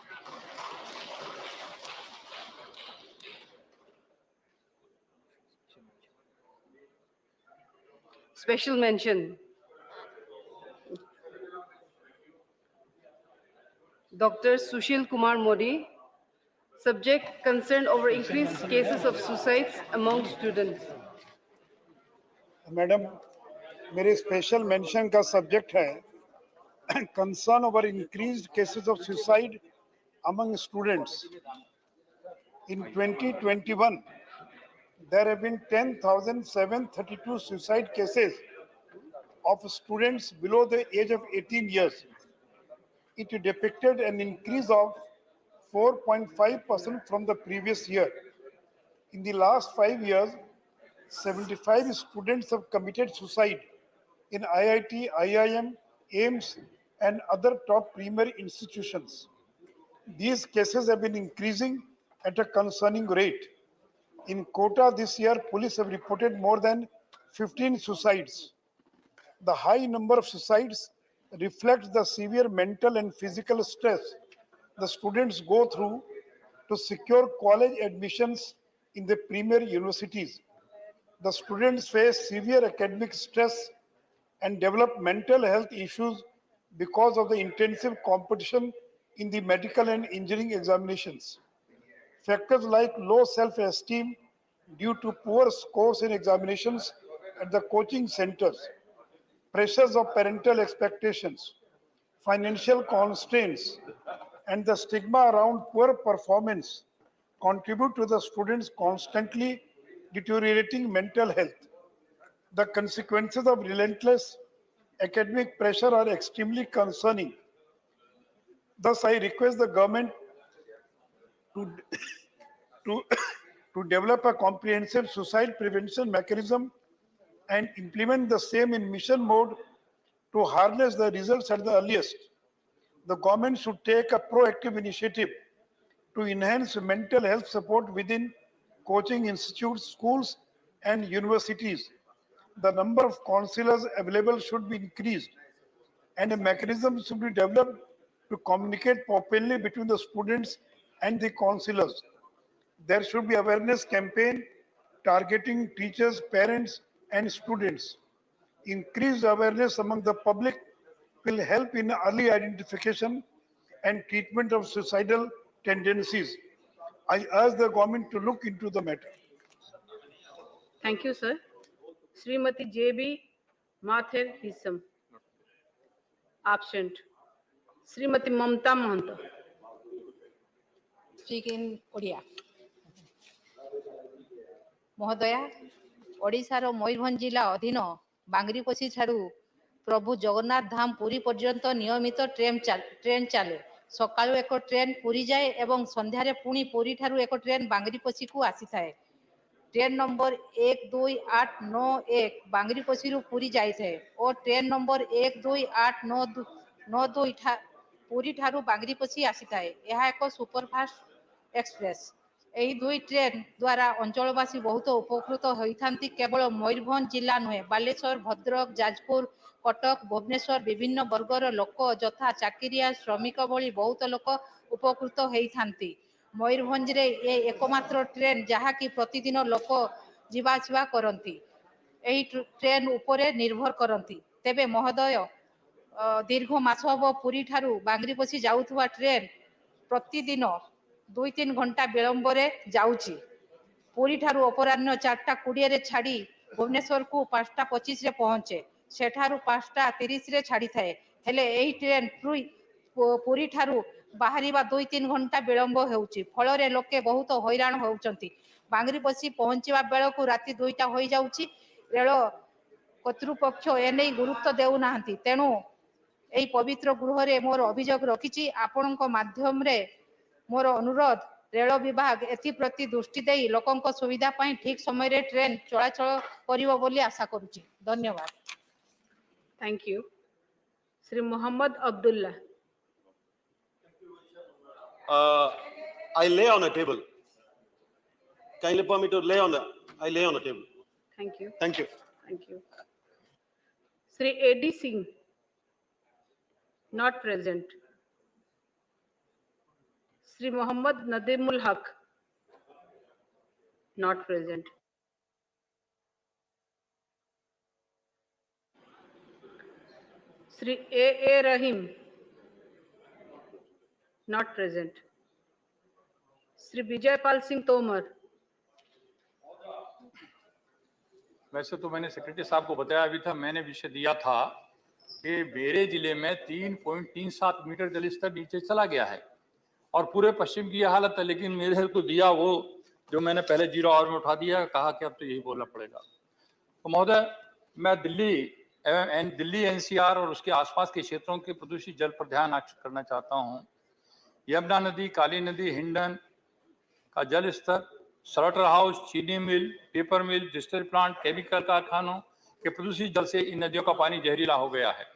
S20: Special mention. Dr. Sushil Kumar Modi, subject concern over increased cases of suicides among students.
S9: Madam मेरे special mention का subject है concern over increased cases of suicide among students. In 2021 there have been 10,732 suicide cases of students below the age of 18 years. It depicted an increase of 4.5% from the previous year. In the last 5 years, 75 students have committed suicide in IIT, IIM, AIMS, and other top premier institutions. These cases have been increasing at a concerning rate. In Kota this year, police have reported more than 15 suicides. The high number of suicides reflects the severe mental and physical stress the students go through to secure college admissions in the premier universities. The students face severe academic stress and develop mental health issues because of the intensive competition in the medical and engineering examinations. Factors like low self-esteem due to poor scores in examinations at the coaching centers, pressures of parental expectations, financial constraints, and the stigma around poor performance contribute to the students' constantly deteriorating mental health. The consequences of relentless academic pressure are extremely concerning. Thus, I request the government to, to, to develop a comprehensive suicide prevention mechanism and implement the same in mission mode to harness the results at the earliest. The government should take a proactive initiative to enhance mental health support within coaching institutes, schools, and universities. The number of counselors available should be increased, and a mechanism should be developed to communicate openly between the students and the counselors. There should be awareness campaign targeting teachers, parents, and students. Increased awareness among the public will help in early identification and treatment of suicidal tendencies. I urge the government to look into the matter.
S20: Thank you, sir. Srimati J.B. Mather Hisam. Absent. Srimati Mamta Mahanta.
S22: Speak in Odia. ମହୋଦୟା, ଓଡ଼ିଶାର ମୟୂରଭଞ୍ଜ ଜିଲ୍ଲା ଅଧୀନ ବାଙ୍ଗିରିପୋଷି ଠାରୁ ପ୍ରଭୁ ଜଗନ୍ନାଥ ଧାମ ପୁରୀ ପର୍ଯ୍ୟନ୍ତ ନିୟମିତ train ଚାଲେ। ସକାଳୁ ଏକ ଟ୍ରେନ୍ ପୁରୀ ଯାଏ ଏବଂ ସନ୍ଧ୍ୟାରେ ପୁଣି ପୁରୀ ଠାରୁ ଏକ ଟ୍ରେନ୍ ବାଙ୍ଗିରିପୋଷିକୁ ଆସିଥାଏ। ଟ୍ରେନ୍ ନମ୍ବର 12891 ବାଙ୍ଗିରିପୋଷିରୁ ପୁରୀ ଯାଇଥାଏ ଓ ଟ୍ରେନ୍ ନମ୍ବର 12892 ପୁରୀ ଠାରୁ ବାଙ୍ଗିରିପୋଷି ଆସିଥାଏ। ଏହା ଏକ ସୁପରଫାଷ୍ଟ ଏକ୍ସପ୍ରେସ୍। ଏହି ଦୁଇ ଟ୍ରେନ୍ ଦ୍ୱାରା ଅଞ୍ଚଳବାସୀ ବହୁତ ଉପକୃତ ହୋଇଥାନ୍ତି। କେବଳ ମୟୂରଭଞ୍ଜ ଜିଲ୍ଲା ନୁହେଁ, ବାଲେଶ୍ୱର, ଭଦ୍ରକ, ଯାଜପୁର, କଟକ, ଭୁବନେଶ୍ୱର ବିଭିନ୍ନ ବର୍ଗର ଲୋକ ଯଥା ଚାକିରିଆ, ଶ୍ରମିକ ଭଳି ବହୁତ ଲୋକ ଉପକୃତ ହୋଇଥାନ୍ତି। ମୟୂରଭଞ୍ଜରେ ଏ ଏକମାତ୍ର ଟ୍ରେନ୍ ଯାହାକି ପ୍ରତିଦିନ ଲୋକ ଯିବା ଆସିବା କରନ୍ତି, ଏହି ଟ୍ରେନ୍ ଉପରେ ନିର୍ଭର କରନ୍ତି। ତେବେ ମହୋଦୟ, ଦୀର୍ଘ ମାସ ହେବ ପୁରୀ ଠାରୁ ବାଙ୍ଗିରିପୋଷି ଯାଉଥିବା ଟ୍ରେନ୍ ପ୍ରତିଦିନ 2-3 ଘଣ୍ଟା ବିଳମ୍ବରେ ଯାଉଛି। ପୁରୀ ଠାରୁ ଅପରାହ୍ନ 4:20ରେ ଛାଡ଼ି ଭୁବନେଶ୍ୱରକୁ 5:25ରେ ପହଞ୍ଚେ। ସେଠାରୁ 5:30ରେ ଛାଡ଼ିଥାଏ। ହେଲେ ଏହି ଟ୍ରେନ୍ ପୁରୀ ଠାରୁ ବାହାରିବା 2-3 ଘଣ୍ଟା ବିଳମ୍ବ ହେଉଛି। ଫଳରେ ଲୋକେ ବହୁତ ହଇରାଣ ହେଉଛନ୍ତି। ବାଙ୍ଗିରିପୋଷି ପହଞ୍ଚିବା ବେଳକୁ ରାତି 2ଟା ହୋଇଯାଉଛି। ରେଳ କର୍ତ୍ତୃପକ୍ଷ ଏନେଇ ଗୁରୁତ୍ୱ ଦେଉନାହାନ୍ତି। ତେଣୁ ଏହି ପବିତ୍ର ଗୃହରେ ମୋର ଅଭିଯୋଗ ରଖିଛି। ଆପଣଙ୍କ ମାଧ୍ୟମରେ ମୋର ଅନୁରୋଧ, ରେଳ ବିଭାଗ ଏଥିପ୍ରତି ଦୃଷ୍ଟି ଦେଇ ଲୋକଙ୍କ ସୁବିଧା ପାଇଁ ଠିକ୍ ସମୟରେ ଟ୍ରେନ୍ ଚଳାଚଳ କରିବ ବୋଲି ଆଶା କରୁଛି। ଧନ୍ୟବାଦ।
S20: Thank you. Sri Muhammad Abdullah.
S2: I lay on a table. Kindly permit me to lay on a table.
S20: Thank you.
S2: Thank you.
S20: Thank you. Sri A.D. Singh. Not present. Sri Muhammad Nadimul Haq. Not present. Sri A.A. Rahim. Not present. Sri Vijay Pal Singh Tomar.
S11: वैसे तो मैंने secretary साहब को बताया भी था, मैंने विषय दिया था कि बेरे जिले में 3.37 मीटर जलस्तर नीचे चला गया है और पूरे पश्चिम की यह हालत है। लेकिन मेरे को दिया वो जो मैंने पहले 0 आवर में उठा दिया, कहा कि अब तो यही बोलना पड़ेगा। तो महोदय, मैं दिल्ली NCR और उसके आसपास के क्षेत्रों के प्रदूषित जल पर ध्यान आकर्षित करना चाहता हूँ। यमुना नदी, काली नदी, हिंडन का जल स्तर, स्लॉटर हाउस, चीनी मिल, पेपर मिल, डिस्टिलरी प्लांट, केमिकल कारखानों के प्रदूषित जल से इन नदियों का पानी जहरीला हो गया है।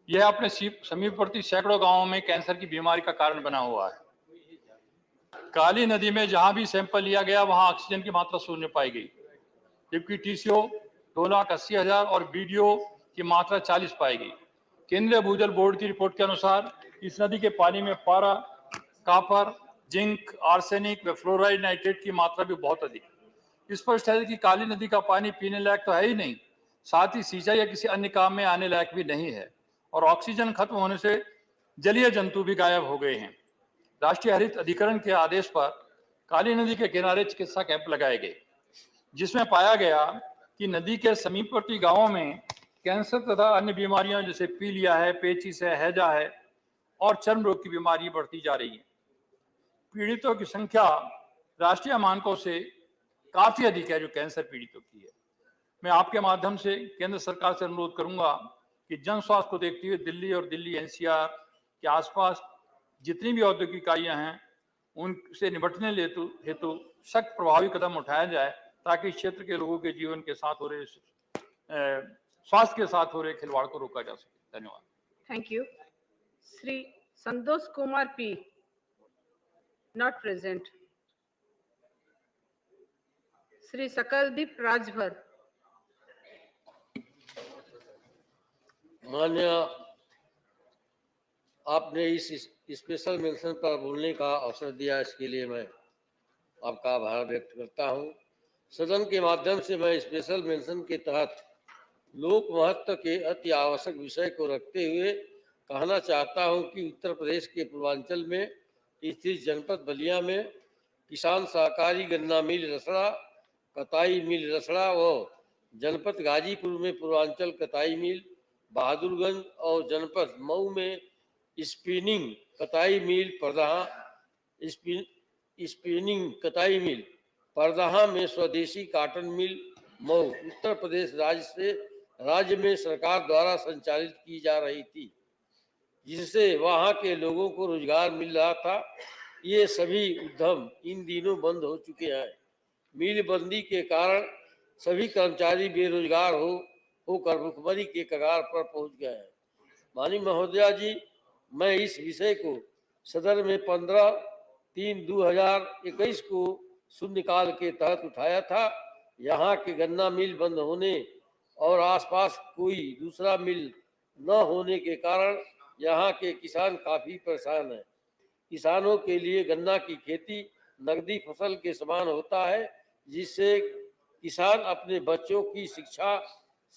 S11: यह अपने समीपवर्ती सैकड़ों गांवों में कैंसर की बीमारी का कारण बना हुआ है। काली नदी में जहां भी सैंपल लिया गया वहां ऑक्सीजन की मात्रा शून्य पाई गई, जबकि TCO 2,80,000 और BDO की मात्रा 40 पाई गई। केंद्रीय भूजल बोर्ड की रिपोर्ट के अनुसार इस नदी के पानी में पारा, कॉपर, जिंक, आर्सेनिक व फ्लोराइड नाइट्रेट की मात्रा भी बहुत अधिक। स्पष्ट है कि काली नदी का पानी पीने लायक तो है ही नहीं, साथ ही सिंचाई या किसी अन्य काम में आने लायक भी नहीं है और ऑक्सीजन खत्म होने से जलीय जंतु भी गायब हो गए हैं। राष्ट्रीय हरित अधिकरण के आदेश पर काली नदी के किनारे चिकित्सा कैंप लगाए गए, जिसमें पाया गया कि नदी के समीपवर्ती गांवों में कैंसर तथा अन्य बीमारियां जैसे पीलिया है, पेचिस है, हैजा है और चर्म रोग की बीमारी बढ़ती जा रही है। पीड़ितों की संख्या राष्ट्रीय मानकों से काफी अधिक है जो कैंसर पीड़ितों की है। मैं आपके माध्यम से केंद्र सरकार से अनुरोध करूंगा कि जन स्वास्थ्य को देखते हुए दिल्ली और दिल्ली एनसीआर के आसपास जितनी भी औद्योगिक इकाइयां हैं उनसे निपटने हेतु सख्त प्रभावी कदम उठाया जाए ताकि इस क्षेत्र के लोगों के जीवन के साथ हो रहे स्वास्थ्य के साथ हो रहे खिलवाड़ को रोका जा सके। धन्यवाद।
S13: Thank you. Sri Santosh Kumar P. Not present. Sri Sakaldeep Rajbhar.
S15: मान्य, आपने इस स्पेशल मेंशन पर बोलने का अवसर दिया, इसके लिए मैं आपका आभार व्यक्त करता हूं। सदन के माध्यम से मैं स्पेशल मेंशन के तहत लोक महत्व के अति आवश्यक विषय को रखते हुए कहना चाहता हूं कि उत्तर प्रदेश के पूर्वांचल में स्थित जनपद बलिया में किसान सहकारी गन्ना मिल रसड़ा, कताई मिल रसड़ा व जनपद गाजीपुर में पूर्वांचल कताई मिल, बहादुरगंज और जनपद मऊ में स्पिनिंग कताई मिल परदहा, स्पिनिंग कताई मिल परदहा में स्वदेशी काटन मिल मऊ उत्तर प्रदेश राज्य में सरकार द्वारा संचालित की जा रही थी, जिससे वहां के लोगों को रोजगार मिल रहा था। ये सभी उद्यम इन दिनों बंद हो चुके हैं। मिल बंदी के कारण सभी कर्मचारी बेरोजगार होकर भुखमरी के कगार पर पहुंच गए हैं। माननीय महोदया जी, मैं इस विषय को सदन में 15/3/2021 को शून्यकाल के तहत उठाया था। यहाँ के गन्ना मिल बंद होने और आसपास कोई दूसरा मिल न होने के कारण यहाँ के किसान काफी परेशान हैं। किसानों के लिए गन्ना की खेती नकदी फसल के समान होता है, जिससे किसान अपने बच्चों की शिक्षा,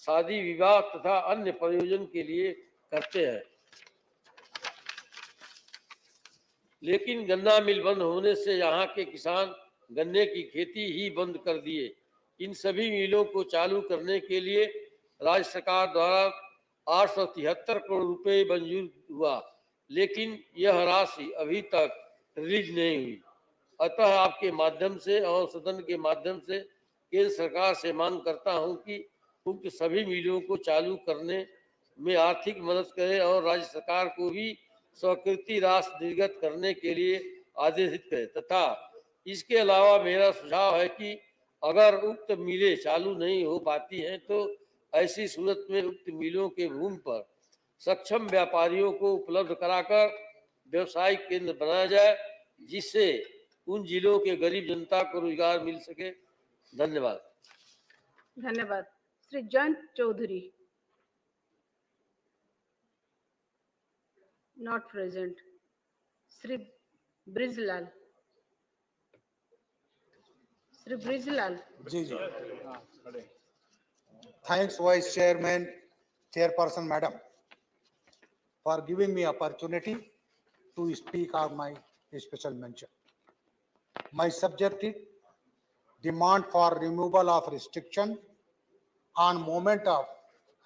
S15: शादी विवाह तथा अन्य प्रयोजन के लिए करते हैं। लेकिन गन्ना मिल बंद होने से यहाँ के किसान गन्ने की खेती ही बंद कर दिए। इन सभी मिलों को चालू करने के लिए राज्य सरकार द्वारा 873 करोड़ रुपए मंजूर हुआ, लेकिन यह राशि अभी तक रिलीज नहीं हुई। अतः आपके माध्यम से और सदन के माध्यम से केंद्र सरकार से मांग करता हूं कि उक्त सभी मिलों को चालू करने में आर्थिक मदद करे और राज्य सरकार को भी स्वीकृति राशि निर्गत करने के लिए आदेशित करे। तथा इसके अलावा मेरा सुझाव है कि अगर उक्त मिलें चालू नहीं हो पाती हैं तो ऐसी सूरत में उक्त मिलों के भूमि पर सक्षम व्यापारियों को उपलब्ध कराकर व्यवसायिक केंद्र बनाया जाए, जिससे उन जिलों के गरीब जनता को रोजगार मिल सके। धन्यवाद।
S13: धन्यवाद। Shri Jayant Chaudhary. Not present. Sri Brijlal. Sri Brijlal.
S23: Ji ji. Thanks, Vice Chairman, Chairperson, Madam, for giving me opportunity to speak on my special mention. My subject is demand for removal of restriction on movement of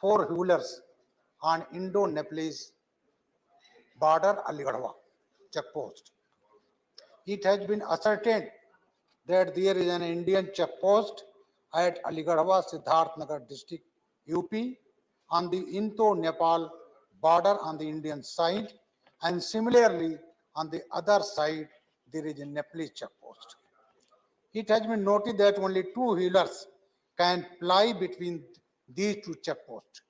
S23: four-wheelers on Indo-Nepalese border Aligarhwa checkpost. It has been ascertained that there is an Indian checkpost at Aligarhwa, Siddharth Nagar district, UP, on the Indo-Nepal border on the Indian side, and similarly on the other side there is a Nepalese checkpost. It has been noted that only two-wheelers can ply between these two checkposts.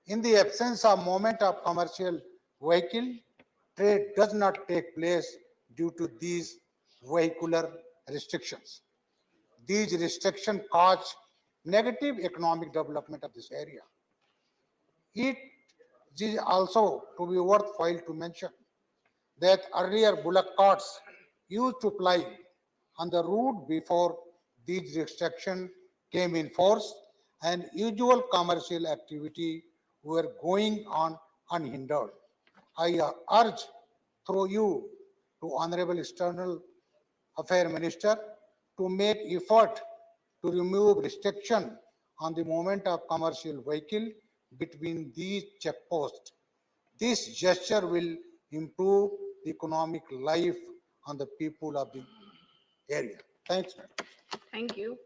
S23: In the absence of movement of commercial vehicle, trade does not take place due to these vehicular restrictions. These restrictions cause negative economic development of this area. It is also to be worthwhile to mention that earlier bullock carts used to ply on the route before these restrictions came in force and usual commercial activity were going on unhindered. I urge through you to Honorable External Affairs Minister to make effort to remove restriction on the movement of commercial vehicle between these checkposts. This gesture will improve the economic life on the people of the area. Thanks, madam.
S13: Thank you.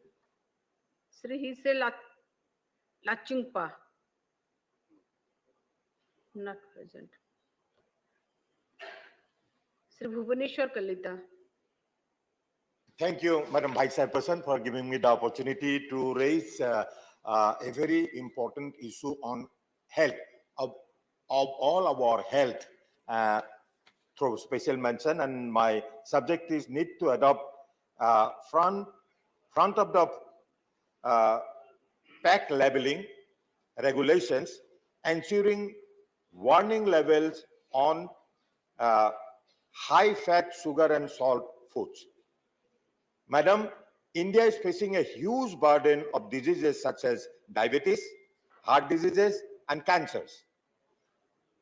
S13: Sri Hise Lachungpa, not present. Sri Bhubaneswar Kalita.
S6: Thank you, Madam Vice Chairperson, for giving me the opportunity to raise a very important issue on health, of all of our health through special mention. And my subject is need to adopt front of the pack labeling regulations, ensuring warning levels on high fat, sugar and salt foods. Madam, India is facing a huge burden of diseases such as diabetes, heart diseases, and cancers.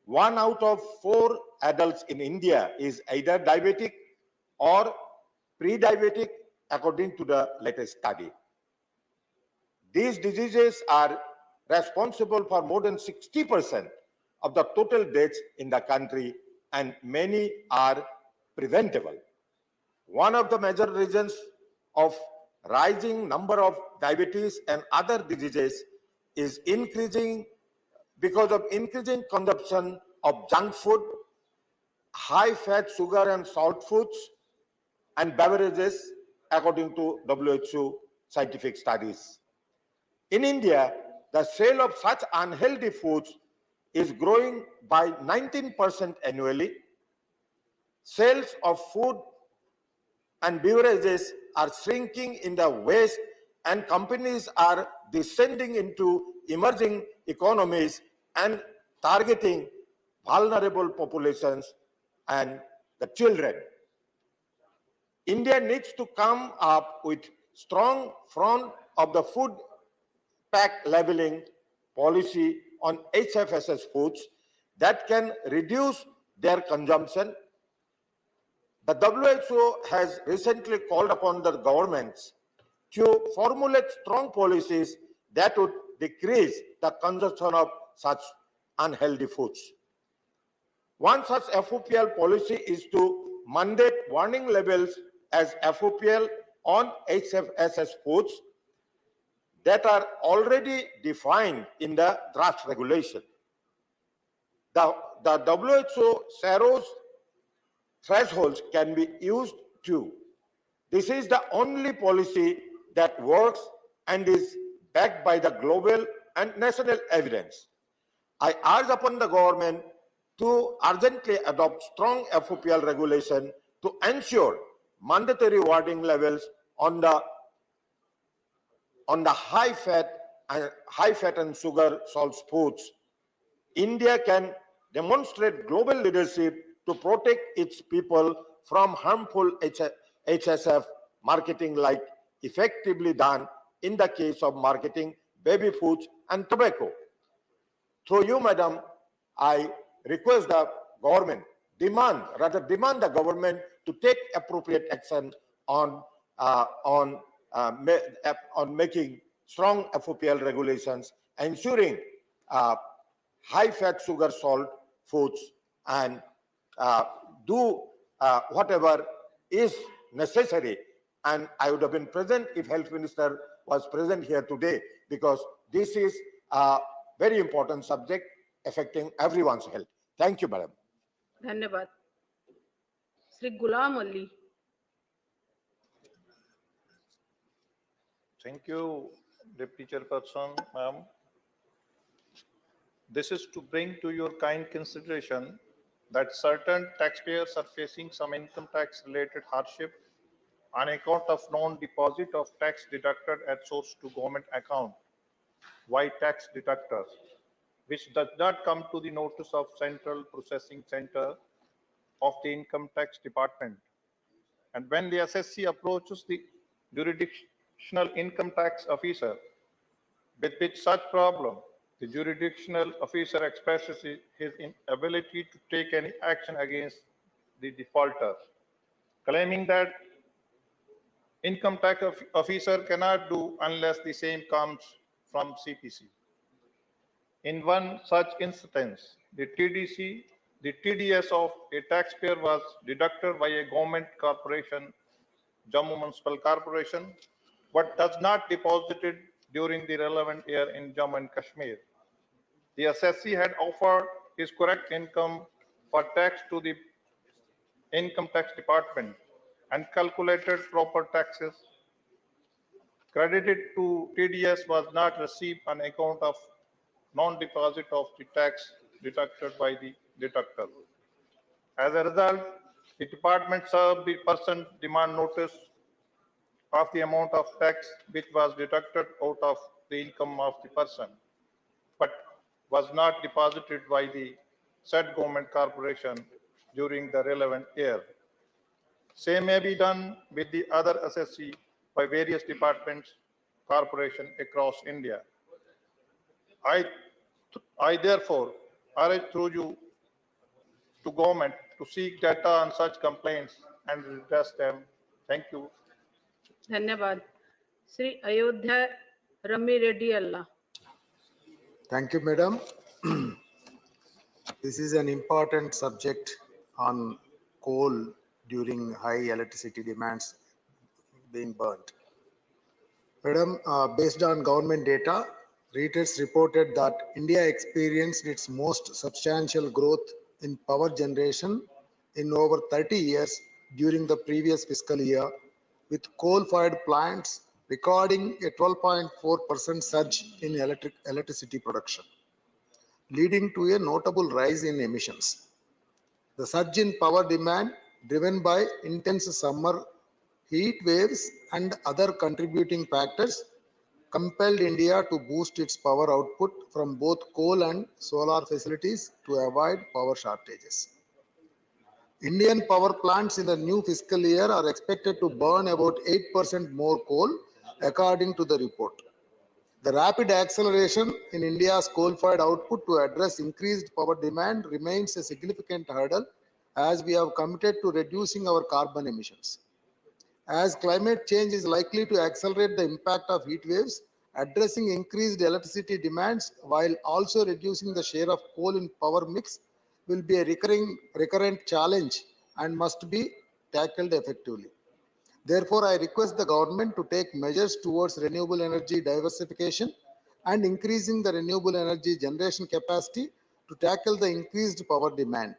S6: 1 out of 4 adults in India is either diabetic or pre-diabetic, according to the latest study. These diseases are responsible for more than 60% of the total deaths in the country, and many are preventable. One of the major reasons of rising number of diabetes and other diseases is because of increasing consumption of junk food, high fat, sugar and salt foods and beverages, according to WHO scientific studies. In India, the sale of such unhealthy foods is growing by 19% annually. Sales of food and beverages are shrinking in the West, and companies are descending into emerging economies and targeting vulnerable populations and the children. India needs to come up with strong front of the food pack labeling policy on HFSS foods that can reduce their consumption. The WHO has recently called upon the governments to formulate strong policies that would decrease the consumption of such unhealthy foods. One such FOPL policy is to mandate warning labels as FOPL on HFSS foods that are already defined in the draft regulation. The WHO SARO's thresholds can be used too. This is the only policy that works and is backed by the global and national evidence. I urge upon the government to urgently adopt strong FOPL regulation to ensure mandatory warning levels on the high fat and sugar salt foods. India can demonstrate global leadership to protect its people from harmful HSF marketing, like effectively done in the case of marketing baby foods and tobacco. Through you, madam, I request the government, demand the government to take appropriate action on making strong FOPL regulations, ensuring high fat, sugar, salt foods, and do whatever is necessary. And I would have been present if Health Minister was present here today, because this is a very important subject affecting everyone's health. Thank you, madam.
S13: धन्यवाद. Sri Ghulam Ali.
S16: Thank you, Deputy Chairperson, ma'am. This is to bring to your kind consideration that certain taxpayers are facing some income tax related hardship on account of non-deposit of tax deducted at source to government account, Y tax deductors, which does not come to the notice of Central Processing Center of the Income Tax Department. And when the SSC approaches the income tax officer. With such problem, the jurisdictional officer expresses his inability to take any action against the defaulter, claiming that income tax officer cannot do unless the same comes from CPC. In one such instance, the TDS of a taxpayer was deducted by a government corporation, Jammu Municipal Corporation, but does not deposited during the relevant year in Jammu and Kashmir. The assessee had offered his correct income for tax to the income tax department and calculated proper taxes credited to TDS was not received on account of non-deposit of the tax deducted by the deductor. As a result, the department served the person demand notice of the amount of tax which was deducted out of the income of the person, but was not deposited by the said government corporation during the relevant year. Same may be done with the other assessee by various departments, corporations across India. I therefore urge through you to government to seek data on such complaints and redress them. Thank you.
S13: धन्यवाद. Shri Ayodhya rummy Reddy Allah.
S1: Thank you, Madam. This is an important subject on coal during high electricity demands being burnt. Madam, based on government data, Reuters reported that India experienced its most substantial growth in power generation in over 30 years during the previous fiscal year, with coal-fired plants recording a 12.4% surge in electricity production, leading to a notable rise in emissions. The surge in power demand, driven by intense summer heat waves and other contributing factors, compelled India to boost its power output from both coal and solar facilities to avoid power shortages. Indian power plants in the new fiscal year are expected to burn about 8% more coal, according to the report. The rapid acceleration in India's coal-fired output to address increased power demand remains a significant hurdle, as we have committed to reducing our carbon emissions. As climate change is likely to accelerate the impact of heat waves, addressing increased electricity demands while also reducing the share of coal in power mix will be a recurrent challenge and must be tackled effectively. Therefore, I request the government to take measures towards renewable energy diversification and increasing the renewable energy generation capacity to tackle the increased power demand.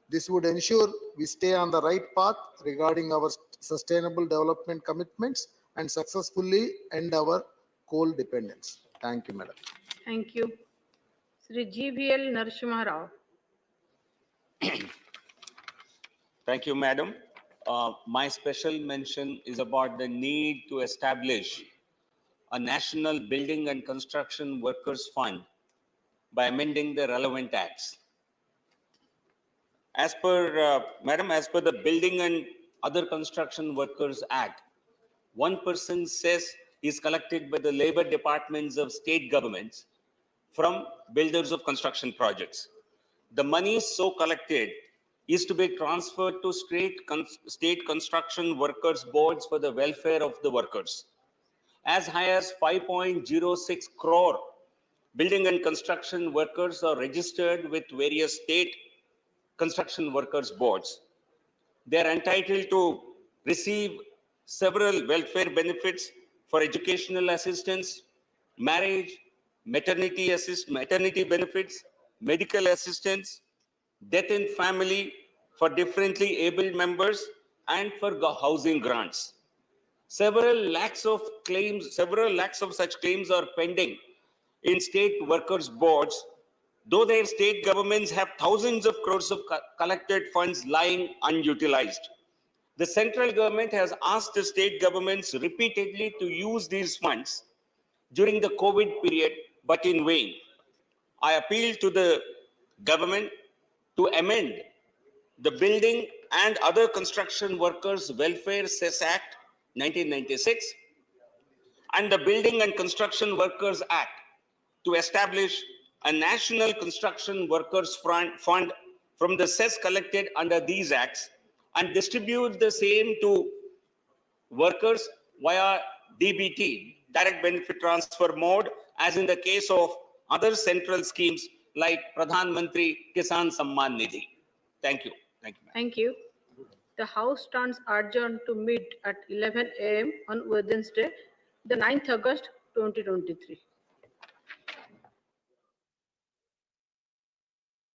S1: This would ensure we stay on the right path regarding our sustainable development commitments and successfully end our coal dependence. Thank you, Madam.
S13: Thank you. Shri GVL Narasimha Rao.
S17: Thank you, Madam. My special mention is about the need to establish a national building and construction workers fund by amending the relevant acts. As per, Madam, as per the Building and Other Construction Workers Act, 1% cess is collected by the labor departments of state governments from builders of construction projects. The money so collected is to be transferred to state construction workers boards for the welfare of the workers. As high as 5.06 crore building and construction workers are registered with various state construction workers boards. They are entitled to receive several welfare benefits for educational assistance, marriage, maternity benefits, medical assistance, death in family for differently abled members, and for housing grants. Several lakhs of such claims are pending in state workers' boards, though their state governments have thousands of crores of collected funds lying unutilized. The central government has asked the state governments repeatedly to use these funds during the COVID period, but in vain. I appeal to the government to amend the Building and Other Construction Workers Welfare Cess Act 1996 and the Building and Construction Workers Act to establish a national construction workers fund from the cess collected under these acts and distribute the same to workers via DBT, direct benefit transfer mode, as in the case of other central schemes like Pradhan Mantri Kisan Samman Nidhi. Thank you. Thank you.
S13: Thank you. The House stands adjourned to meet at 11 a.m. on Wednesday, the 9th August 2023.